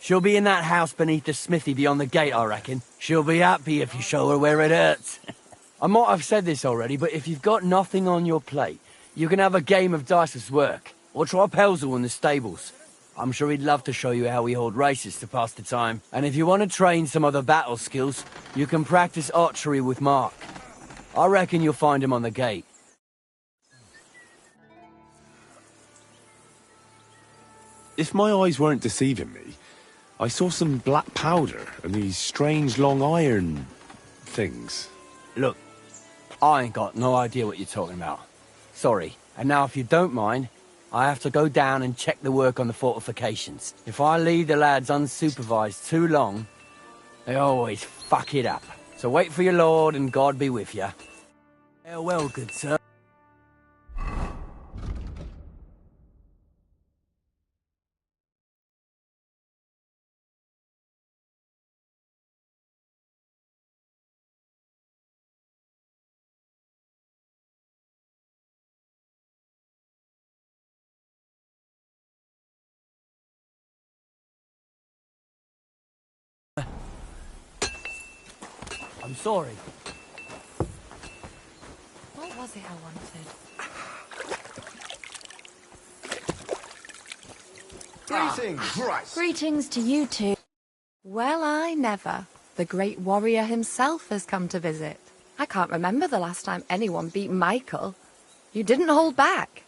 She'll be in that house beneath the smithy beyond the gate, I reckon. She'll be happy if you show her where it hurts. I might have said this already, but if you've got nothing on your plate, you can have a game of dice's work. Or try Pelzel in the stables. I'm sure he'd love to show you how we hold races to pass the time. And if you want to train some other battle skills, you can practice archery with Mark. I reckon you'll find him on the gate. If my eyes weren't deceiving me, I saw some black powder and these strange long iron things. Look, I ain't got no idea what you're talking about. Sorry. And now if you don't mind, I have to go down and check the work on the fortifications. If I leave the lads unsupervised too long, they always fuck it up. So wait for your lord and God be with you. Farewell, good sir. I'm sorry. What was it I wanted? Greetings! Greetings to you two. Well, I never. The great warrior himself has come to visit. I can't remember the last time anyone beat Michael. You didn't hold back.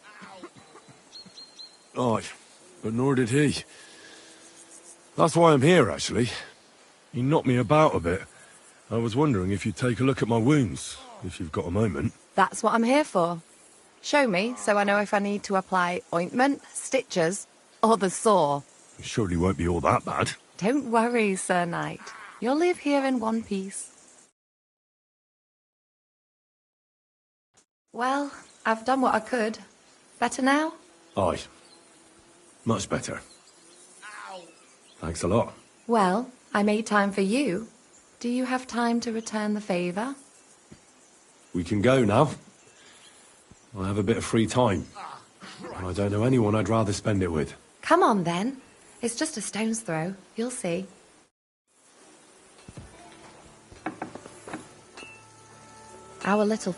Aye, but nor did he. That's why I'm here, actually. He knocked me about a bit. I was wondering if you'd take a look at my wounds, if you've got a moment. That's what I'm here for. Show me, so I know if I need to apply ointment, stitches, or the saw. It surely won't be all that bad. Don't worry, Sir Knight. You'll live here in one piece. Well, I've done what I could. Better now? Aye. Much better. Thanks a lot. Well, I made time for you. Do you have time to return the favour? We can go now. I have a bit of free time. And I don't know anyone I'd rather spend it with. Come on, then. It's just a stone's throw. You'll see. Our little...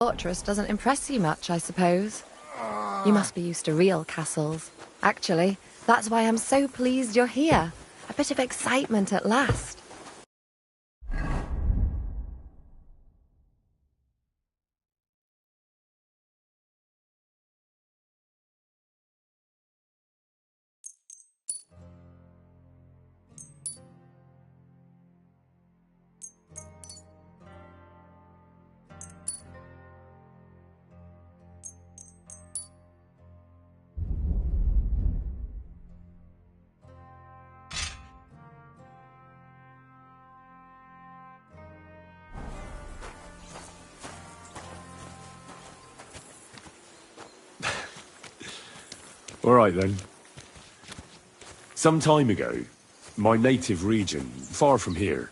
Fortress doesn't impress you much, I suppose. You must be used to real castles. Actually, that's why I'm so pleased you're here. A bit of excitement at last. All right, then. Some time ago, my native region, far from here,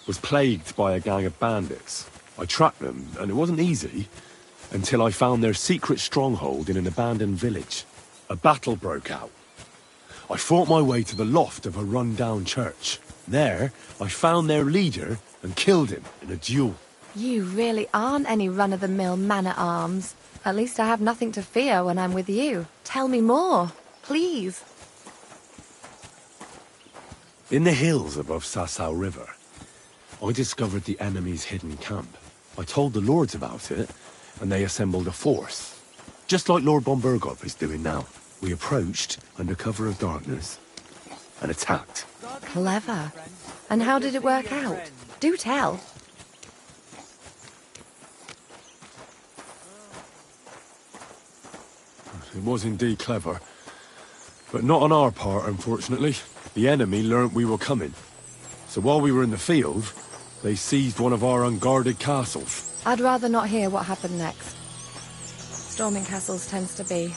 was plagued by a gang of bandits. I tracked them, and it wasn't easy, until I found their secret stronghold in an abandoned village. A battle broke out. I fought my way to the loft of a run-down church. There, I found their leader and killed him in a duel. You really aren't any run-of-the-mill man-at-arms. At least I have nothing to fear when I'm with you. Tell me more, please. In the hills above Sasau River, I discovered the enemy's hidden camp. I told the lords about it, and they assembled a force. Just like Lord Bombergov is doing now. We approached under cover of darkness and attacked. Clever. And how did it work out? Do tell. It was indeed clever. But not on our part, unfortunately. The enemy learnt we were coming. So while we were in the field, they seized one of our unguarded castles. I'd rather not hear what happened next. Storming castles tends to be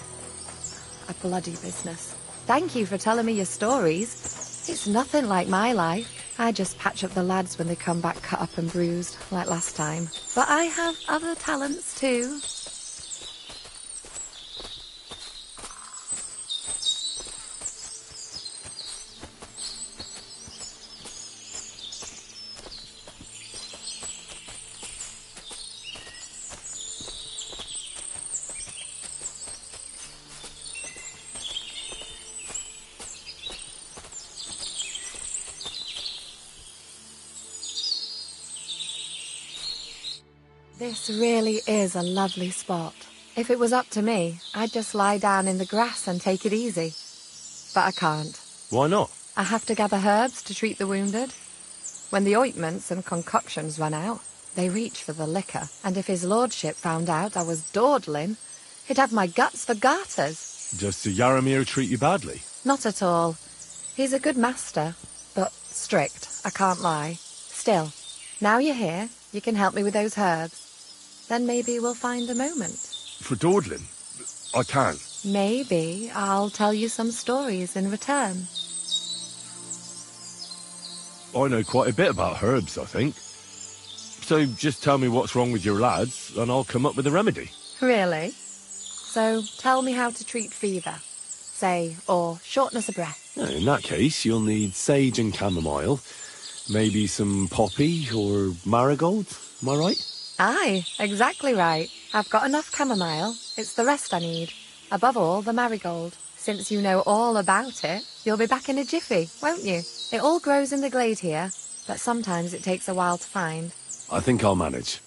a bloody business. Thank you for telling me your stories. It's nothing like my life. I just patch up the lads when they come back cut up and bruised, like last time. But I have other talents too. This really is a lovely spot. If it was up to me, I'd just lie down in the grass and take it easy. But I can't. Why not? I have to gather herbs to treat the wounded. When the ointments and concoctions run out, they reach for the liquor. And if his lordship found out I was dawdling, he'd have my guts for garters. Does Sir Yaramir treat you badly? Not at all. He's a good master, but strict, I can't lie. Still, now you're here, you can help me with those herbs. Then maybe we'll find a moment. For dawdling? I can. Maybe I'll tell you some stories in return. I know quite a bit about herbs, I think. So just tell me what's wrong with your lads, and I'll come up with a remedy. Really? So tell me how to treat fever, say, or shortness of breath. In that case, you'll need sage and chamomile, maybe some poppy or marigold, am I right? Aye, exactly right. I've got enough chamomile. It's the rest I need. Above all, the marigold. Since you know all about it, you'll be back in a jiffy, won't you? It all grows in the glade here, but sometimes it takes a while to find. I think I'll manage.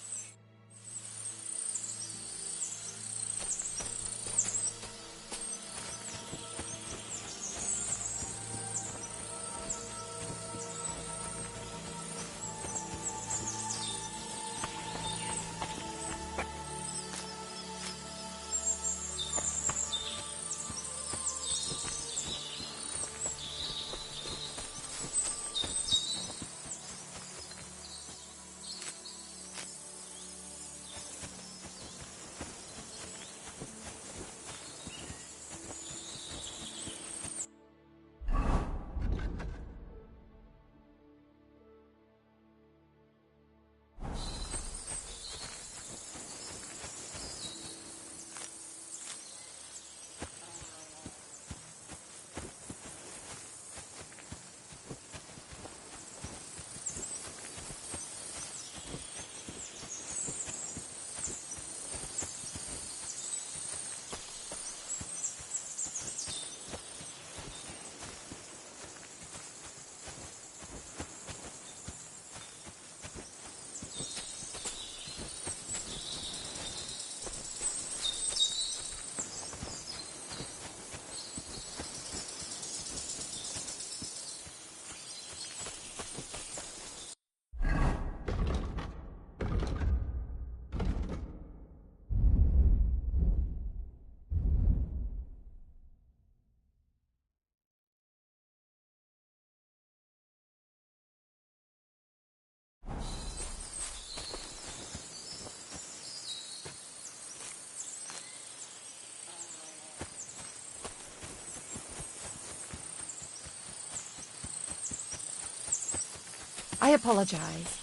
I apologize.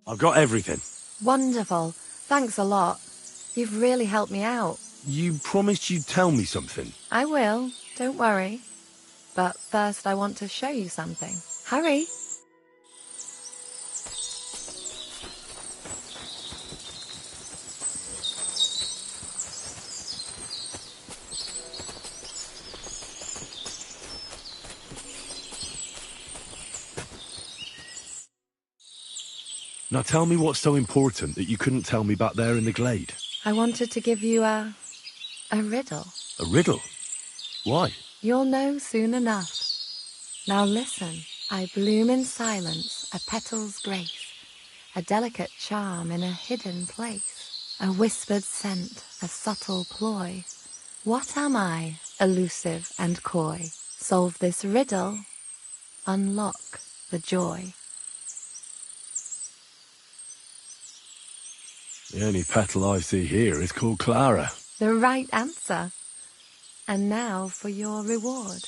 I've got everything. Wonderful. Thanks a lot. You've really helped me out. You promised you'd tell me something. I will. Don't worry. But first I want to show you something. Hurry. Now tell me what's so important that you couldn't tell me back there in the glade. I wanted to give you a riddle. A riddle? Why? You'll know soon enough. Now listen. I bloom in silence, a petal's grace, a delicate charm in a hidden place, a whispered scent, a subtle ploy. What am I, elusive and coy? Solve this riddle, unlock the joy. The only petal I see here is called Clara. The right answer. And now for your reward.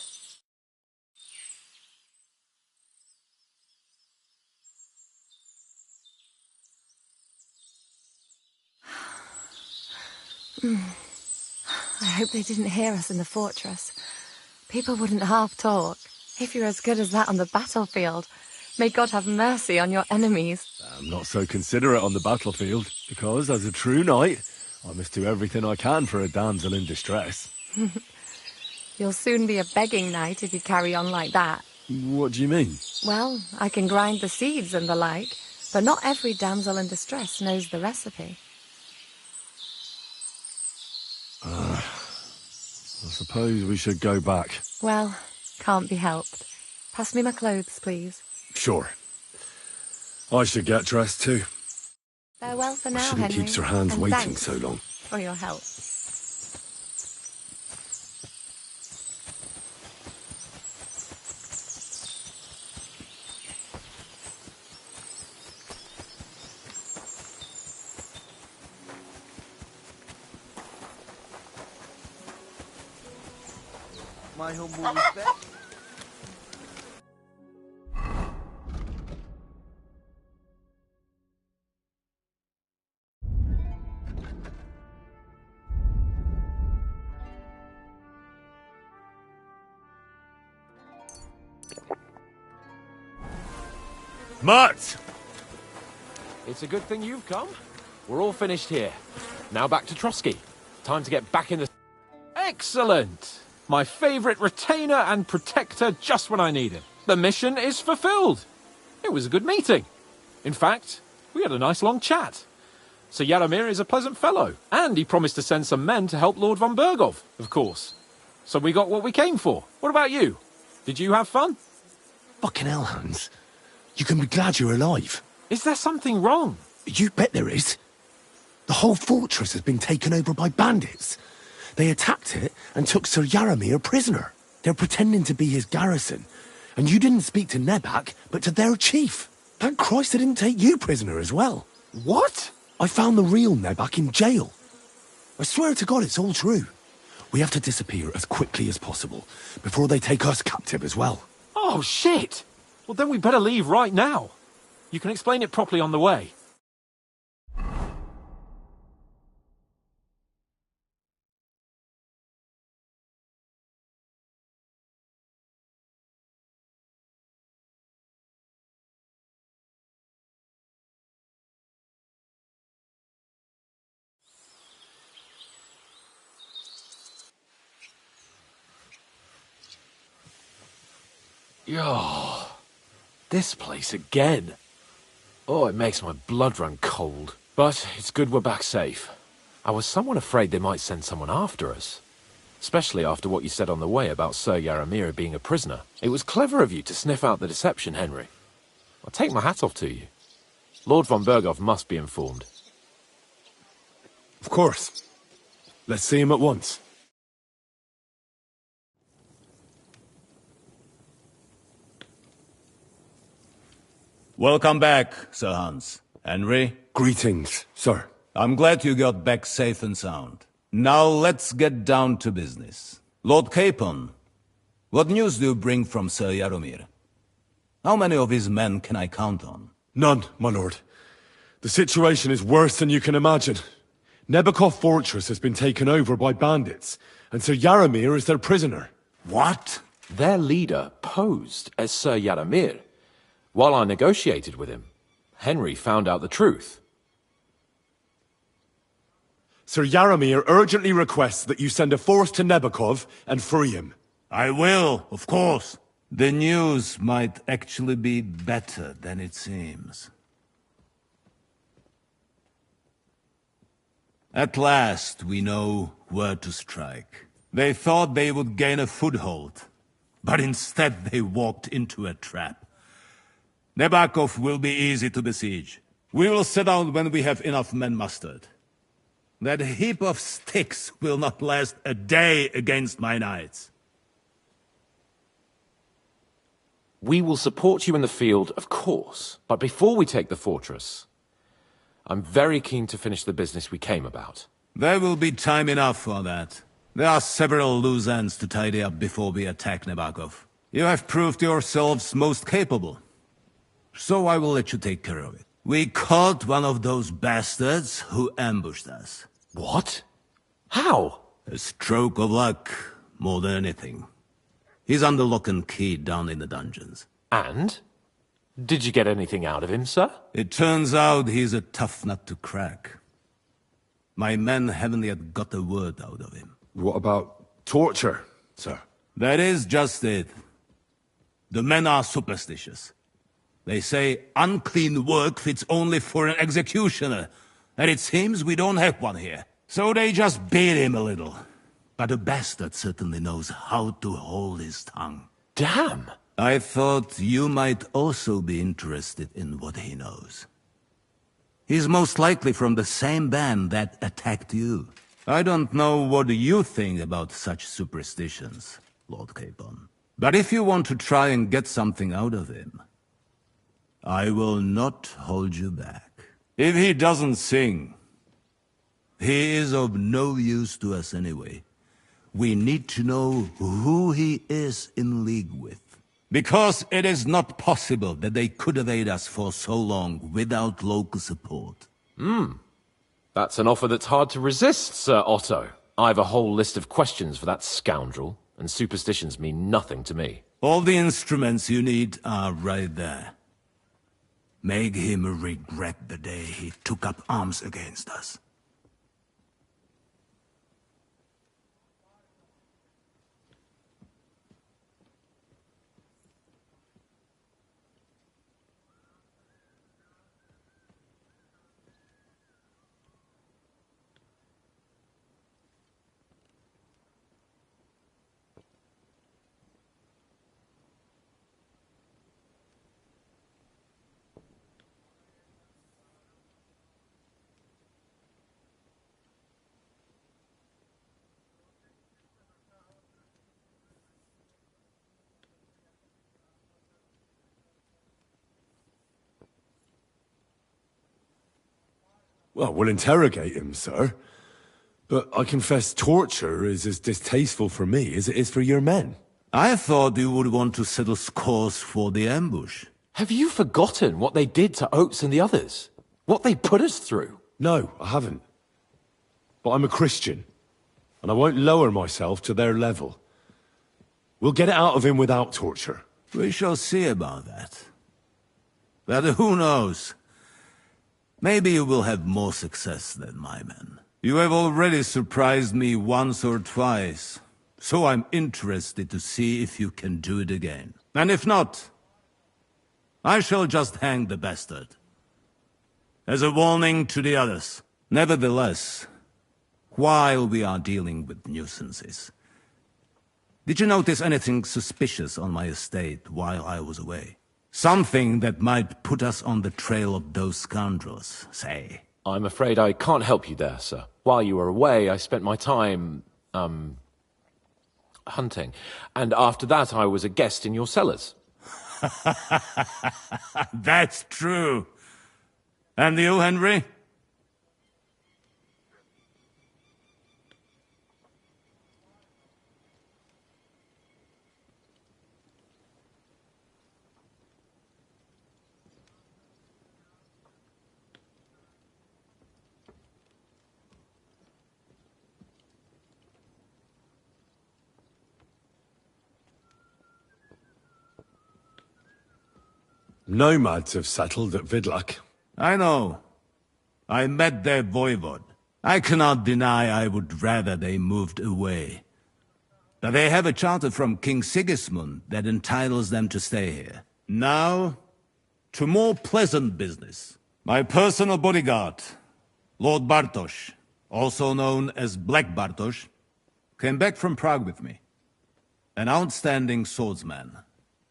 I hope they didn't hear us in the fortress. People wouldn't half talk. If you're as good as that on the battlefield, may God have mercy on your enemies. I'm not so considerate on the battlefield, because as a true knight, I must do everything I can for a damsel in distress. You'll soon be a begging knight if you carry on like that. What do you mean? Well, I can grind the seeds and the like, but not every damsel in distress knows the recipe. I suppose we should go back. Well, can't be helped. Pass me my clothes, please. Sure. I should get dressed too. Farewell for now, I shouldn't Henry. keep Sir Hans and waiting thanks so long. for your help. My humble respect. Mutt! It's a good thing you've come. We're all finished here. Now back to Trotsky. Time to get back in the... Excellent! My favourite retainer and protector just when I need him. The mission is fulfilled. It was a good meeting. In fact, we had a nice long chat. Sir Yaromir is a pleasant fellow, and he promised to send some men to help Lord von Bergov, of course. So we got what we came for. What about you? Did you have fun? Fucking hell, Hans. You can be glad you're alive. Is there something wrong? You bet there is. The whole fortress has been taken over by bandits. They attacked it and took Sir Yaromir prisoner. They're pretending to be his garrison. And you didn't speak to Nebak, but to their chief. Thank Christ they didn't take you prisoner as well. What? I found the real Nebak in jail. I swear to God it's all true. We have to disappear as quickly as possible, before they take us captive as well. Oh, shit! Well, then we better leave right now. You can explain it properly on the way. Oh, this place again. Oh, it makes my blood run cold. But it's good we're back safe. I was somewhat afraid they might send someone after us. Especially after what you said on the way about Sir Yaromir being a prisoner. It was clever of you to sniff out the deception, Henry. I'll take my hat off to you. Lord von Bergov must be informed. Of course. Let's see him at once. Welcome back, Sir Hans. Henry? Greetings, sir. I'm glad you got back safe and sound. Now let's get down to business. Lord Capon, what news do you bring from Sir Yaromir? How many of his men can I count on? None, my lord. The situation is worse than you can imagine. Nebakov Fortress has been taken over by bandits, and Sir Yaramir is their prisoner. What? Their leader posed as Sir Yaramir. While I negotiated with him, Henry found out the truth. Sir Yaramir urgently requests that you send a force to Nebakov and free him. I will, of course. The news might actually be better than it seems. At last, we know where to strike. They thought they would gain a foothold, but instead they walked into a trap. Nebakov will be easy to besiege. We will set out when we have enough men mustered. That heap of sticks will not last a day against my knights. We will support you in the field, of course, but before we take the fortress, I'm very keen to finish the business we came about. There will be time enough for that. There are several loose ends to tidy up before we attack Nebakov. You have proved yourselves most capable, so I will let you take care of it. We caught one of those bastards who ambushed us. What? How? A stroke of luck, more than anything. He's under lock and key down in the dungeons. And? Did you get anything out of him, sir? It turns out he's a tough nut to crack. My men haven't yet got a word out of him. What about torture, sir? That is just it. The men are superstitious. They say unclean work fits only for an executioner, and it seems we don't have one here. So they just beat him a little. But the bastard certainly knows how to hold his tongue. Damn! I thought you might also be interested in what he knows. He's most likely from the same band that attacked you. I don't know what you think about such superstitions, Lord Capon. But if you want to try and get something out of him, I will not hold you back. If he doesn't sing, he is of no use to us anyway. We need to know who he is in league with. Because it is not possible that they could evade us for so long without local support. That's an offer that's hard to resist, Sir Otto. I have a whole list of questions for that scoundrel, and superstitions mean nothing to me. All the instruments you need are right there. Make him regret the day he took up arms against us. Well, we'll interrogate him, sir. But I confess torture is as distasteful for me as it is for your men. I thought you would want to settle scores for the ambush. Have you forgotten what they did to Oates and the others? What they put us through? No, I haven't. But I'm a Christian, and I won't lower myself to their level. We'll get it out of him without torture. We shall see about that. But who knows? Maybe you will have more success than my men. You have already surprised me once or twice, so I'm interested to see if you can do it again. And if not, I shall just hang the bastard. As a warning to the others. Nevertheless, while we are dealing with nuisances, did you notice anything suspicious on my estate while I was away? Something that might put us on the trail of those scoundrels, say. I'm afraid I can't help you there, sir. While you were away, I spent my time, hunting. And after that, I was a guest in your cellars. That's true. And you, Henry? Nomads have settled at Vidlak. I know. I met their voivod. I cannot deny I would rather they moved away. But they have a charter from King Sigismund that entitles them to stay here. Now, to more pleasant business. My personal bodyguard, Lord Bartosz, also known as Black Bartosz, came back from Prague with me. An outstanding swordsman,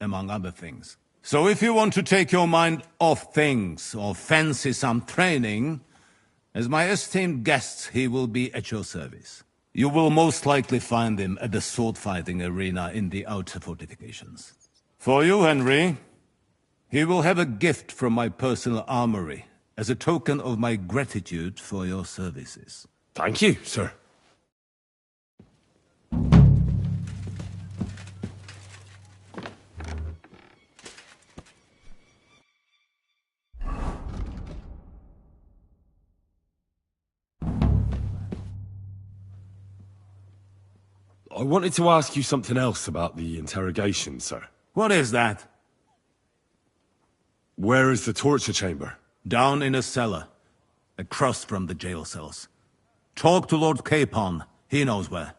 among other things. So if you want to take your mind off things, or fancy some training, as my esteemed guest, he will be at your service. You will most likely find him at the sword-fighting arena in the outer fortifications. For you, Henry, he will have a gift from my personal armory, as a token of my gratitude for your services. Thank you, sir. I wanted to ask you something else about the interrogation, sir. What is that? Where is the torture chamber? Down in a cellar, across from the jail cells. Talk to Lord Capon. He knows where.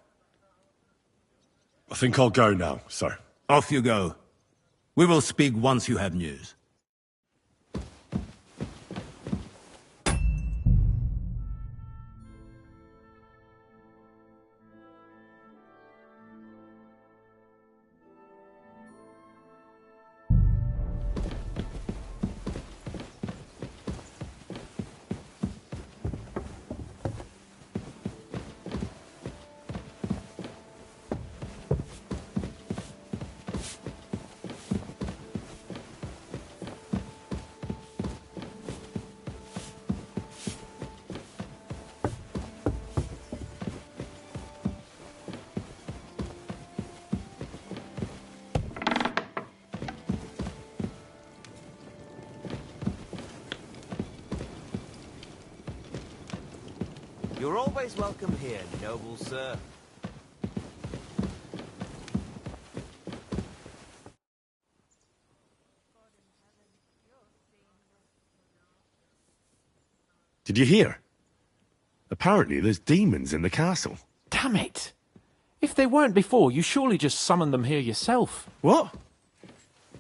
I think I'll go now, sir. Off you go. We will speak once you have news. You're always welcome here, noble sir. Did you hear? Apparently there's demons in the castle. Damn it! If they weren't before, you surely just summoned them here yourself. What?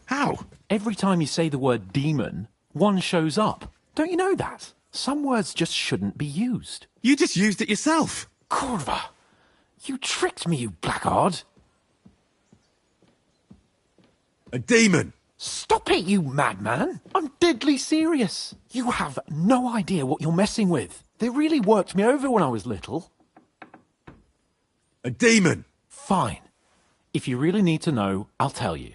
How? Every time you say the word demon, one shows up. Don't you know that? Some words just shouldn't be used. You just used it yourself. Kurva! You tricked me, you blackguard! A demon! Stop it, you madman! I'm deadly serious. You have no idea what you're messing with. They really worked me over when I was little. A demon! Fine. If you really need to know, I'll tell you.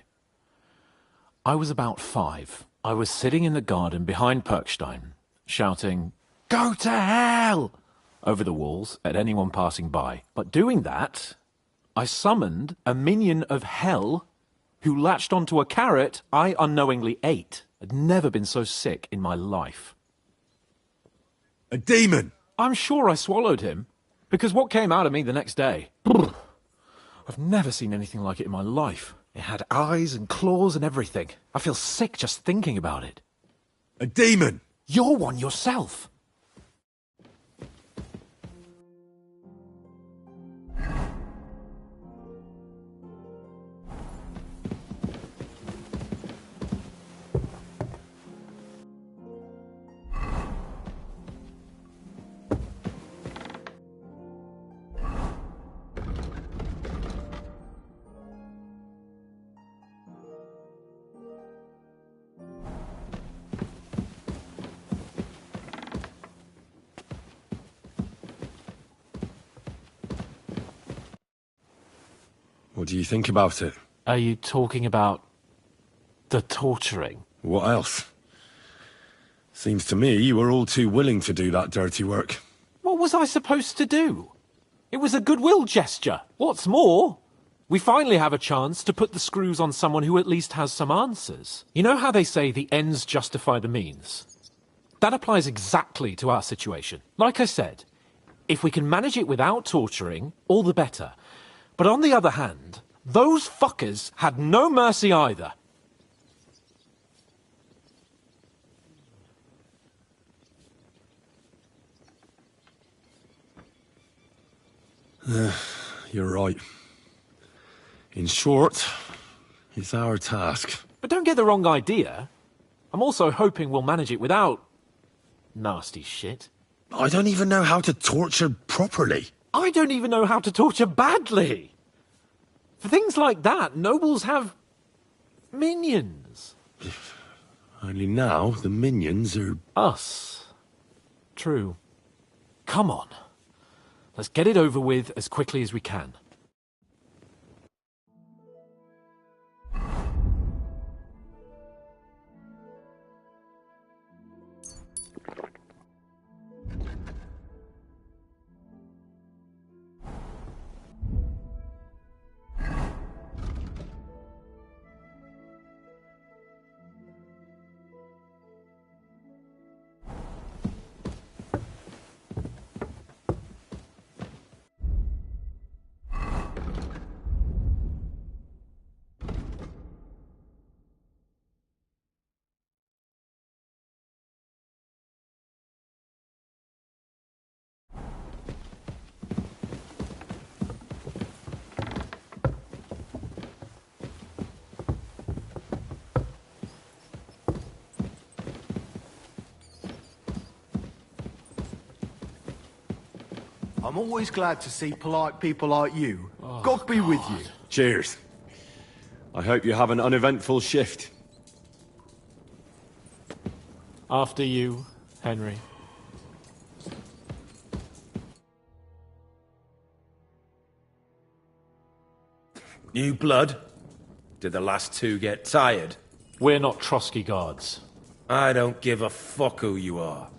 I was about 5. I was sitting in the garden behind Perkstein, shouting, "Go to hell!" over the walls at anyone passing by. But doing that, I summoned a minion of hell who latched onto a carrot I unknowingly ate. I'd never been so sick in my life. A demon! I'm sure I swallowed him, because what came out of me the next day? I've never seen anything like it in my life. It had eyes and claws and everything. I feel sick just thinking about it. A demon! You're one yourself. What do you think about it? Are you talking about the torturing? What else? Seems to me you were all too willing to do that dirty work. What was I supposed to do? It was a goodwill gesture. What's more, we finally have a chance to put the screws on someone who at least has some answers. You know how they say the ends justify the means? That applies exactly to our situation. Like I said, if we can manage it without torturing, all the better. But on the other hand, those fuckers had no mercy either. You're right. In short, it's our task. But don't get the wrong idea. I'm also hoping we'll manage it without nasty shit. I don't even know how to torture properly. I don't even know how to torture badly. For things like that, nobles have minions. Only now the minions are... Us. True. Come on. Let's get it over with as quickly as we can. I'm always glad to see polite people like you. God be with you. Cheers. I hope you have an uneventful shift. After you, Henry. New blood? Did the last two get tired? We're not Trotsky guards. I don't give a fuck who you are.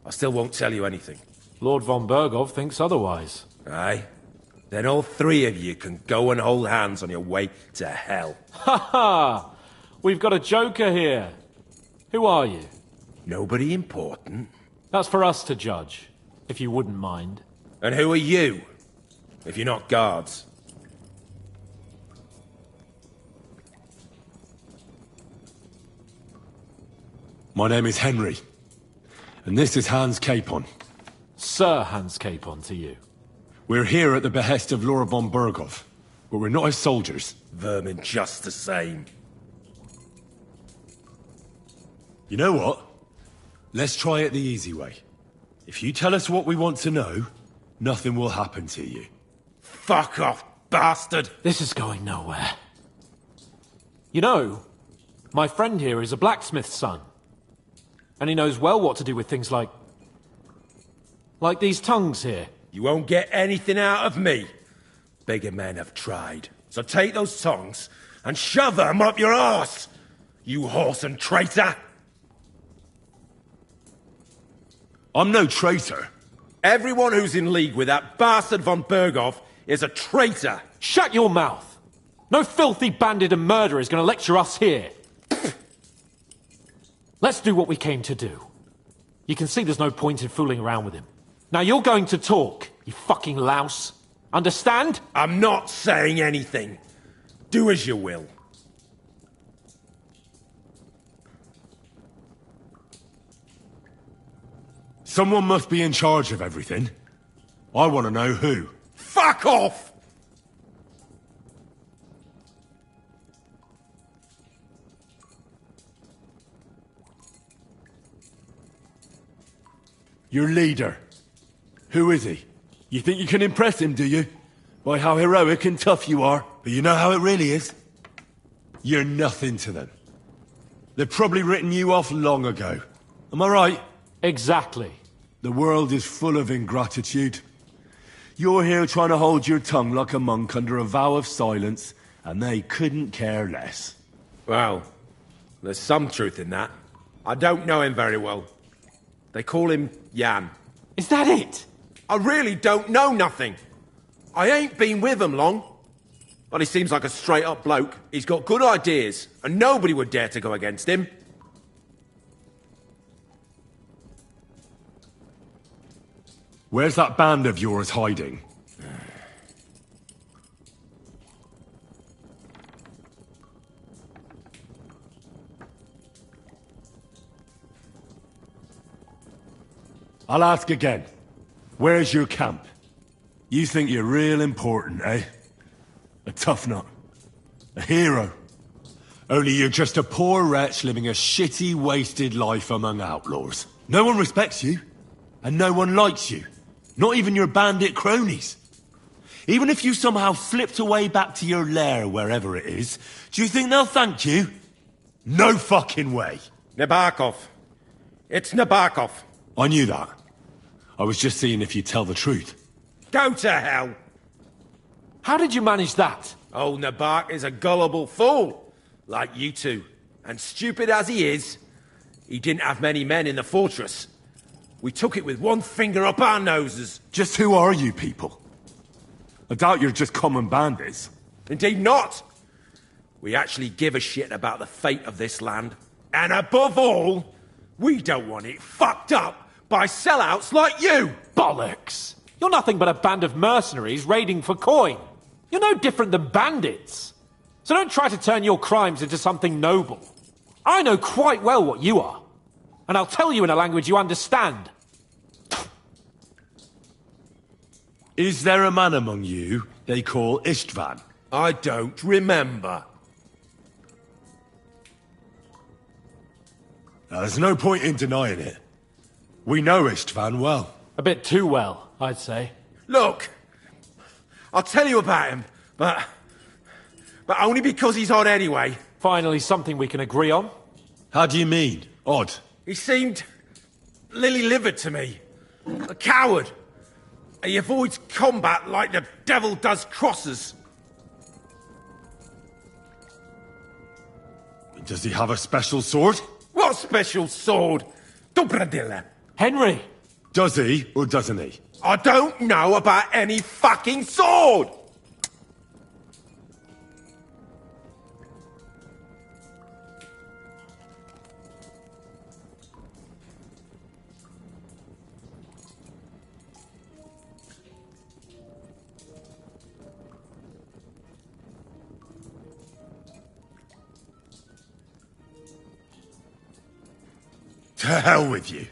I still won't tell you anything. Lord von Bergov thinks otherwise. Aye? Then all three of you can go and hold hands on your way to hell. Ha ha! We've got a joker here. Who are you? Nobody important. That's for us to judge, if you wouldn't mind. And who are you? If you're not guards. My name is Henry. And this is Hans Capon. Sir Hans Capon to you. We're here at the behest of Lord von Bergov, but we're not his soldiers. Vermin just the same. You know what? Let's try it the easy way. If you tell us what we want to know, nothing will happen to you. Fuck off, bastard! This is going nowhere. You know, my friend here is a blacksmith's son. And he knows well what to do with things like these tongues here. You won't get anything out of me. Bigger men have tried. So take those tongues and shove them up your arse, you horse and traitor! I'm no traitor. Everyone who's in league with that bastard von Bergov is a traitor! Shut your mouth! No filthy bandit and murderer is going to lecture us here. Let's do what we came to do. You can see there's no point in fooling around with him. Now you're going to talk, you fucking louse. Understand? I'm not saying anything. Do as you will. Someone must be in charge of everything. I want to know who. Fuck off! Your leader. Who is he? You think you can impress him, do you? By how heroic and tough you are. But you know how it really is? You're nothing to them. They've probably written you off long ago. Am I right? Exactly. The world is full of ingratitude. You're here trying to hold your tongue like a monk under a vow of silence, and they couldn't care less. Well, there's some truth in that. I don't know him very well. They call him Jan. Is that it? I really don't know nothing. I ain't been with him long. But he seems like a straight-up bloke. He's got good ideas, and nobody would dare to go against him. Where's that band of yours hiding? I'll ask again. Where's your camp? You think you're real important, eh? A tough nut. A hero. Only you're just a poor wretch living a shitty, wasted life among outlaws. No one respects you, and no one likes you. Not even your bandit cronies. Even if you somehow slipped away back to your lair, wherever it is, do you think they'll thank you? No fucking way. Nebakov. It's Nebakov. I knew that. I was just seeing if you'd tell the truth. Go to hell! How did you manage that? Old Nebak is a gullible fool, like you two. And stupid as he is, he didn't have many men in the fortress. We took it with one finger up our noses. Just who are you people? I doubt you're just common bandits. Indeed not. We actually give a shit about the fate of this land. And above all, we don't want it fucked up by sellouts like you! Bollocks! You're nothing but a band of mercenaries raiding for coin. You're no different than bandits. So don't try to turn your crimes into something noble. I know quite well what you are. And I'll tell you in a language you understand. Is there a man among you they call Istvan? I don't remember. Now, there's no point in denying it. We know Istvan well. A bit too well, I'd say. Look, I'll tell you about him, but only because he's odd anyway. Finally something we can agree on. How do you mean, odd? He seemed lily-livered to me. A coward. He avoids combat like the devil does crosses. Does he have a special sword? What special sword? Dobradilla. Henry! Does he, or doesn't he? I don't know about any fucking sword! To hell with you.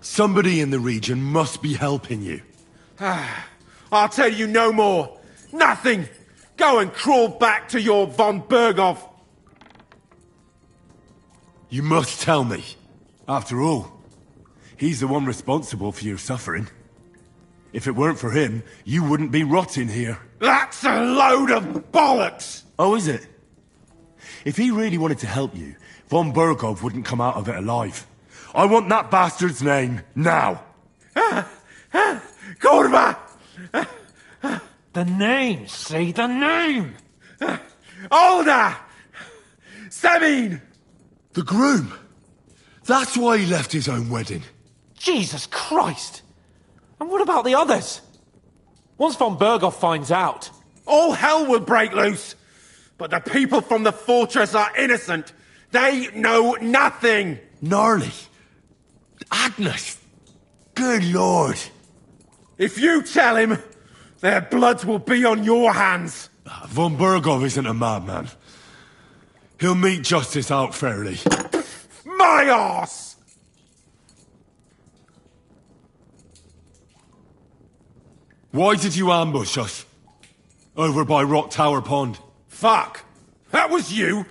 Somebody in the region must be helping you. I'll tell you no more. Nothing. Go and crawl back to your von Berghoff. You must tell me. After all, he's the one responsible for your suffering. If it weren't for him, you wouldn't be rotting here. That's a load of bollocks! Oh, is it? If he really wanted to help you, von Berghoff wouldn't come out of it alive. I want that bastard's name, now! Kurva! The name, say the name! Olda! Sabine! The groom! That's why he left his own wedding. Jesus Christ! And what about the others? Once von Berghoff finds out... All hell will break loose! But the people from the fortress are innocent! They know nothing! Gnarly! Agnes! Good lord! If you tell him, their blood will be on your hands! Von Berghoff isn't a madman. He'll meet justice out fairly. My arse! Why did you ambush us? Over by Rock Tower Pond. Fuck! That was you!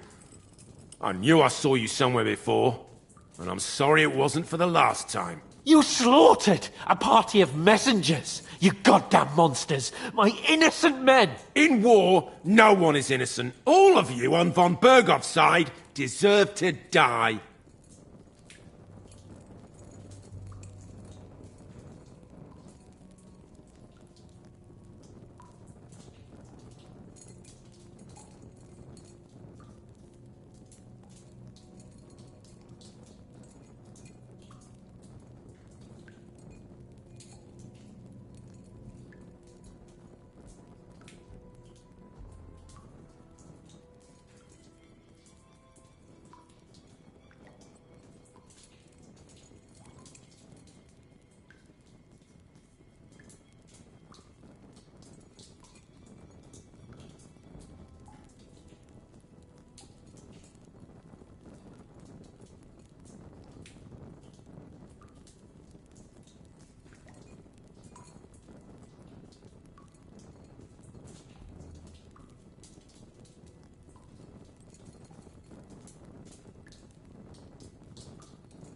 I knew I saw you somewhere before. And I'm sorry it wasn't for the last time. You slaughtered a party of messengers! You goddamn monsters! My innocent men! In war, no one is innocent. All of you on von Berghoff's side deserve to die.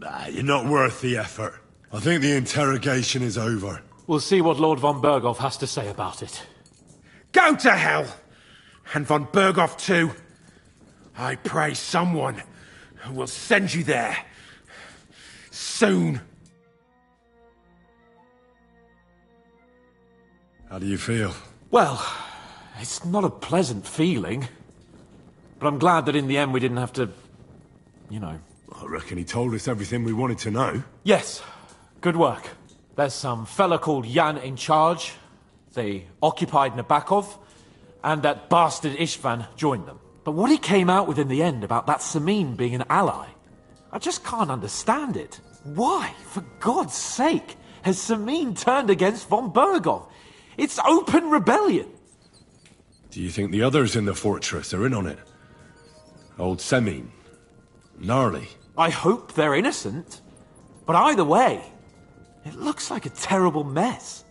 Nah, you're not worth the effort. I think the interrogation is over. We'll see what Lord von Berghoff has to say about it. Go to hell! And von Berghoff too. I pray someone will send you there. Soon. How do you feel? Well, it's not a pleasant feeling. But I'm glad that in the end we didn't have to, you know... I reckon he told us everything we wanted to know. Yes. Good work. There's some fella called Jan in charge. They occupied Nebakov, and that bastard Istvan joined them. But what he came out with in the end about that Samin being an ally, I just can't understand it. Why, for God's sake, has Samin turned against von Berghoff? It's open rebellion. Do you think the others in the fortress are in on it? Old Semin? Gnarly? I hope they're innocent. But either way, it looks like a terrible mess.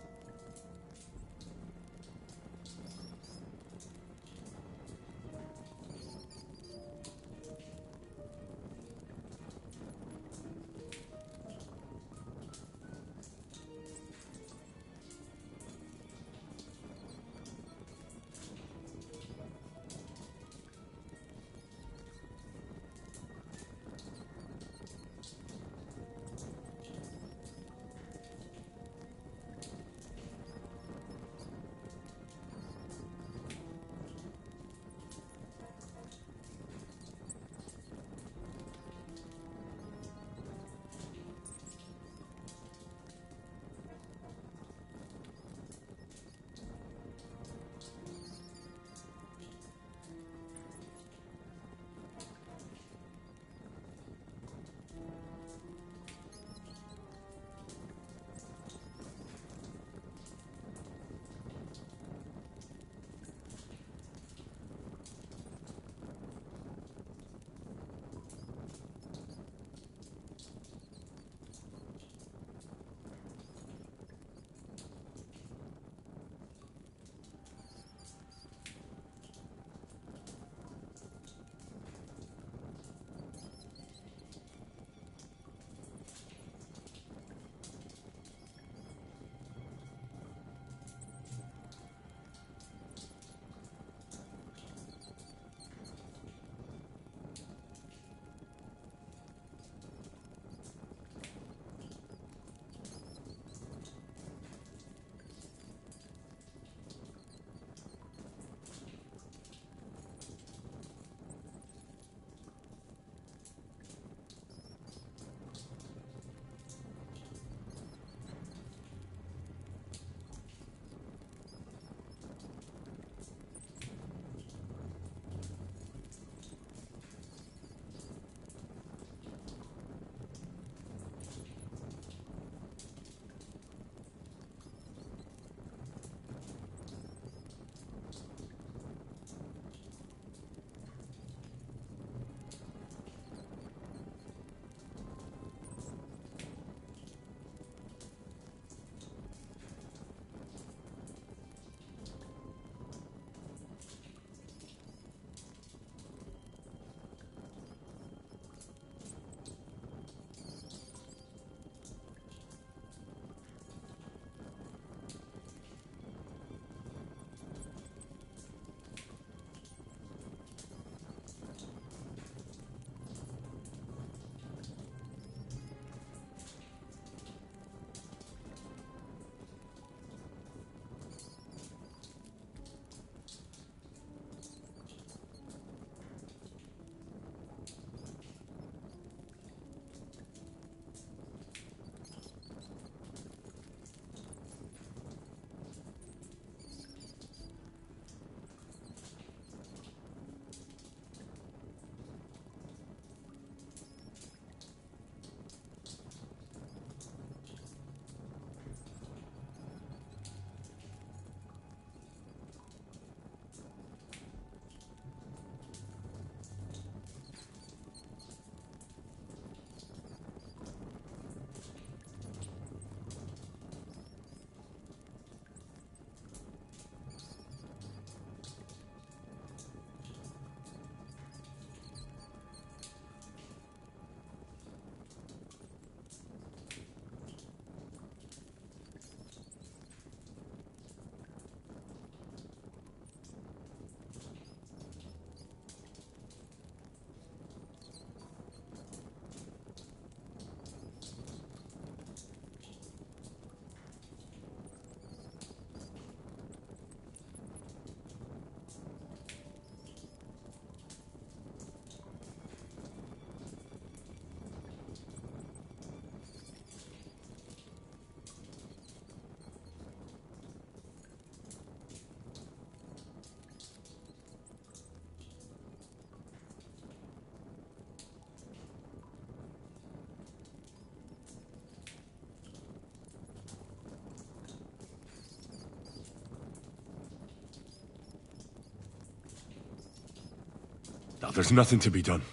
Now, there's nothing to be done.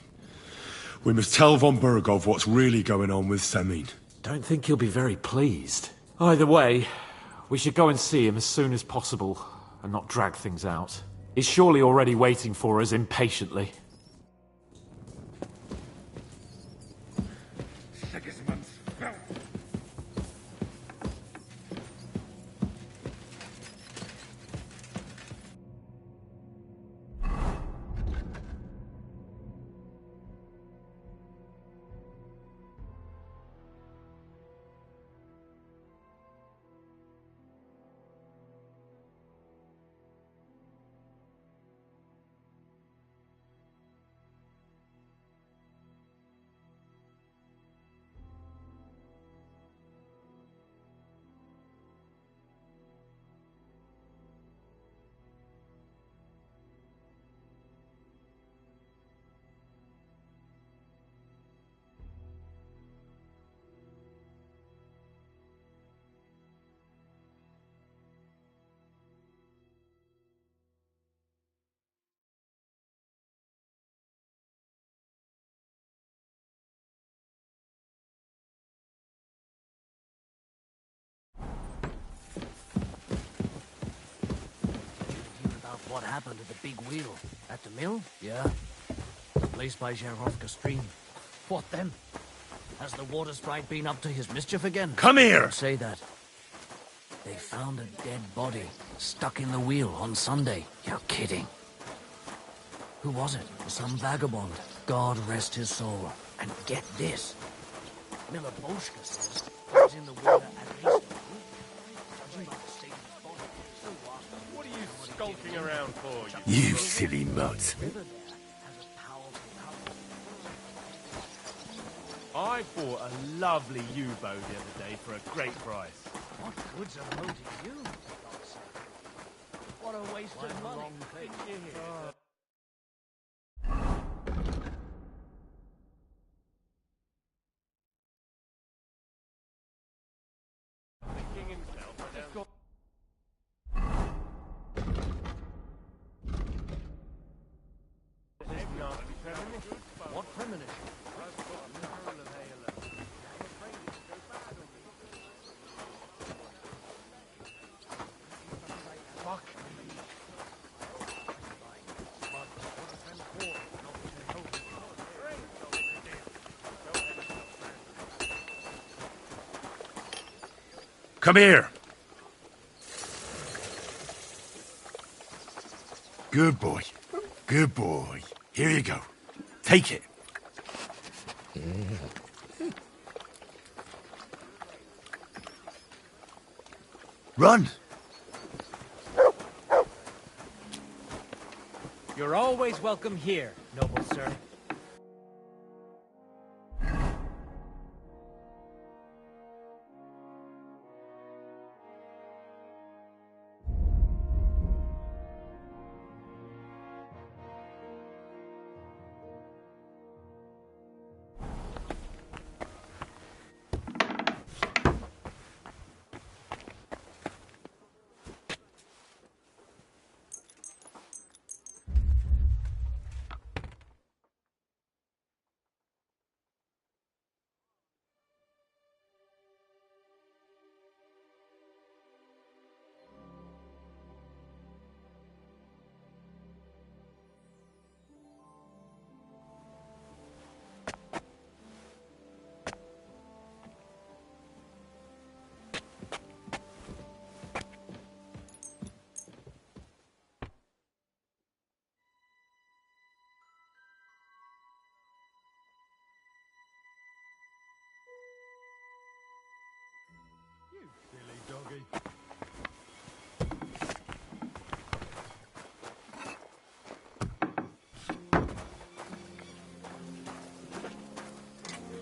We must tell von Burgov what's really going on with Semin. Don't think he'll be very pleased. Either way, we should go and see him as soon as possible, and not drag things out. He's surely already waiting for us impatiently. What happened to the big wheel? At the mill? Yeah. The place by Zherovka Stream. What then? Has the water sprite been up to his mischief again? Come here! Don't say that. They found a dead body stuck in the wheel on Sunday. You're kidding. Who was it? Some vagabond. God rest his soul. And get this. Miller Boschka says he was in the water at least a week. Judging by the state of his body. What are you skulking around for? You silly mutt. I bought a lovely U-boat the other day for a great price. What good's a load to you? What a waste of money. What premonition? Come here! Good boy. Good boy. Here you go. Take it. Run! You're always welcome here, noble sir.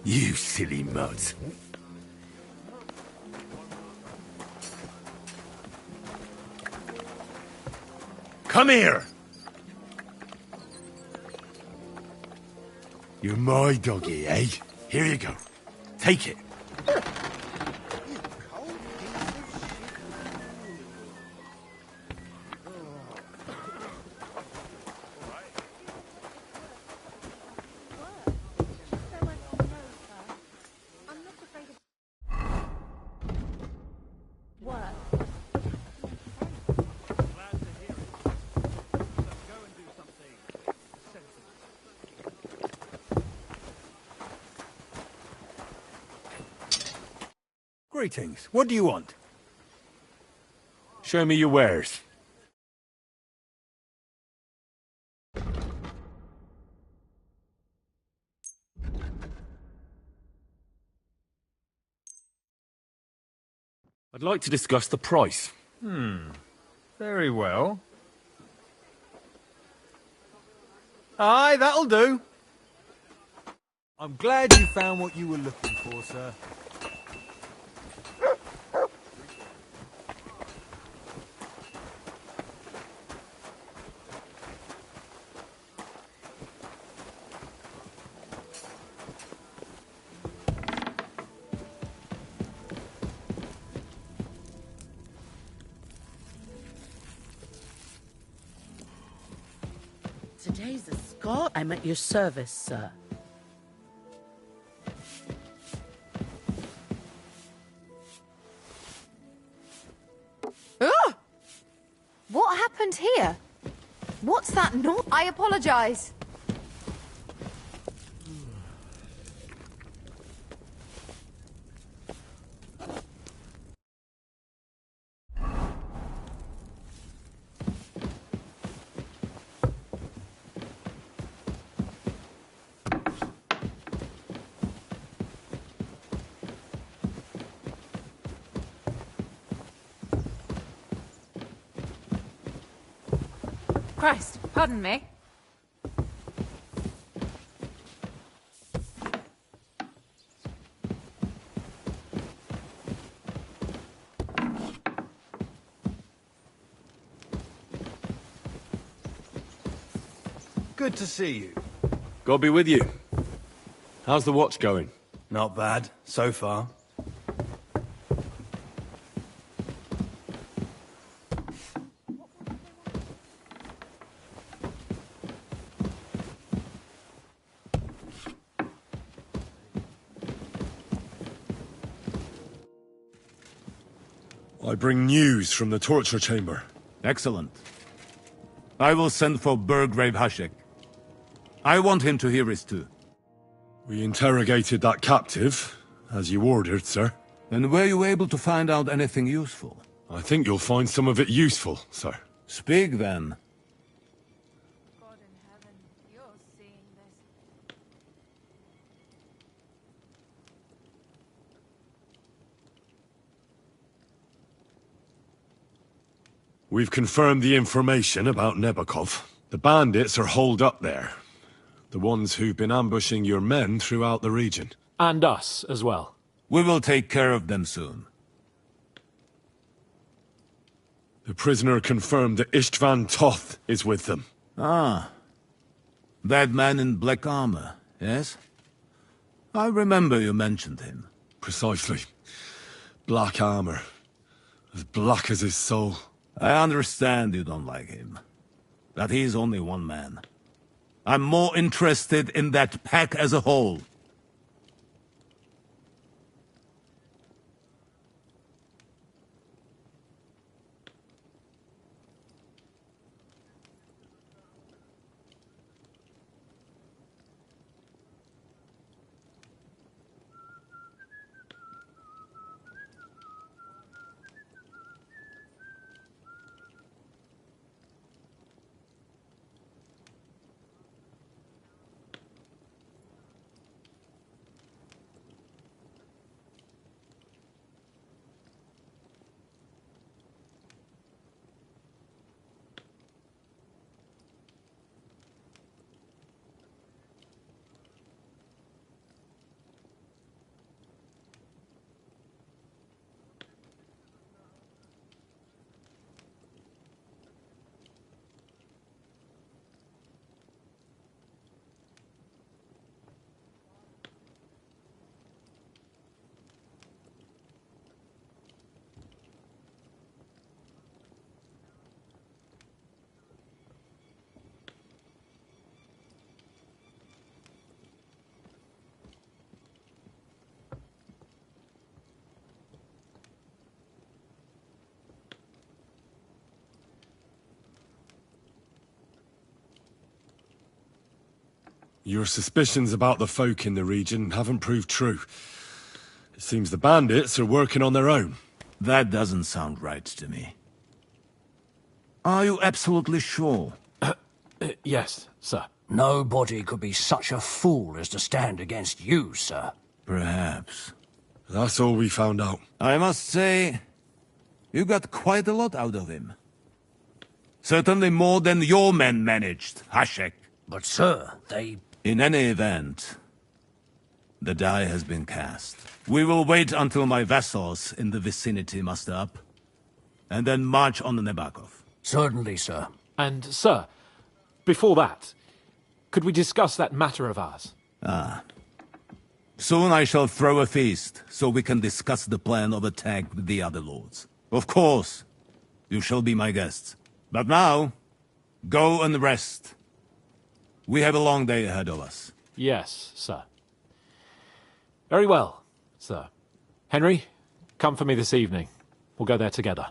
You silly mutt. Come here! You're my doggy, eh? Here you go. Take it. Greetings. What do you want? Show me your wares. I'd like to discuss the price. Very well. Aye, that'll do. I'm glad you found what you were looking for, sir. Today's a Scot. I'm at your service, sir. Ugh! What happened here? What's that noise? I apologize. Christ, pardon me. Good to see you. God be with you. How's the watch going? Not bad, so far. I bring news from the torture chamber. Excellent. I will send for Burgrave Hashek. I want him to hear it too. We interrogated that captive, as you ordered, sir. And were you able to find out anything useful? I think you'll find some of it useful, sir. Speak then. God in heaven, you're seeing this. We've confirmed the information about Nebakov. The bandits are holed up there. The ones who've been ambushing your men throughout the region. And us as well. We will take care of them soon. The prisoner confirmed that Istvan Toth is with them. Ah. That man in black armor, yes? I remember you mentioned him. Precisely. Black armor. As black as his soul. I understand you don't like him. That he's only one man. I'm more interested in that pack as a whole. Your suspicions about the folk in the region haven't proved true. It seems the bandits are working on their own. That doesn't sound right to me. Are you absolutely sure? Yes, sir. Nobody could be such a fool as to stand against you, sir. Perhaps. That's all we found out. I must say, you got quite a lot out of him. Certainly more than your men managed, Hashek. But, sir, they... In any event, the die has been cast. We will wait until my vassals in the vicinity muster up, and then march on the Nebakov. Certainly, sir. And, sir, before that, could we discuss that matter of ours? Ah. Soon I shall throw a feast, so we can discuss the plan of attack with the other lords. Of course, you shall be my guests. But now, go and rest. We have a long day ahead of us. Yes, sir. Very well, sir. Henry, come for me this evening. We'll go there together.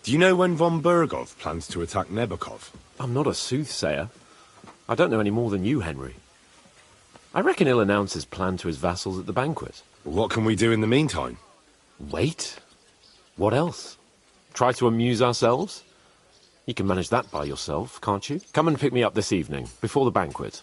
Do you know when von Bergov plans to attack Nebakov? I'm not a soothsayer. I don't know any more than you, Henry. I reckon he'll announce his plan to his vassals at the banquet. What can we do in the meantime? Wait. What else? Try to amuse ourselves? You can manage that by yourself, can't you? Come and pick me up this evening, before the banquet.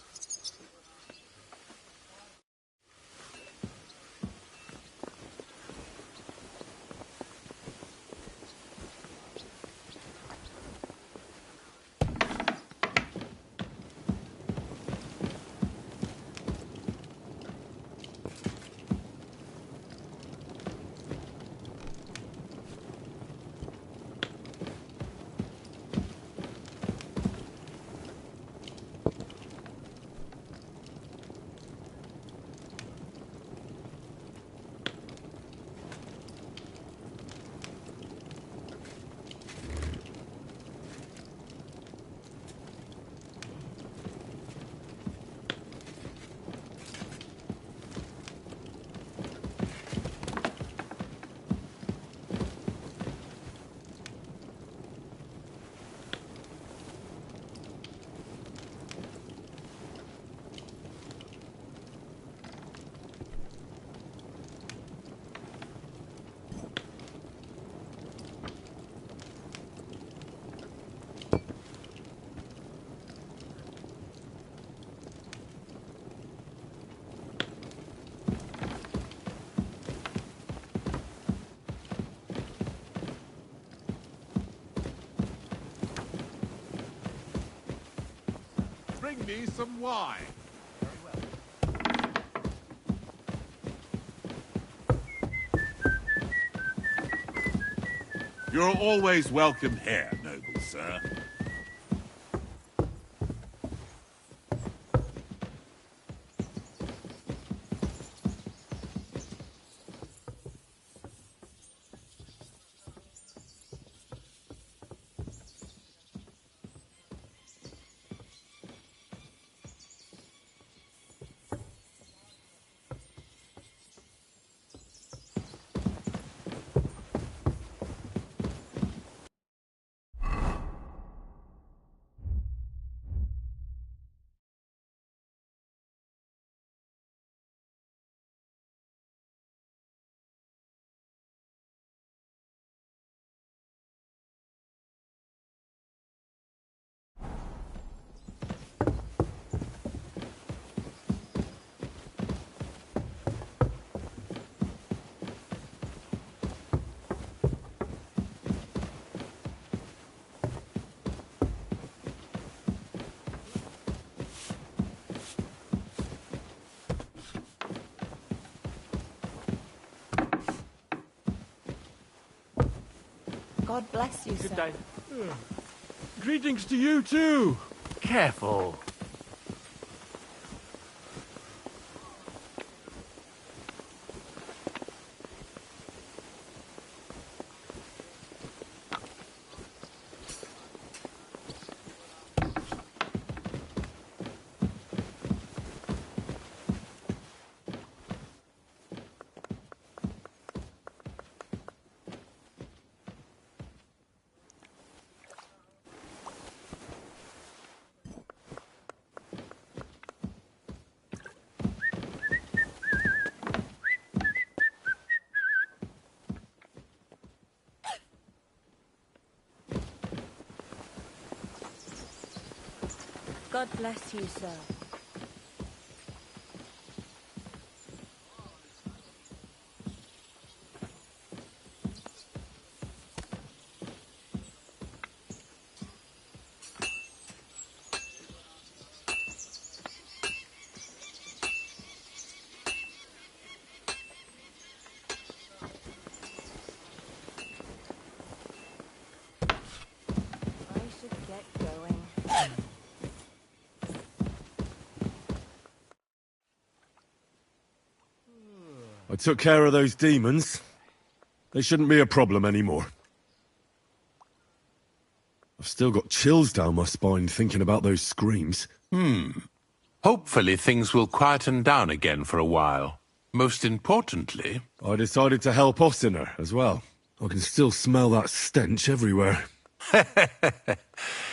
me some wine. You're always welcome here, noble sir. God bless you, Good sir. day. Greetings to you too. Careful. God bless you, sir. I took care of those demons. They shouldn't be a problem anymore. I've still got chills down my spine thinking about those screams. Hopefully things will quieten down again for a while. Most importantly... I decided to help Ossiner as well. I can still smell that stench everywhere.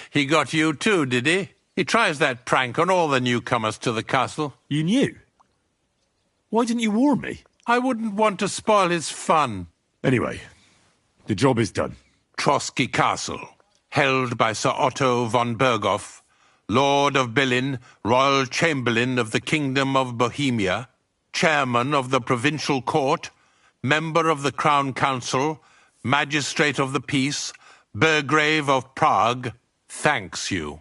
He got you too, did he? He tries that prank on all the newcomers to the castle. You knew? Why didn't you warn me? I wouldn't want to spoil his fun. Anyway, the job is done. Trotsky Castle, held by Sir Otto von Berghoff, Lord of Billin, Royal Chamberlain of the Kingdom of Bohemia, Chairman of the Provincial Court, Member of the Crown Council, Magistrate of the Peace, Burgrave of Prague, thanks you.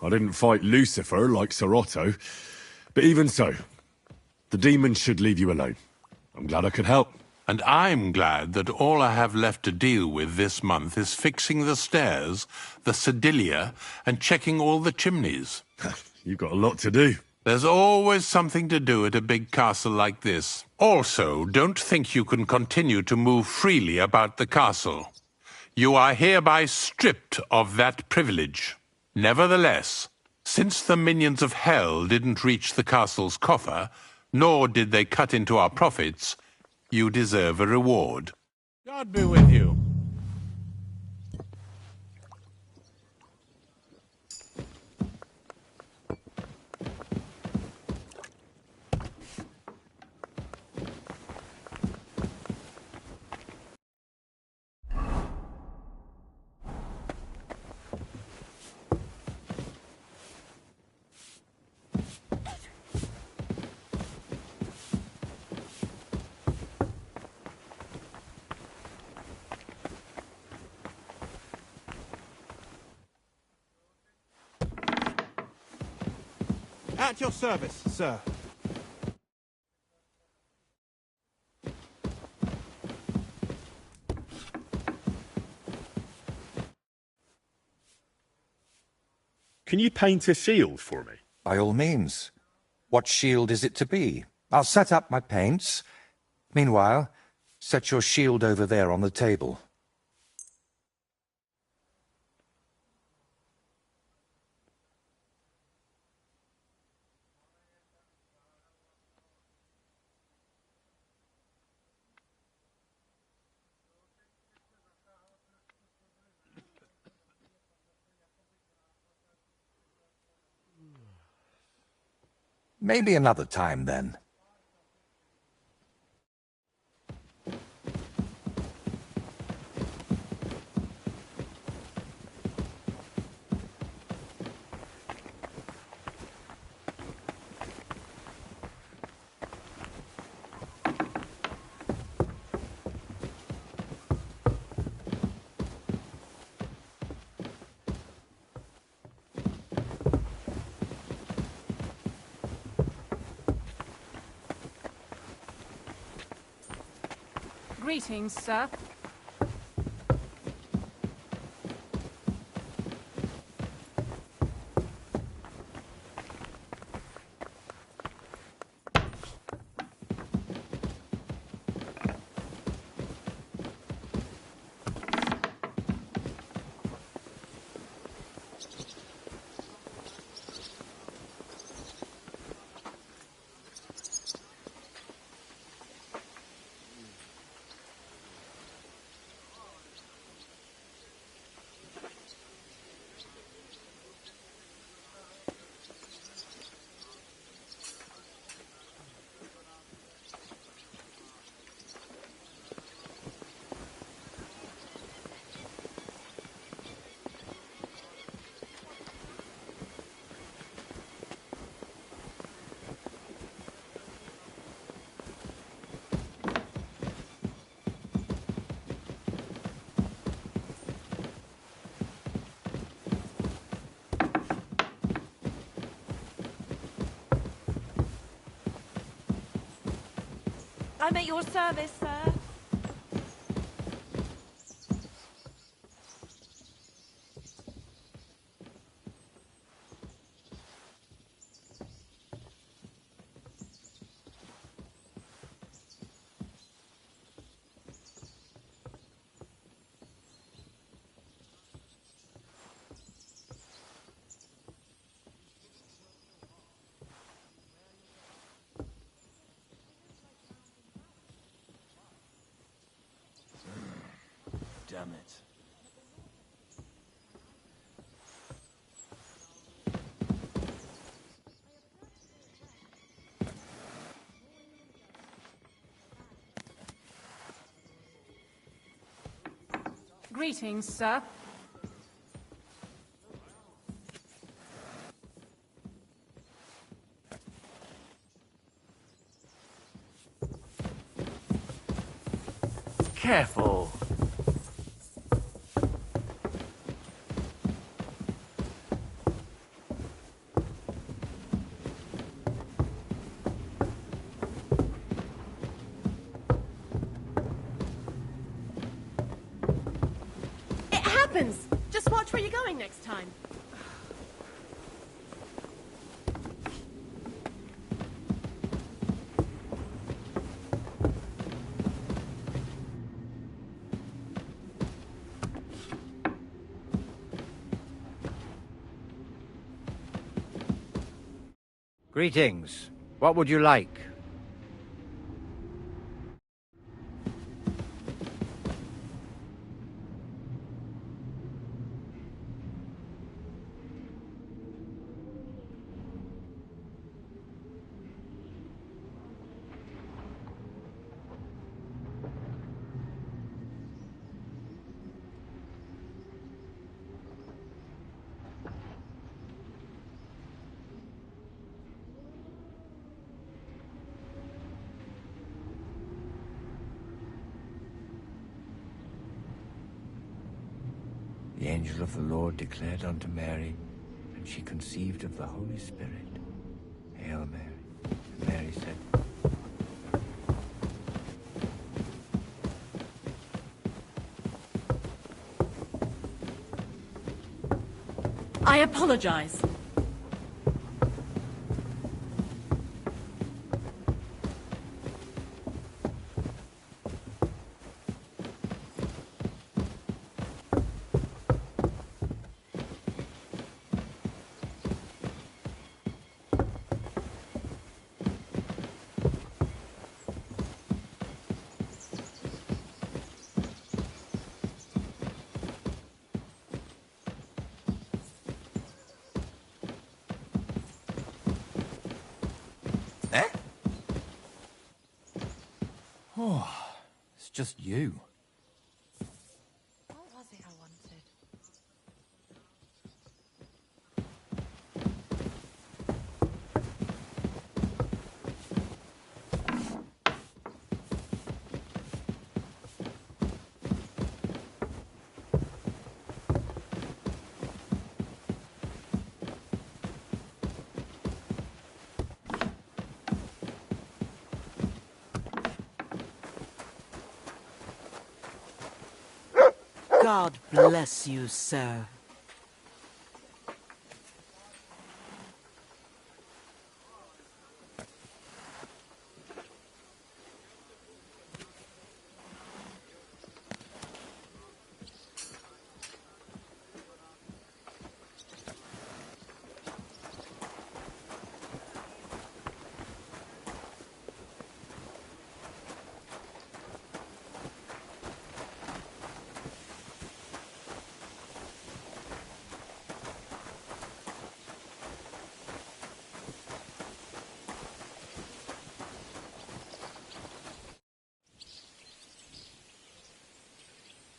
I didn't fight Lucifer like Sir Otto, but even so, the demons should leave you alone. I'm glad I could help. And I'm glad that all I have left to deal with this month is fixing the stairs, the sedilia, and checking all the chimneys. You've got a lot to do. There's always something to do at a big castle like this. Also, don't think you can continue to move freely about the castle. You are hereby stripped of that privilege. Nevertheless, since the minions of hell didn't reach the castle's coffer, nor did they cut into our profits, you deserve a reward. God be with you. At your service, sir. Can you paint a shield for me? By all means. What shield is it to be? I'll set up my paints. Meanwhile, set your shield over there on the table. Maybe another time, then. Greetings, sir. I'm at your service, sir. Damn it. Greetings, sir. Careful. Just watch where you're going next time. Greetings. What would you like? The angel of the Lord declared unto Mary, and she conceived of the Holy Spirit. Hail Mary. Mary said. I apologize. Oh, it's just you. What was it I wanted? God bless you, sir.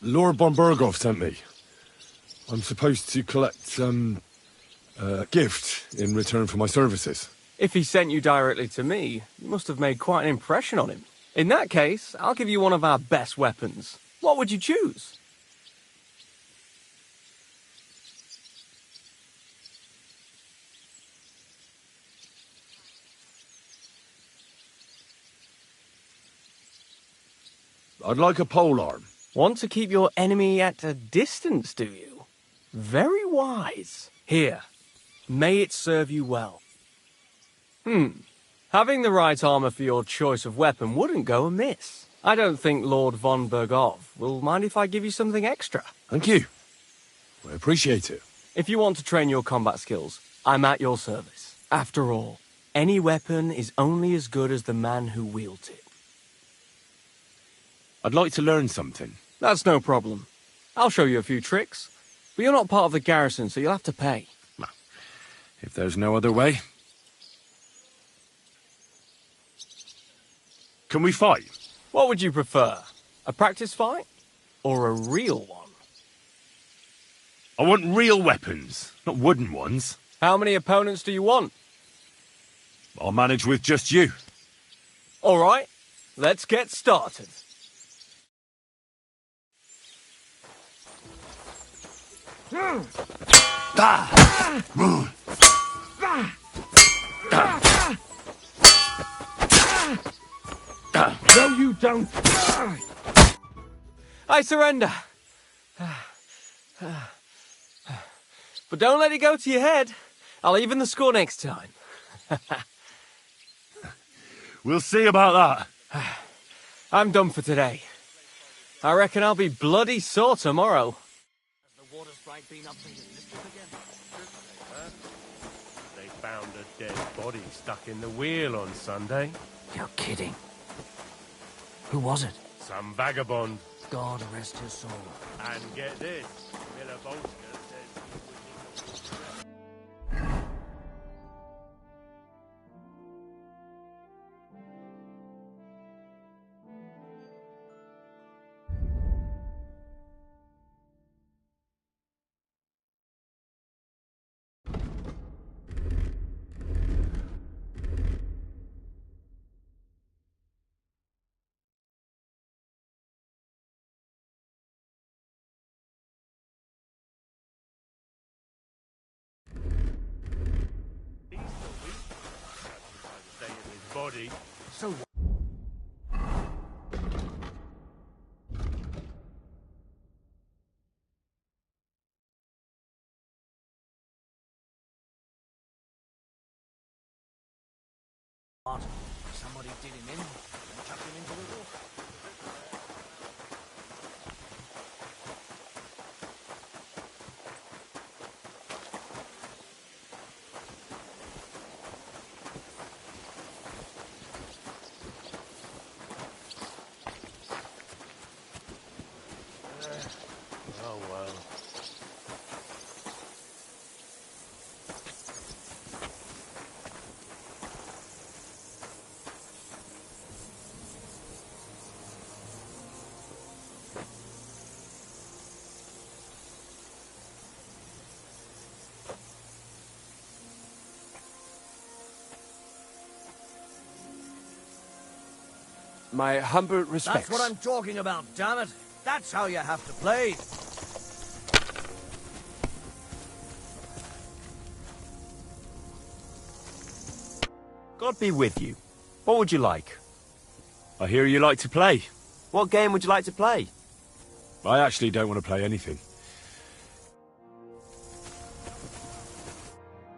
Lord von Berghoff sent me. I'm supposed to collect, a gift in return for my services. If he sent you directly to me, you must have made quite an impression on him. In that case, I'll give you one of our best weapons. What would you choose? I'd like a polearm. Want to keep your enemy at a distance, do you? Very wise. Here, may it serve you well. Having the right armor for your choice of weapon wouldn't go amiss. I don't think Lord von Berghoff will mind if I give you something extra. Thank you. I appreciate it. If you want to train your combat skills, I'm at your service. After all, any weapon is only as good as the man who wields it. I'd like to learn something. That's no problem. I'll show you a few tricks. But you're not part of the garrison, so you'll have to pay. If there's no other way. Can we fight? What would you prefer? A practice fight? Or a real one? I want real weapons, not wooden ones. How many opponents do you want? I'll manage with just you. All right, let's get started. No, you don't. I surrender. But don't let it go to your head. I'll even the score next time. We'll see about that. I'm done for today. I reckon I'll be bloody sore tomorrow. The water sprite been up to his mistress again? They found a dead body stuck in the wheel on Sunday. You're kidding. Who was it? Some vagabond. God rest his soul. And get this, Miller Bolton body. So what? Somebody did him in and chucked him into the water. Oh well. My humble respects. That's what I'm talking about, damn it. That's how you have to play. God be with you. What would you like? I hear you like to play. What game would you like to play? I actually don't want to play anything.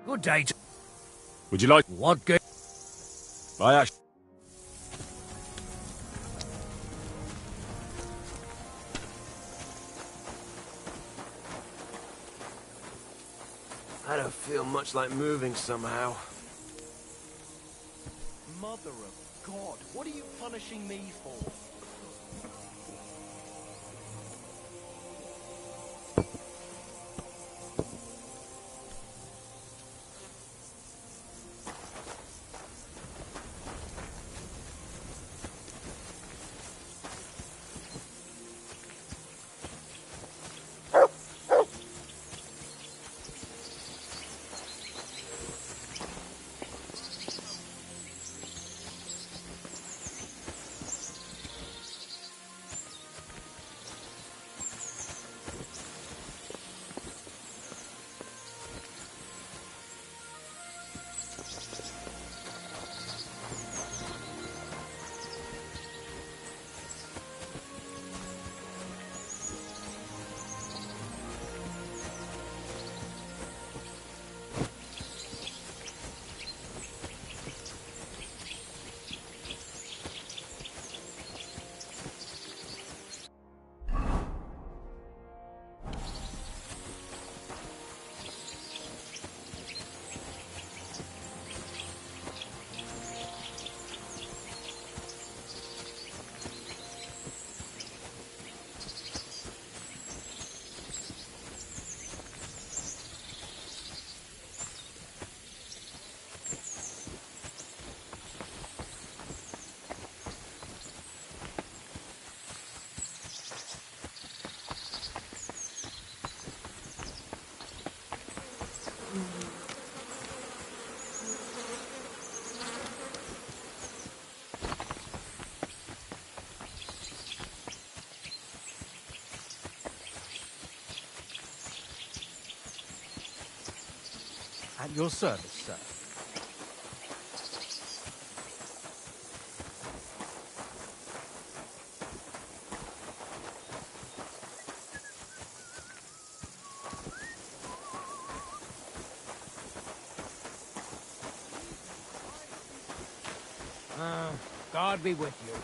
Good day. Would you like... What game? I actually... I don't feel much like moving somehow. Mother of God, what are you punishing me for? At your service, sir. God be with you.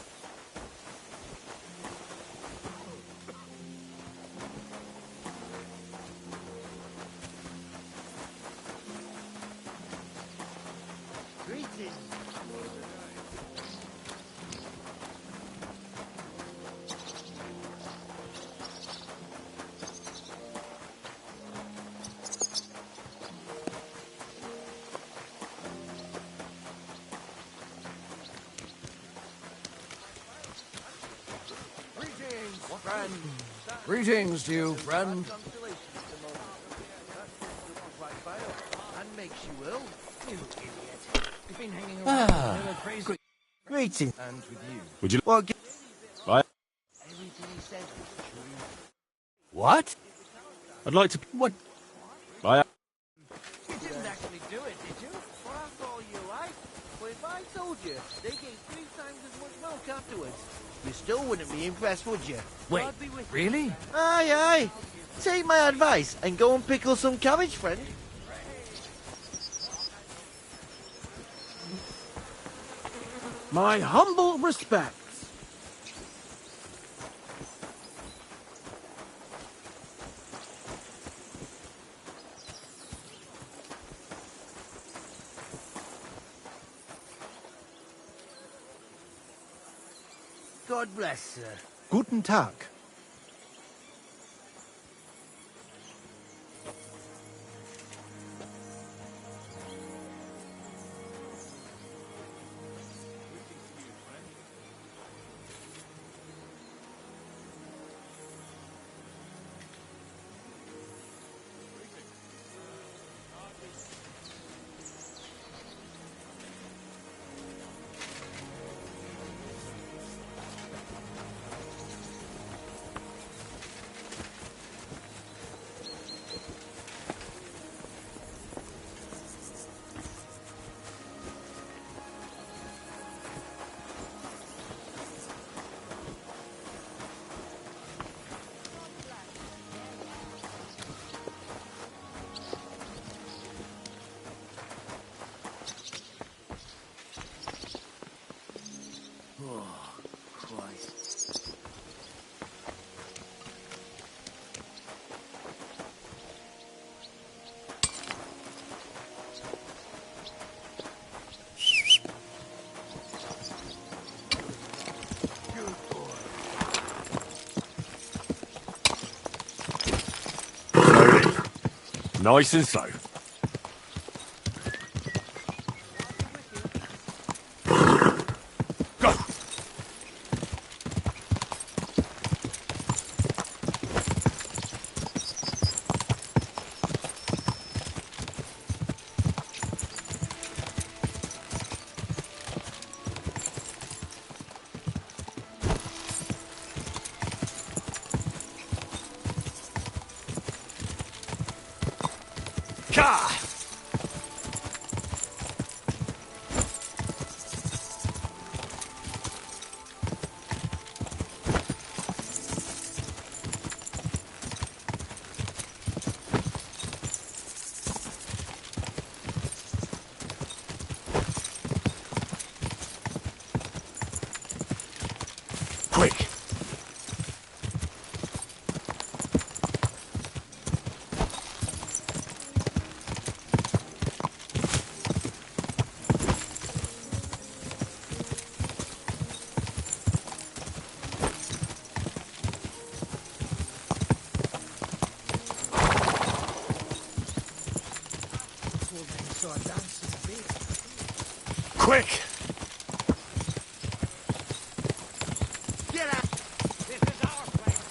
Greetings to you, friend. And makes you ill, you idiot. You've been hanging Ah. around crazy. Greeting. And with you. Would you... What? I... Everything he says is true. What? I'd like to... What? I... You didn't actually do it, did you? Well, that's all you like. Well, if I told told you, they gave 3 times as much milk afterwards. You still wouldn't be impressed, would you? Wait, really? Aye, aye. Take my advice and go and pickle some cabbage, friend. My humble respects. God bless, sir. Guten Tag. Nice and slow. Go! Ka! Quick! Quick! Get out! This is our place.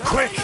Quick!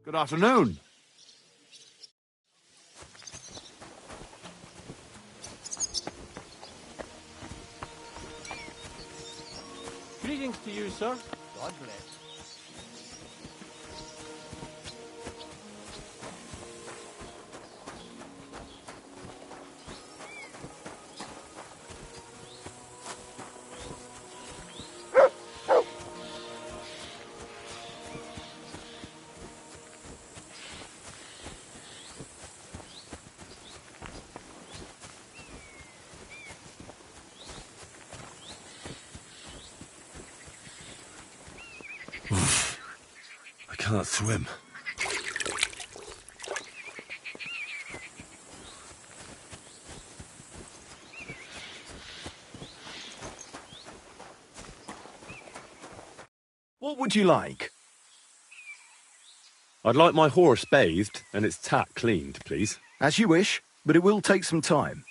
Good afternoon. Greetings to you, sir. God bless. I cannot swim. would you like? I'd like my horse bathed and its tack cleaned, please. As you wish, but it will take some time.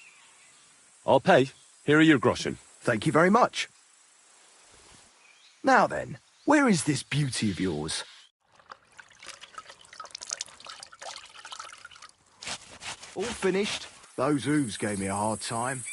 I'll pay. Here are your groschen. Thank you very much. Now then, where is this beauty of yours? All finished? Those hooves gave me a hard time.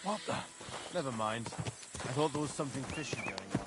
What the? Never mind. I thought there was something fishy going on.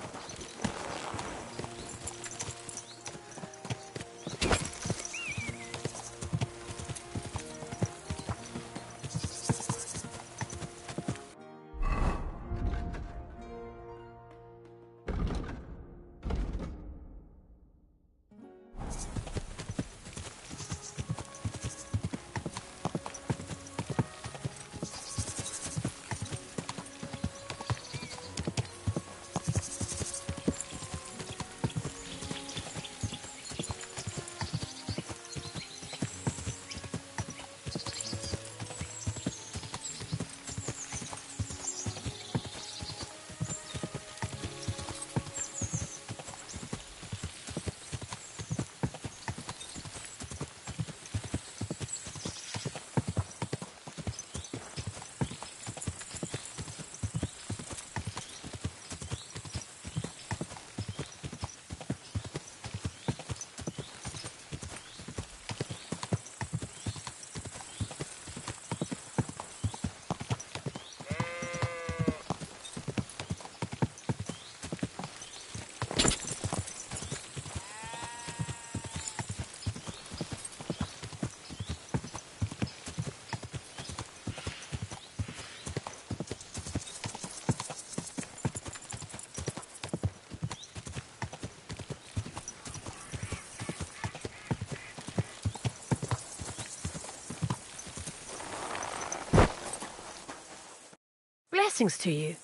Blessings to you.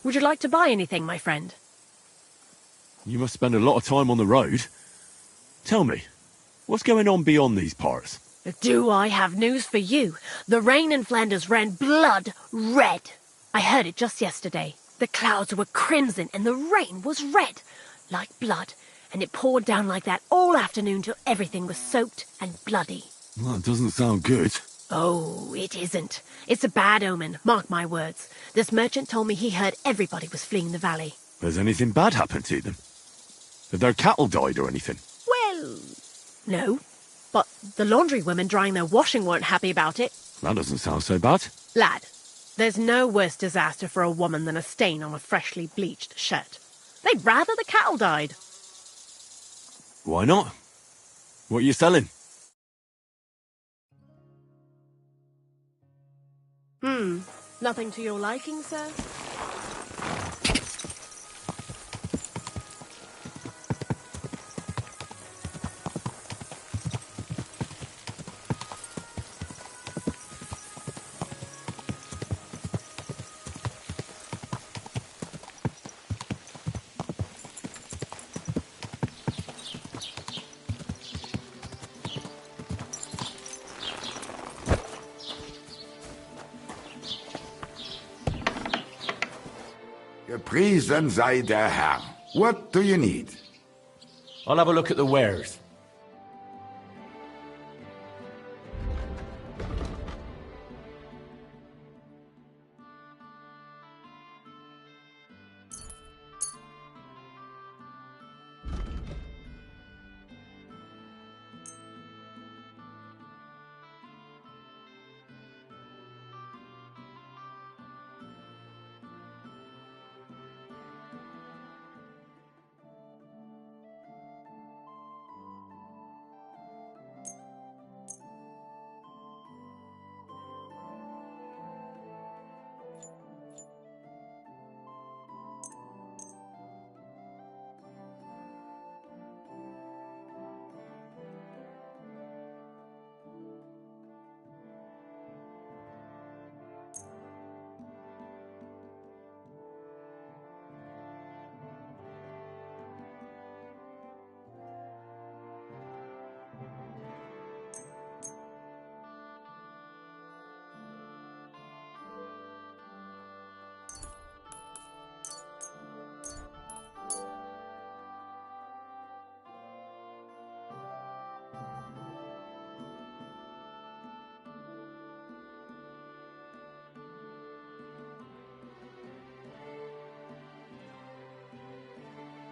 Would you like to buy anything, my friend? You must spend a lot of time on the road. Tell me, what's going on beyond these parts? Do I have news for you? The rain in Flanders ran blood red. I heard it just yesterday. The clouds were crimson and the rain was red, like blood, and it poured down like that all afternoon till everything was soaked and bloody. Well, that doesn't sound good. Oh, it isn't. It's a bad omen, mark my words. This merchant told me he heard everybody was fleeing the valley. Has anything bad happened to them? Have their cattle died or anything? Well, no. But the laundry women drying their washing weren't happy about it. That doesn't sound so bad. Lad, there's no worse disaster for a woman than a stain on a freshly bleached shirt. They'd rather the cattle died. Why not? What are you selling? Nothing to your liking, sir? Gepriesen sei der Herr. What do you need? I'll have a look at the wares.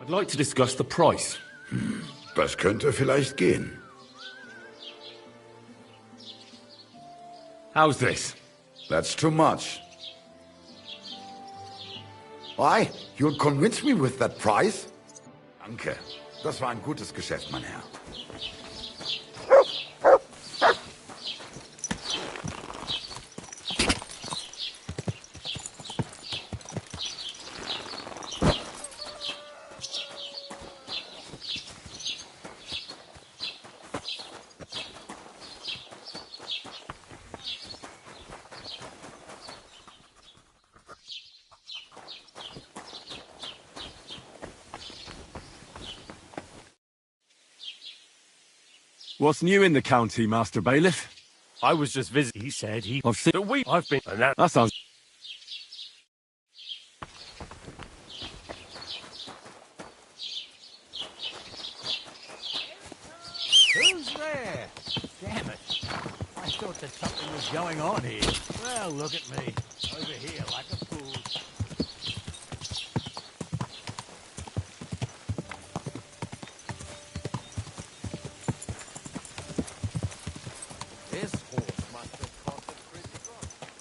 I'd like to discuss the price. Das könnte vielleicht gehen. How's this? That's too much. Why? You'll convince me with that price? Danke. Das war ein gutes Geschäft, mein Herr. What's new in the county, Master Bailiff? I was just visiting. He said I've seen I've been. And that sounds. Who's there? Damn it. I thought that something was going on here. Well, look at me. Over here like a fool. This horse must have cost a pretty price.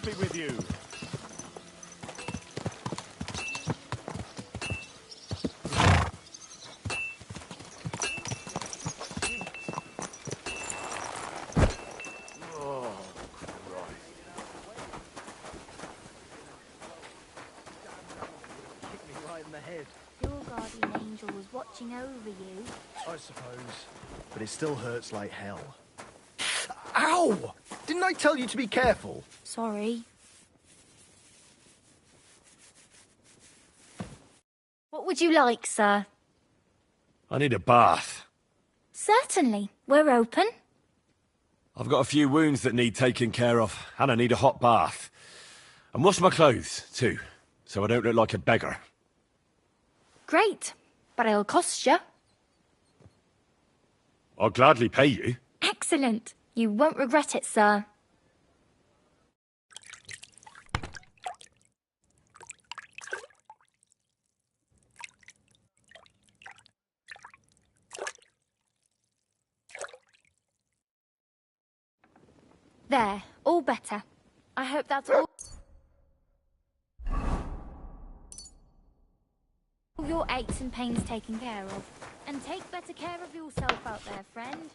Be with you. Oh, Christ. Kick me right in the head. Your guardian angel was watching over you. I suppose. But it still hurts like hell. Ow! Didn't I tell you to be careful? Sorry. What would you like, sir? I need a bath. Certainly. We're open. I've got a few wounds that need taking care of, and I need a hot bath. And wash my clothes, too, so I don't look like a beggar. Great. But it'll cost you. I'll gladly pay you. Excellent. You won't regret it, sir. There, all better. I hope that's all your aches and pains taken care of. And take better care of yourself out there, friend.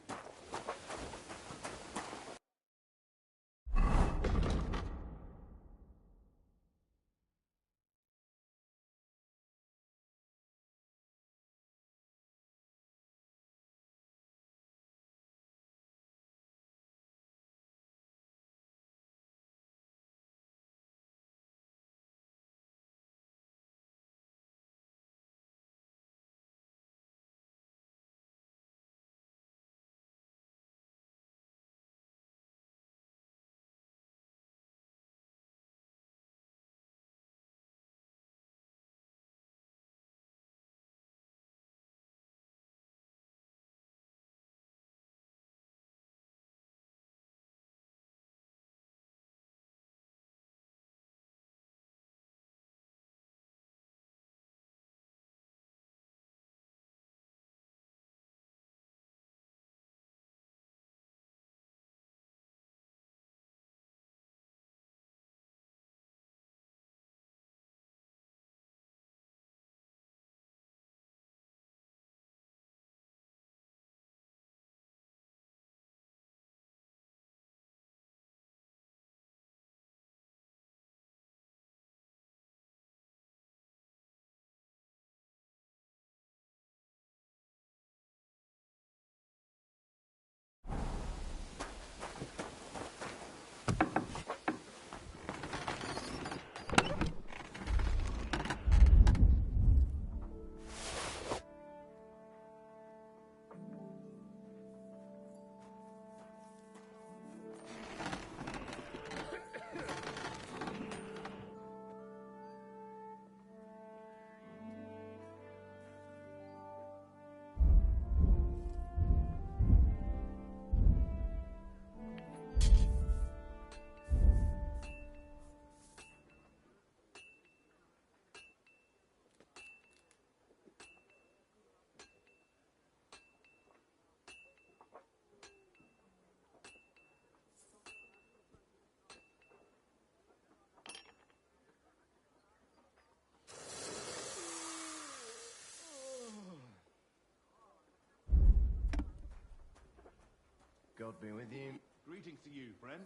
God be with you. Greetings to you, friend.